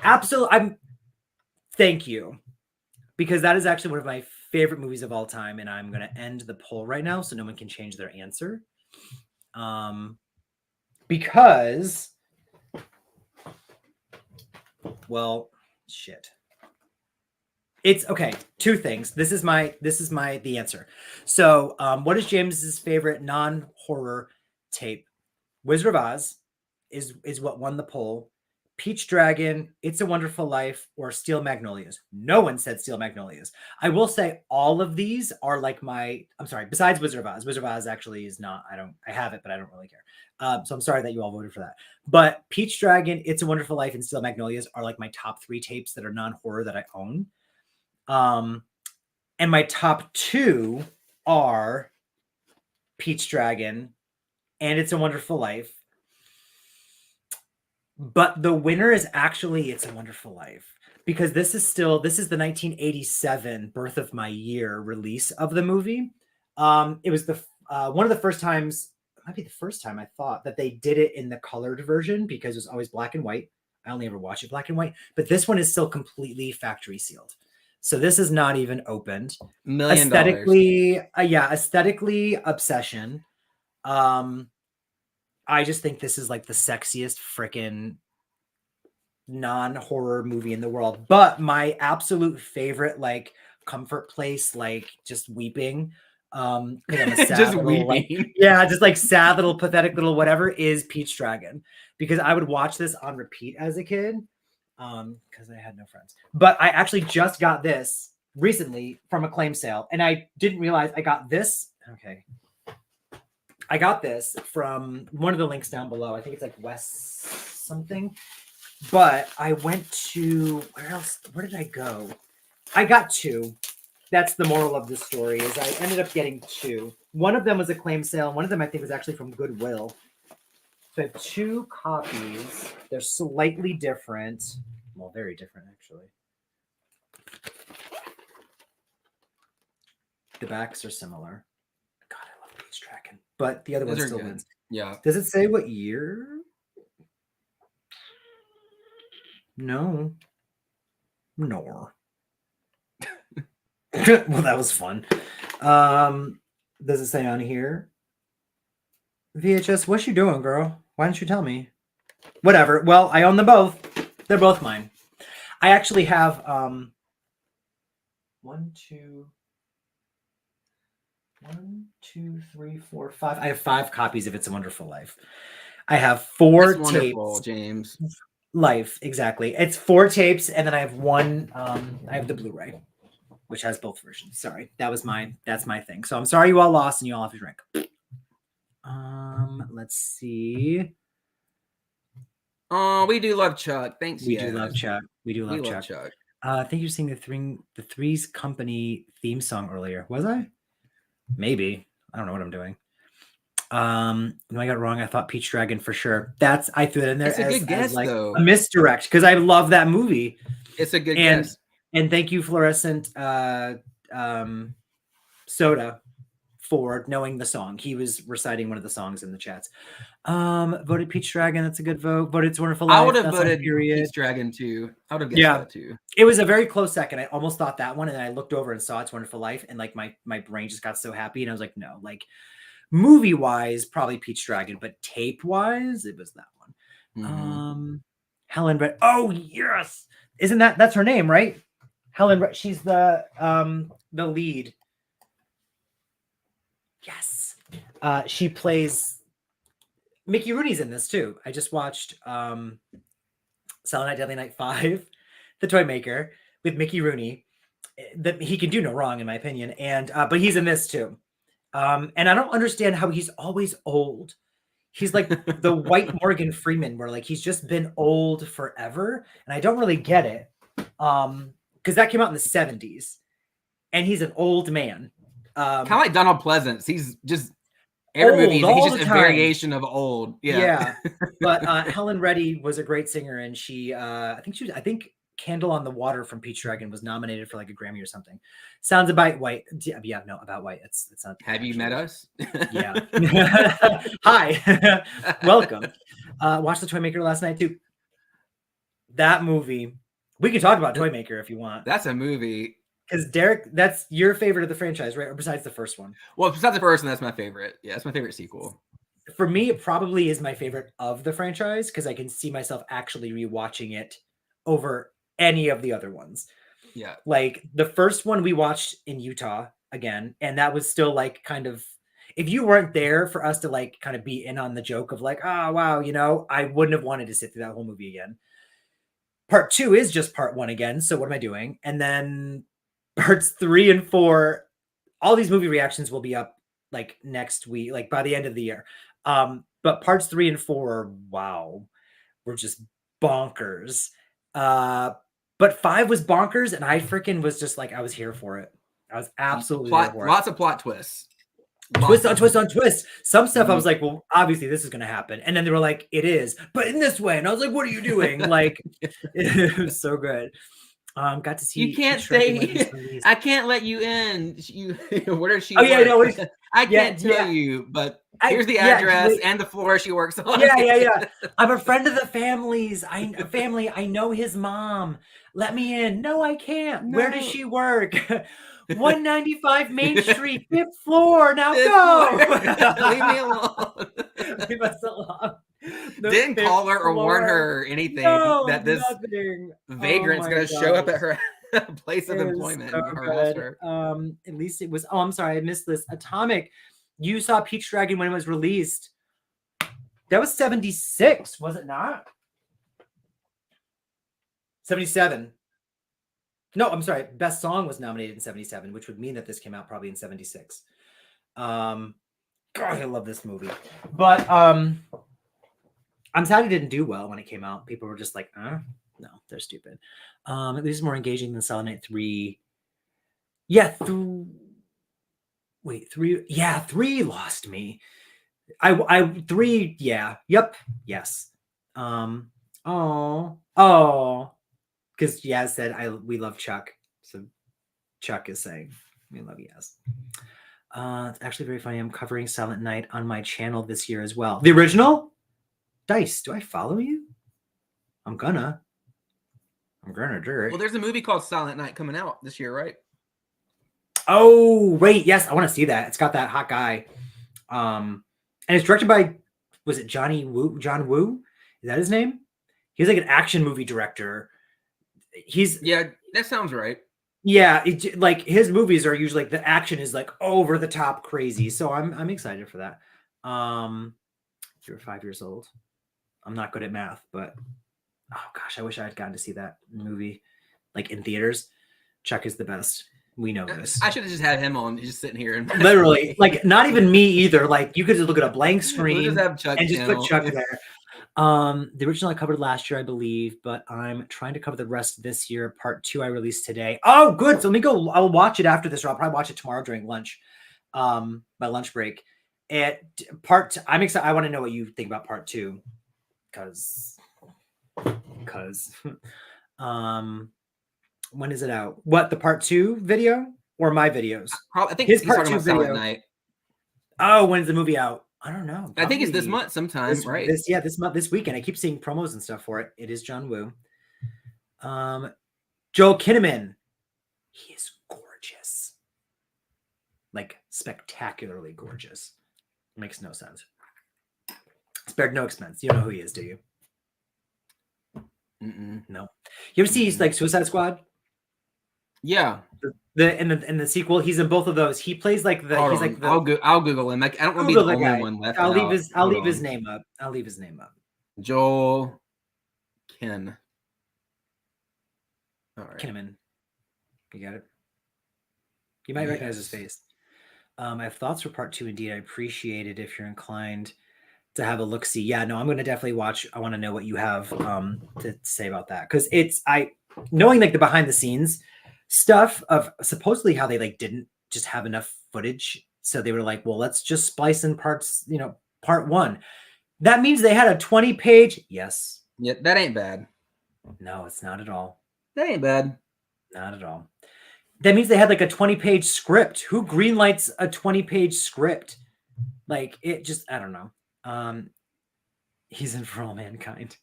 Absolutely. Thank you. Because that is actually one of my favorite movies of all time. And I'm going to end the poll right now so no one can change their answer. Because, well, shit. It's okay. Two things. This is the answer. So what is James's favorite non-horror tape? Wizard of Oz is what won the poll. Peach Dragon, It's a Wonderful Life, or Steel Magnolias. No one said Steel Magnolias. I will say all of these are like besides Wizard of Oz. Wizard of Oz actually is not, I have it, but I don't really care. So I'm sorry that you all voted for that. But Peach Dragon, It's a Wonderful Life, and Steel Magnolias are like my top 3 tapes that are non-horror that I own. And my top 2 are Peach Dragon and It's a Wonderful Life. But the winner is actually It's a Wonderful Life, because this is the 1987 Birth of My Year release of the movie. It was one of the first times might be the first time I thought that they did it in the colored version because it was always black and white. I only ever watch it black and white, but this one is still completely factory sealed. So this is not even opened. $1 million. Aesthetically obsession. I just think this is like the sexiest freaking non-horror movie in the world. But my absolute favorite, like, comfort place, like just weeping. I'm a sad Just little, weeping. like, yeah, just like sad little pathetic little whatever is Peach Dragon, because I would watch this on repeat as a kid because I had no friends. But I actually just got this recently from a claim sale, and I didn't realize I got this. Okay, I got this from one of the links down below. I think it's like West something. But I went to where else? Where did I go? I got two. That's the moral of the story, is I ended up getting two. One of them was a claim sale. One of them I think was actually from Goodwill. So I have two copies. They're slightly different. Well, very different, actually. The backs are similar. God, I love Peach Dragon. But the other one still wins. Yeah. Does it say what year? No. Well, that was fun. Does it say on here? VHS, what you doing, girl? Why didn't you tell me? Whatever. Well, I own them both. They're both mine. I actually have 1, 2, 3, 4, 5. I have 5 copies of It's a Wonderful Life. I have 4 tapes. James. Life, exactly. It's 4 tapes, and then I have one. I have the Blu-ray, which has both versions. Sorry, that's my thing. So I'm sorry you all lost, and you all have to drink. Let's see. Oh, we do love Chuck. Thanks. We do love Chuck. We do love Chuck. I think you're singing the Three's Company theme song earlier. Was I? Maybe. I don't know what I'm doing. No, I got it wrong. I thought Peach Dragon for sure. I threw it in there. It's a good guess, like though. A misdirect, because I love that movie. It's a good guess. And thank you, Fluorescent Soda, for knowing the song. He was reciting one of the songs in the chats. Voted Peach Dragon. That's a good vote. Voted It's a Wonderful Life. I would have voted Peach Dragon too. I would have guessed that too. It was a very close second. I almost thought that one, and then I looked over and saw It's a Wonderful Life, and like my brain just got so happy, and I was like, no, like movie wise, probably Peach Dragon, but tape wise, it was that one. Mm-hmm. Helen Red. Oh yes, isn't that's her name, right? Helen Red. She's the lead. Yes, she plays. Mickey Rooney's in this too. I just watched Silent Night, Deadly Night 5, The Toy Maker, with Mickey Rooney. He can do no wrong, in my opinion, and but he's in this too. And I don't understand how he's always old. He's like the white Morgan Freeman, where like he's just been old forever, and I don't really get it. Because that came out in the 70s, and he's an old man. Kind of like Donald Pleasance. He's just every movie. He's just a variation of old. Yeah. But Helen Reddy was a great singer, and she, I think Candle on the Water from Peach Dragon was nominated for like a Grammy or something. Sounds About White. Yeah, no, About White. It's not. Have you met us? Yeah. Hi. Welcome. Watched The Toy Maker last night too. That movie. We can talk about Toy Maker if you want. That's a movie. Because Derek, that's your favorite of the franchise, right? Or besides the first one? Well, besides the first one, that's my favorite. Yeah, it's my favorite sequel. For me, it probably is my favorite of the franchise because I can see myself actually rewatching it over any of the other ones. Yeah. Like the first one we watched in Utah again, and that was still like kind of, if you weren't there for us to like kind of be in on the joke of like, oh, wow, you know, I wouldn't have wanted to sit through that whole movie again. Part 2 is just part 1 again. So what am I doing? And then parts 3 and 4, all these movie reactions will be up like next week, like by the end of the year. But parts 3 and 4, wow, were just bonkers. But 5 was bonkers, and I freaking was just like, I was here for it. I was absolutely here for it. Lots of plot twists. Twist on twist on twist. Some stuff I was like, well, obviously this is going to happen. And then they were like, it is, but in this way. And I was like, what are you doing? Like, it was so good. Got to see. You can't Peach Dragon when it was stay. released. I can't let you in. You, where does she? Oh yeah, no, work? I can't tell you, but here's the address and the floor she works on. Yeah. I'm a friend of the family's. I know his mom. Let me in. No, I can't. No. Where does she work? 195 Main Street, 5th floor. Now go. Leave me alone. Leave us alone. Didn't call her or warn her or anything that this vagrant's going to show up at her place of employment and harass her. At least it was. Oh, I'm sorry, I missed this. Atomic. You saw Peach Dragon when it was released. That was 76, was it not? 77. No, I'm sorry. Best Song was nominated in 77, which would mean that this came out probably in 76. God, I love this movie. But I'm sad it didn't do well when it came out. People were just like, no, they're stupid. At least more engaging than Silent Night 3. Yeah, 3. Yeah, 3 lost me. 3, yeah. Yep. Yes. Because Yaz said we love Chuck. So Chuck is saying we love Yaz. It's actually very funny. I'm covering Silent Night on my channel this year as well. The original? Dice, do I follow you? I'm gonna do it. Well, there's a movie called Silent Night coming out this year, right? Oh, wait. Yes, I want to see that. It's got that hot guy. And it's directed by, was it John Woo? Is that his name? He's like an action movie director. Yeah, that sounds right. Yeah, like his movies are usually like the action is like over the top crazy. So I'm excited for that. You're 5 years old. I'm not good at math, but oh gosh, I wish I had gotten to see that movie like in theaters. Chuck is the best. We know this. I should have just had him on, just sitting here and literally, like not even me either. Like you could just look at a blank screen we'll just have Chuck and just put Chuck there. The original I covered last year, I believe, but I'm trying to cover the rest this year. Part 2 I released today. Oh, good. So let me go. I'll watch it after this, or I'll probably watch it tomorrow during lunch, my lunch break. I'm excited. I want to know what you think about part 2, because when is it out? What, the part 2 video or my videos? I think his part 2 video. Night. Oh, when's the movie out? I don't know. Probably I think it's this month sometime, right? This weekend. I keep seeing promos and stuff for it. It is John Woo. Joel Kinnaman. He is gorgeous. Like spectacularly gorgeous. Makes no sense. Spared no expense. You don't know who he is, do you? No. You ever see like Suicide Squad? Yeah. In the sequel, he's in both of those. He plays like the. He's like the. I'll Google him. I don't want to be the only one left. I'll leave his name up. Joel Ken. All right. Kinnaman. You got it. You might recognize his face. I have thoughts for part 2. Indeed, I appreciate it if you're inclined to have a look. See, yeah, no, I'm going to definitely watch. I want to know what you have to say about that, because knowing like the behind the scenes stuff of supposedly how they like didn't just have enough footage, so they were like, well, let's just splice in parts, part 1. That means they had a 20-page. Yes. Yeah, that ain't bad. No, it's not at all. That ain't bad. Not at all. That means they had like a 20-page script. Who greenlights a 20-page script? Like it just, I don't know. He's in For All Mankind.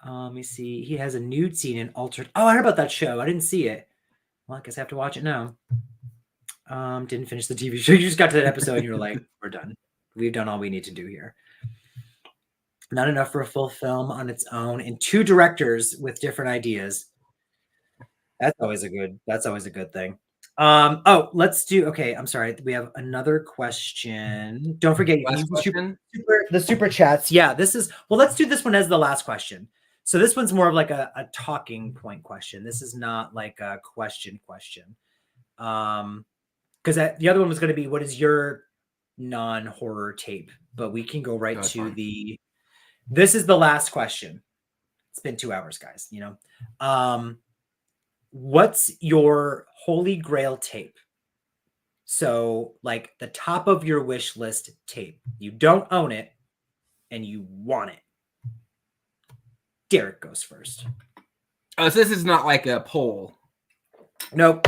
Let me see. He has a nude scene in Altered. Oh, I heard about that show. I didn't see it. Well, I guess I have to watch it now. Didn't finish the TV show. You just got to that episode and you were like, we're done. We've done all we need to do here. Not enough for a full film on its own, and 2 directors with different ideas. That's always a good thing. Let's do. Okay, I'm sorry. We have another question. Don't forget the super chats. Yeah, let's do this one as the last question. So this one's more of like a talking point question. This is not like a question. Because the other one was going to be, what is your non-horror tape? But we can go right to the. This is the last question. It's been 2 hours, guys. What's your holy grail tape? So like the top of your wish list tape. You don't own it and you want it. Derek goes first. Oh, so this is not like a poll. Nope.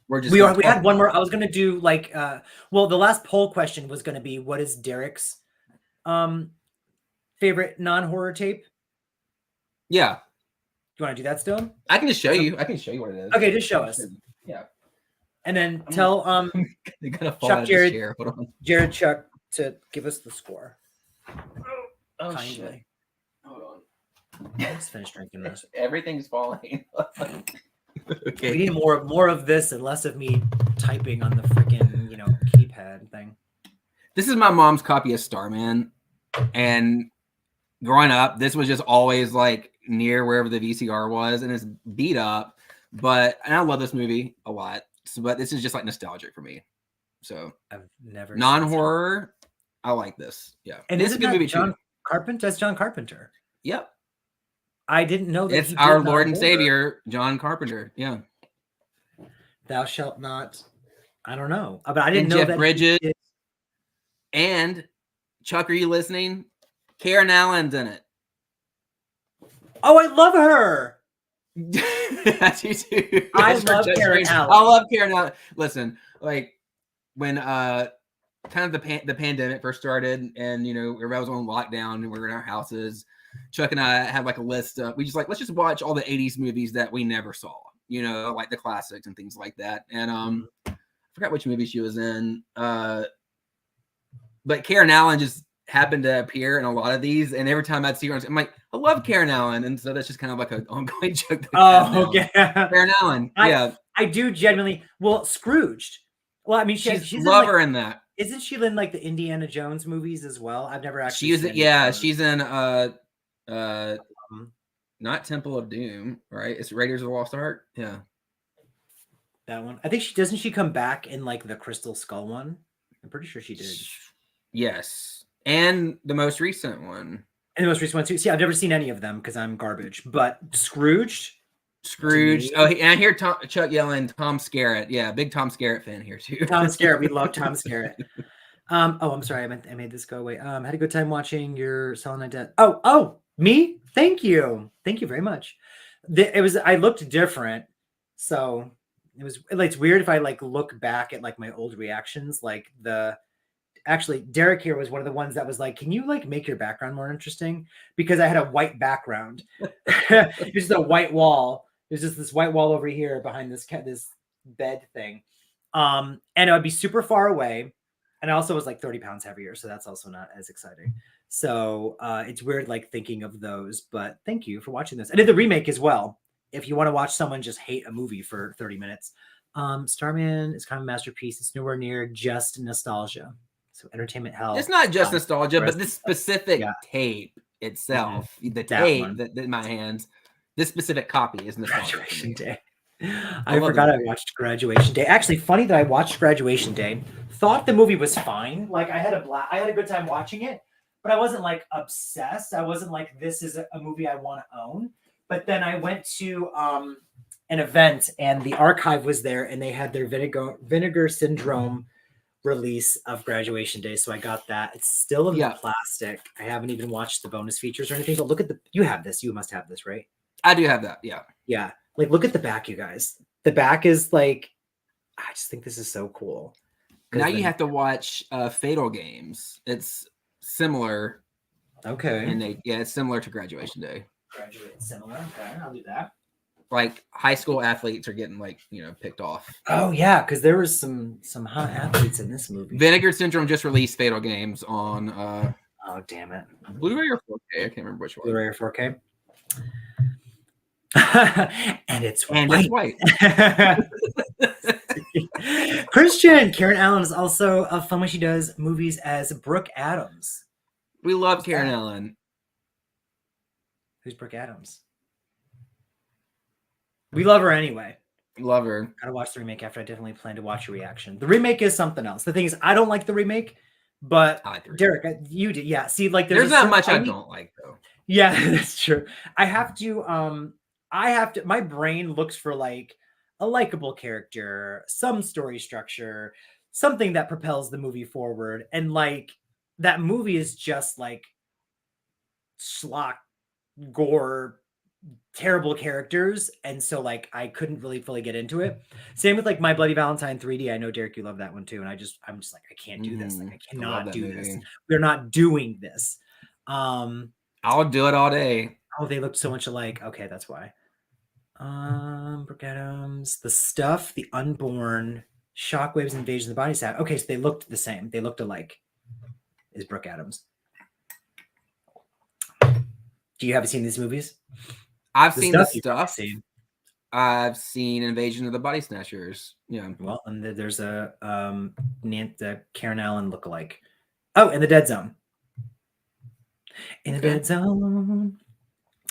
We're just we had one more. I was gonna do like well, the last poll question was gonna be what is Derek's favorite non-horror tape? Yeah. Do you want to do that still? I can just show you. I can show you what it is. Okay, just show us. Yeah. And then tell you gotta fall Chuck out of Jared, the chair. Hold on. Jared Chuck to give us the score. Oh Kindly. shit. Hold on. Let's finish drinking this. Everything's falling. Okay. We need more of this and less of me typing on the freaking, keypad thing. This is my mom's copy of Starman. And growing up, this was just always like near wherever the VCR was, and it's beat up. And I love this movie a lot. But this is just like nostalgic for me. So I've never non-horror. I like this. Yeah. And this is a good movie John too. Carpenter? That's John Carpenter. Yep. I didn't know that. It's our Lord and Savior, John Carpenter. Yeah. Thou shalt not. I don't know, but I didn't know Jeff that. Bridges. And Chuck, are you listening? Karen Allen's in it. Oh, I love her. That's you too. I love Karen Allen. I love Karen Allen. Listen, like when kind of the pandemic first started, and everybody was on lockdown, and we were in our houses. Chuck and I had like a list. We just like let's just watch all the '80s movies that we never saw. Like the classics and things like that. And I forgot which movie she was in. But Karen Allen just happened to appear in a lot of these, and every time I'd see her, I'm like, I love Karen Allen, and so that's just kind of like an ongoing joke. Oh, okay. Karen Allen, yeah, I do genuinely. Well, Scrooged. Well, I mean, she's love her in that. Isn't she in like the Indiana Jones movies as well? I've never actually. She's in not Temple of Doom, right? It's Raiders of the Lost Ark. Yeah, that one. I think doesn't she come back in like the Crystal Skull one? I'm pretty sure she did. Yes, and the most recent one. And the most recent one too. See, I've never seen any of them because I'm garbage. But Scrooged. Oh, and I hear Chuck yelling Tom Skerritt. Yeah, big Tom Skerritt fan here too. Tom Skerritt. We love Tom Skerritt. I'm sorry. I made this go away. Had a good time watching your Selling a Debt. Oh, me? Thank you. Thank you very much. I looked different. So it's weird if I like look back at like my old reactions. Like actually Derek here was one of the ones that was like, can you like make your background more interesting? Because I had a white background. It's just a white wall. There's just this white wall over here behind this bed thing. And it would be super far away. And I also was like 30 pounds heavier. So that's also not as exciting. So it's weird like thinking of those, but thank you for watching this. I did the remake as well. If you want to watch someone just hate a movie for 30 minutes. Starman is kind of a masterpiece. It's nowhere near just nostalgia. So entertainment hell. It's not just nostalgia, but this specific tape itself, the tape that in my hands, this specific copy is nostalgia. Graduation Day. I forgot I watched Graduation Day. Actually, funny that I watched Graduation Day. Thought the movie was fine. Like I had a good time watching it, but I wasn't like obsessed. I wasn't like this is a movie I want to own. But then I went to an event and the archive was there, and they had their Vinegar Syndrome release of Graduation Day, so I got that. It's still in the plastic. I haven't even watched the bonus features or anything, but look at you have this. You must have this, right? I do have that. Yeah. Like look at the back, you guys. The back is like, I just think this is so cool. Now you have to watch Fatal Games. It's similar. Okay. And it's similar to Graduation Day. Similar. Okay, I'll do that. Like high school athletes are getting picked off. Oh yeah, because there was some hot athletes in this movie. Vinegar Syndrome just released Fatal Games on oh damn it. Blu-ray or 4K? I can't remember which one. Blu-ray or 4K. And it's white. Christian Karen Allen is also fun when she does movies as Brooke Adams. We love Karen Allen. Who's Brooke Adams? We love her anyway. Love her. Gotta watch the remake after. I definitely plan to watch a reaction. The remake is something else. The thing is, I don't like the remake, but Derek, you did. Yeah. See, like there's not much I don't like though. Yeah, that's true. I have to, my brain looks for like a likable character, some story structure, something that propels the movie forward. And like that movie is just like schlock, gore, terrible characters, and so like I couldn't really fully get into it. Same with like My Bloody Valentine 3D. I know Derek, you love that one too, and I'm just like I can't do this. Like I cannot do this. We're not doing this. I'll do it all day. Oh, they looked so much alike. Okay, that's why. Brooke Adams, The Stuff, The Unborn, Shockwaves, Invasion of the Body Snatchers. Okay, so they looked the same. They looked alike. Is Brooke Adams? Do you have seen these movies? I've seen The Stuff. I've seen Invasion of the Body Snatchers. Yeah. Well, and there's a Karen Allen lookalike. Oh, in the Dead Zone. In the Dead Zone.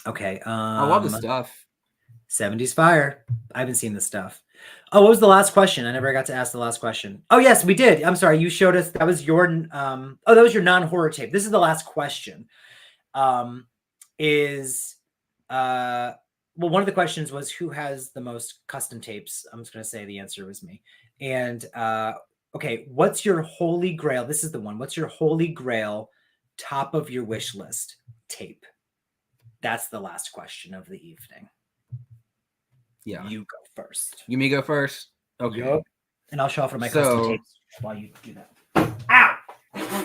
Okay. I love The Stuff. 70s Fire. I haven't seen The Stuff. Oh, what was the last question? I never got to ask the last question. Oh, yes, we did. I'm sorry. You showed us. That was your that was your non-horror tape. This is the last question. Well, one of the questions was who has the most custom tapes. I'm just going to say the answer was me. And okay, what's your holy grail? This is the one. What's your holy grail top of your wish list tape? That's the last question of the evening. Yeah. You go first. You me go first? Okay. Yep. And I'll shuffle my custom tapes while you do that. Ow!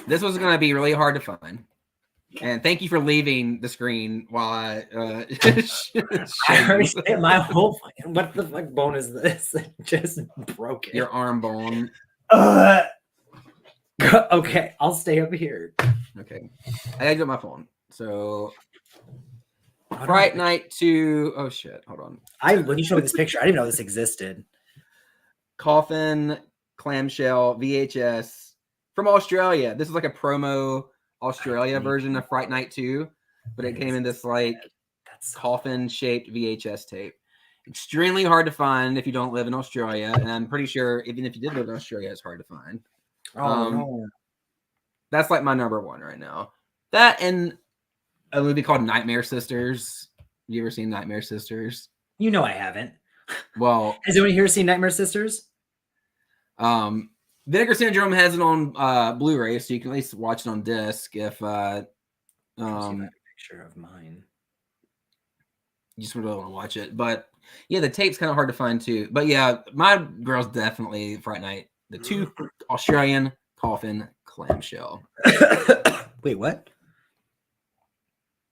This was going to be really hard to find. And thank you for leaving the screen while I already said my whole fucking, what the fuck bone is this? I just broke it. Your arm bone. Okay, I'll stay up here. Okay. I gotta get my phone. So Fright Night 2. Oh shit. Hold on. When you showed me this picture, I didn't even know this existed. Coffin, clamshell, VHS from Australia. This is like a promo Australia version of Fright Night 2, but it came in this like coffin-shaped VHS tape. Extremely hard to find if you don't live in Australia, and I'm pretty sure even if you did live in Australia, it's hard to find. No. That's like my number one right now. That and a movie called Nightmare Sisters. You ever seen Nightmare Sisters? You know I haven't. Well, has anyone here seen Nightmare Sisters? Vinegar Syndrome has it on Blu-ray, so you can at least watch it on disc. If a picture of mine, you just really want to watch it. But yeah, the tape's kind of hard to find too. But yeah, my girl's definitely Fright Night. The 2 Australian coffin clamshell. Wait, what?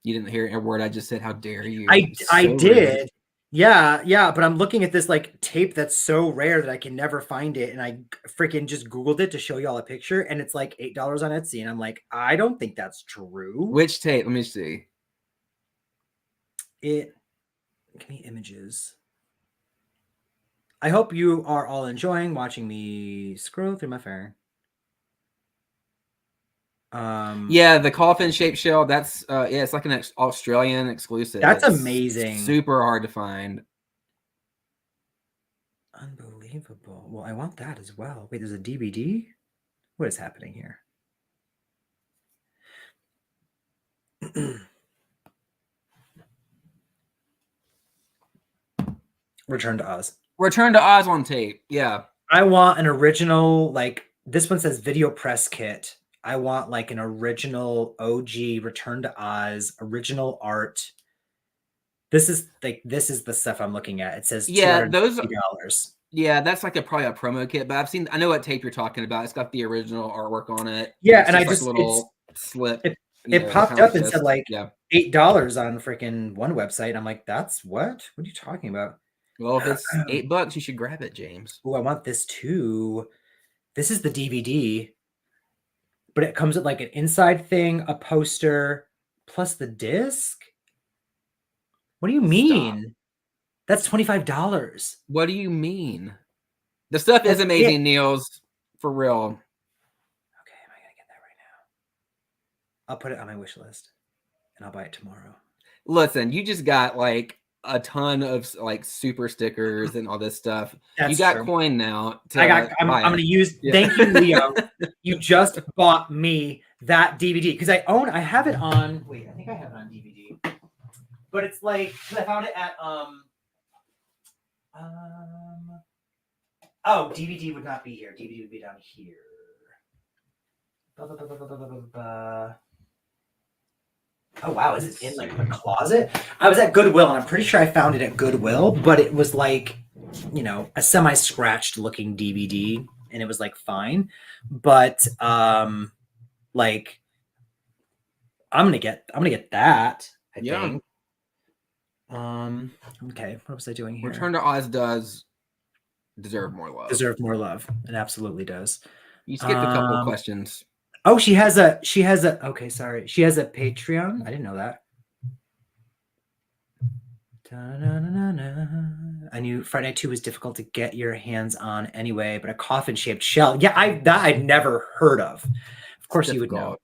You didn't hear a word I just said. How dare you? I did. Rude. Yeah, but I'm looking at this like tape that's so rare that I can never find it, and I freaking just Googled it to show y'all a picture, and it's like $8 on Etsy, and I'm like, I don't think that's true. Which tape? Let me see. Give me images. I hope you are all enjoying watching me scroll through my phone. Yeah, the coffin-shaped shell. That's it's like an Australian exclusive. That's amazing. Super hard to find. Unbelievable. Well, I want that as well. Wait, there's a DVD? What is happening here? Return to Oz. Return to Oz on tape. Yeah. I want an original, like this one says video press kit. I want like an original OG Return to Oz, original art. This is the stuff I'm looking at. It says $250. Yeah, that's like probably a promo kit, but I know what tape you're talking about. It's got the original artwork on it. Yeah, and a little slip. It popped up and said like $8 on freaking one website. I'm like, that's what? What are you talking about? Well, if it's $8, you should grab it, James. Oh, I want this too. This is the DVD, but it comes with like an inside thing, a poster, plus the disc. What do you mean? Stop. That's $25. What do you mean? The stuff is amazing, Niels. For real. Okay, am I gonna get that right now? I'll put it on my wish list, and I'll buy it tomorrow. Listen, you just got like a ton of like super stickers and all this stuff. That's you got true. coin now. I'm going to use. Yeah. Thank you, Leo. You just bought me that DVD because I have it on. Wait, I think I have it on DVD. But it's like I found it at Oh, DVD would not be here. DVD would be down here. Oh wow, is it in like a closet? I was at Goodwill and I'm pretty sure I found it at Goodwill, but it was like, you know, a semi-scratched looking DVD and it was like fine. But like I'm gonna get that, I think. Okay, what was I doing here? Return to Oz does deserve more love. Deserve more love. It absolutely does. You skipped a couple of questions. Oh, she has a okay, sorry. She has a Patreon. I didn't know that. I knew Friday Night 2 was difficult to get your hands on anyway, but a coffin-shaped shell. Yeah, I've never heard of. Of course you would know.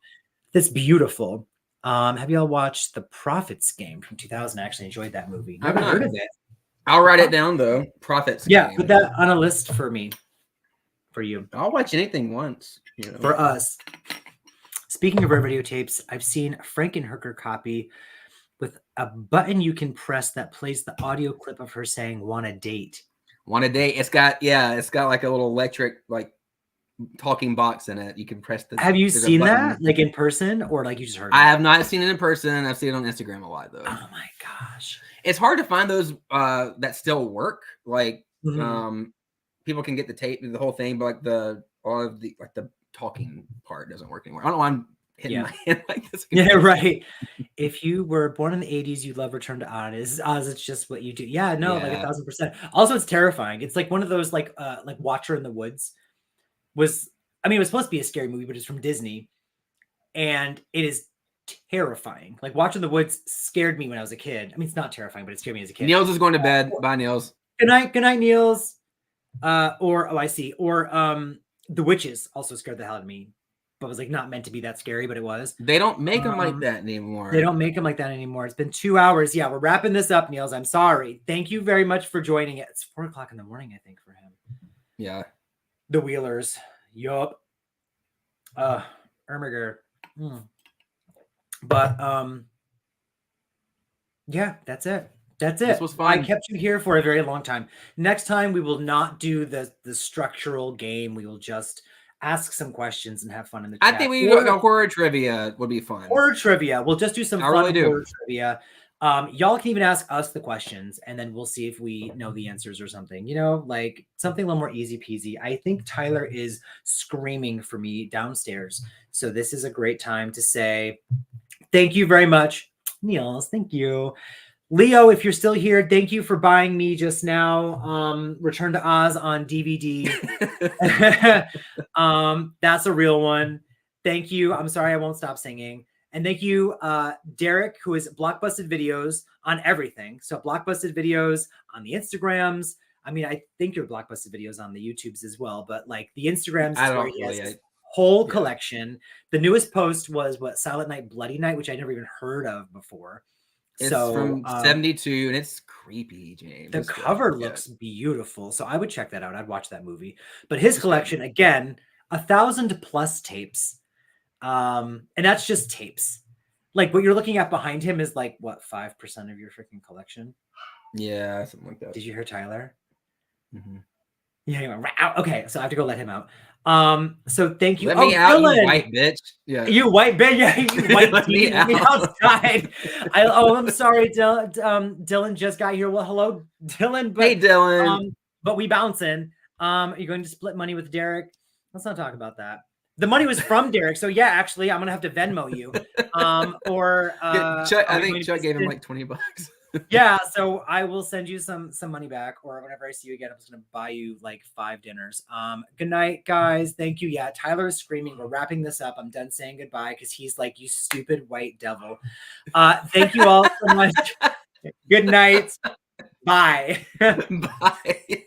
That's beautiful. Have you all watched The Prophets Game from 2000? I actually enjoyed that movie. Never heard of it. I'll write it down though. Prophets Game. Yeah, put that on a list for me. For you. I'll watch anything once. You know. For us. Speaking of our videotapes, I've seen a Frankenhooker copy with a button you can press that plays the audio clip of her saying "Want a date." Want a date? It's got like a little electric like talking box in it. You can press the. Have you seen that like in person or like you just heard it? I have not seen it in person. I've seen it on Instagram a lot though. Oh my gosh. It's hard to find those that still work. Like people can get the tape, the whole thing, but like all of the talking part doesn't work anymore. I don't know why I'm hitting my hand like this. Yeah, right. If you were born in the 80s, you'd love Return to Oz. It's just what you do. Yeah, no, like 1000%. Also, it's terrifying. It's like one of those like Watcher in the Woods it was supposed to be a scary movie, but it's from Disney. And it is terrifying. Like Watcher in the Woods scared me when I was a kid. I mean, it's not terrifying, but it scared me as a kid. Niels is going to bed. Bye, Niels. Good night, Niels. Or The Witches also scared the hell out of me, but was like not meant to be that scary, but it was. They don't make them like that anymore. They don't make them like that anymore. It's been 2 hours. Yeah, we're wrapping this up, Niels. I'm sorry. Thank you very much for joining it. It's 4 o'clock in the morning, I think, for him. Yeah. The Wheelers. Yup. Ermiger. But yeah, that's it. That's it. This was fun. I kept you here for a very long time. Next time we will not do the structural game. We will just ask some questions and have fun in the chat. I think we go horror trivia would be fun. Horror trivia. We'll just do some fun horror trivia. Y'all can even ask us the questions and then we'll see if we know the answers or something, you know, like something a little more easy peasy. I think Tyler is screaming for me downstairs. So this is a great time to say thank you very much. Niels, thank you. Leo, if you're still here, thank you for buying me just now Return to Oz on DVD. That's a real one. Thank you. I'm sorry, I won't stop singing. And thank you, Derek, who is Blockbusted Videos on everything. So Blockbusted Videos on the Instagrams. I mean, I think your Blockbusted Videos on the YouTubes as well, but like the Instagrams is where he has his whole collection. The newest post was Silent Night, Bloody Night, which I never even heard of before. It's from 72 and it's creepy, James. The cover looks beautiful. So I would check that out. I'd watch that movie. But his collection, again, 1,000+ tapes. And that's just tapes. Like what you're looking at behind him is like what 5% of your freaking collection? Yeah, something like that. Did you hear Tyler? Mm-hmm. Yeah, he went, okay, so I have to go let him out. So thank you. Let me out, you white bitch. Yeah, you white bitch. Yeah, you white let me outside. I'm sorry, Dylan just got here. Well, hello, Dylan. But, hey, Dylan. But we bouncing. Are you going to split money with Derek? Let's not talk about that. The money was from Derek, so yeah, actually, I'm gonna have to Venmo you. I think Chuck gave him like $20. Yeah, so I will send you some money back, or whenever I see you again, I'm just gonna buy you like 5 dinners. Good night, guys. Thank you. Yeah, Tyler is screaming. We're wrapping this up. I'm done saying goodbye because he's like, you stupid white devil. Thank you all so much. Good night. Bye. Bye.